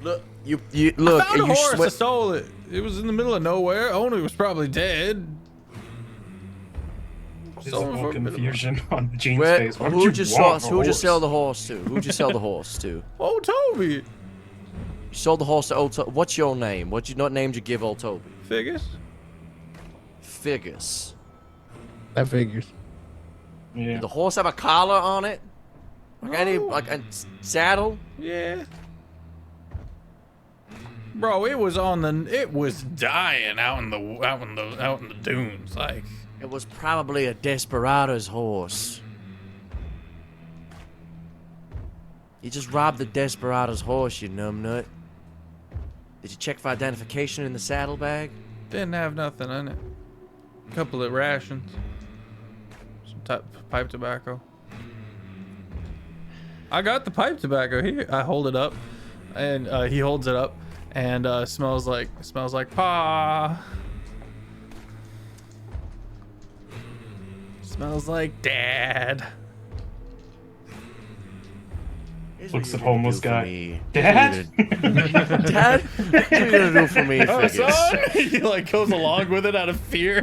Look, you look. Found a you horse. I stole it. It was in the middle of nowhere. Owner was probably dead. Visible confusion on Gene's Where, face. Why would who'd you you want a sell horse? the horse to? Who'd you sell the horse to? Oh, Toby. You sold the horse to old Toby. What's your name? What name did you give old Toby? Figures. Figgis. That figures. Yeah. Did the horse have a collar on it? Like a saddle? Yeah. Bro, it was dying out in the dunes, like. It was probably a desperado's horse. You just robbed the desperado's horse, you numbnut. Did you check for identification in the saddlebag? Didn't have nothing in it. A couple of rations. Some pipe tobacco. I got the pipe tobacco here. I hold it up, and he holds it up, and smells like pa. Smells like dad. Here's Looks what at you're gonna homeless do for guy. me. Dad? Dad? What are you gonna do for me, Oh, Figgis? son? He like goes along with it out of fear.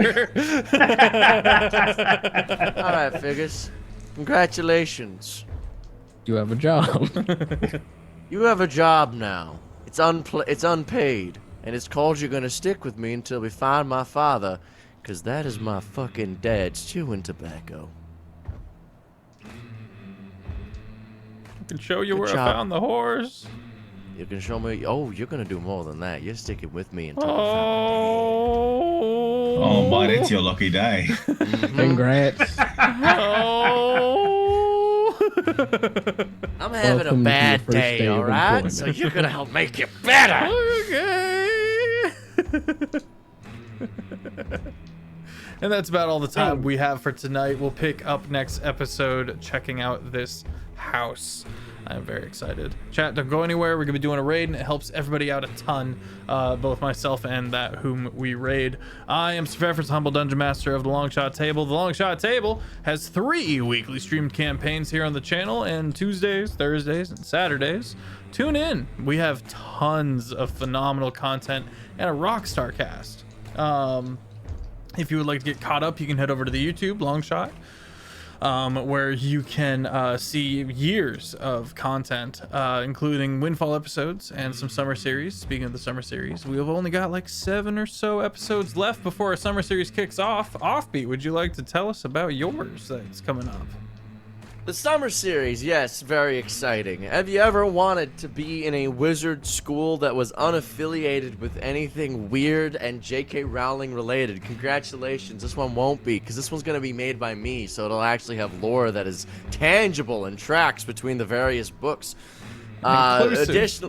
Alright, Figgis. Congratulations. You have a job. You have a job now. It's unpaid. And it's called You're Gonna Stick With Me Until We Find My Father. Cause that is my fucking dad's chewing tobacco. I can show you Good where job. I found the horse. You can show me. Oh, you're gonna do more than that. You're sticking with me until Oh. Oh, but it's your lucky day. Congrats. Oh. I'm having Welcome a to your bad first day, day of alright? employment. So you're gonna help make it better. Okay. And that's about all the time we have for tonight. We'll pick up next episode checking out this house. I'm very excited. Chat, don't go anywhere. We're gonna be doing a raid, and it helps everybody out a ton, both myself and that whom we raid. I am SirFeffers, humble dungeon master of the Long Shot Table. The Long Shot Table has 3 weekly streamed campaigns here on the channel, and Tuesdays, Thursdays, and Saturdays. Tune in. We have tons of phenomenal content and a rockstar cast. If you would like to get caught up, you can head over to the YouTube Long Shot, where you can see years of content, including Windfall episodes and some summer series. Speaking of the summer series, we have only got like 7 or so episodes left before our summer series kicks off. Offbeat, would you like to tell us about yours that's coming up? The summer series, yes, very exciting. Have you ever wanted to be in a wizard school that was unaffiliated with anything weird and J.K. Rowling related? Congratulations, this one won't be, because this one's going to be made by me, so it'll actually have lore that is tangible and tracks between the various books. Conclusive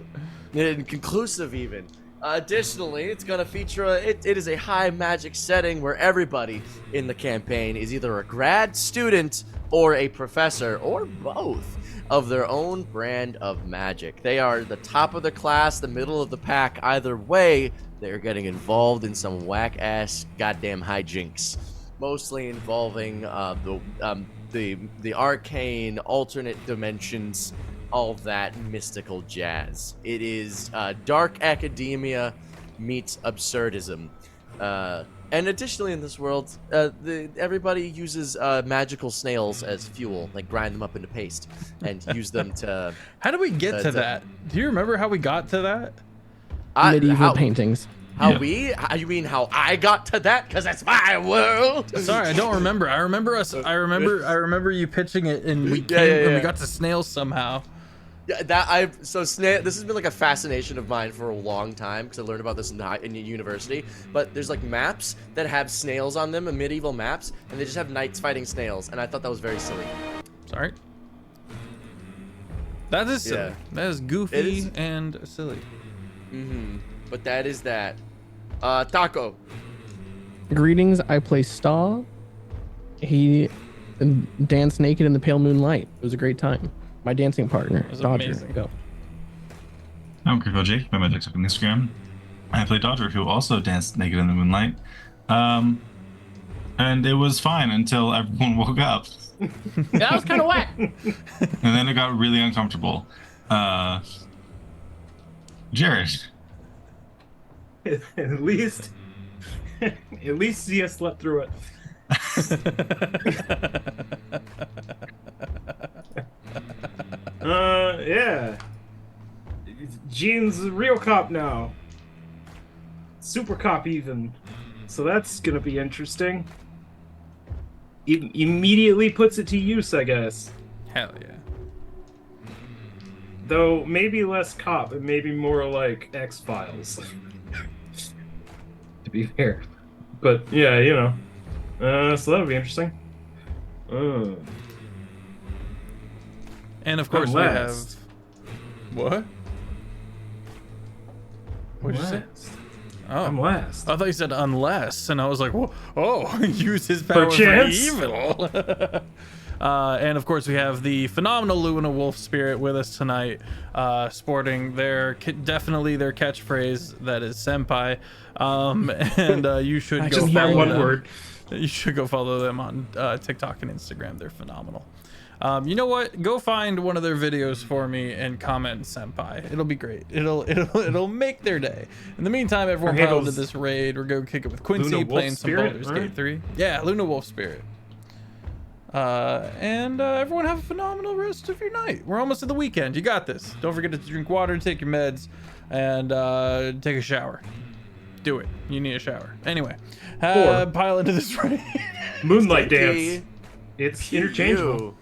even. Additionally, it's going to feature it is a high magic setting where everybody in the campaign is either a grad student or a professor, or both, of their own brand of magic. They are the top of the class, the middle of the pack. Either way, they're getting involved in some whack-ass goddamn hijinks, mostly involving the arcane, alternate dimensions, all that mystical jazz. It is dark academia meets absurdism. And additionally, in this world, everybody uses magical snails as fuel. Like grind them up into paste and use them to. How did we get to that? Do you remember how we got to that? Medieval paintings. You mean how I got to that? Because that's my world. Sorry, I don't remember. I remember you pitching it, and we came and we got to snails somehow. Yeah, this has been like a fascination of mine for a long time because I learned about this in university. But there's like maps that have snails on them, and medieval maps, and they just have knights fighting snails, and I thought that was very silly. Sorry. That is silly. Yeah. That is goofy and silly. But that is that. Taco. Greetings. I play Staw. He danced naked in the pale moonlight. It was a great time. My dancing partner, Dodger. Amazing. Go. I'm CritFailJake by my TikTok and Instagram. I play Dodger, who also danced naked in the moonlight. And it was fine until everyone woke up. That was kind of whack. And then it got really uncomfortable. Jared. At least Zia slept through it. Yeah. Gene's a real cop now. Super cop even. So that's gonna be interesting. Immediately puts it to use, I guess. Hell yeah. Though maybe less cop and maybe more like X-Files. To be fair. But yeah, you know. So that'll be interesting. And of course we have what? What'd you say? Oh, I'm last. I thought you said unless, and I was like, whoa, oh, use his power for evil. And of course we have the phenomenal LunaWolfSpirit with us tonight, sporting definitely their catchphrase that is senpai. And you should go follow them. Word. You should go follow them on TikTok and Instagram. They're phenomenal. You know what? Go find one of their videos for me and comment senpai. It'll be great. It'll make their day. In the meantime, everyone pile into this raid. We're going to kick it with Quincy playing some Baldur's Gate 3. Yeah, LunaWolfSpirit. And everyone have a phenomenal rest of your night. We're almost at the weekend. You got this. Don't forget to drink water, take your meds, and take a shower. Do it. You need a shower. Anyway, pile into this raid. Moonlight dance. It's interchangeable.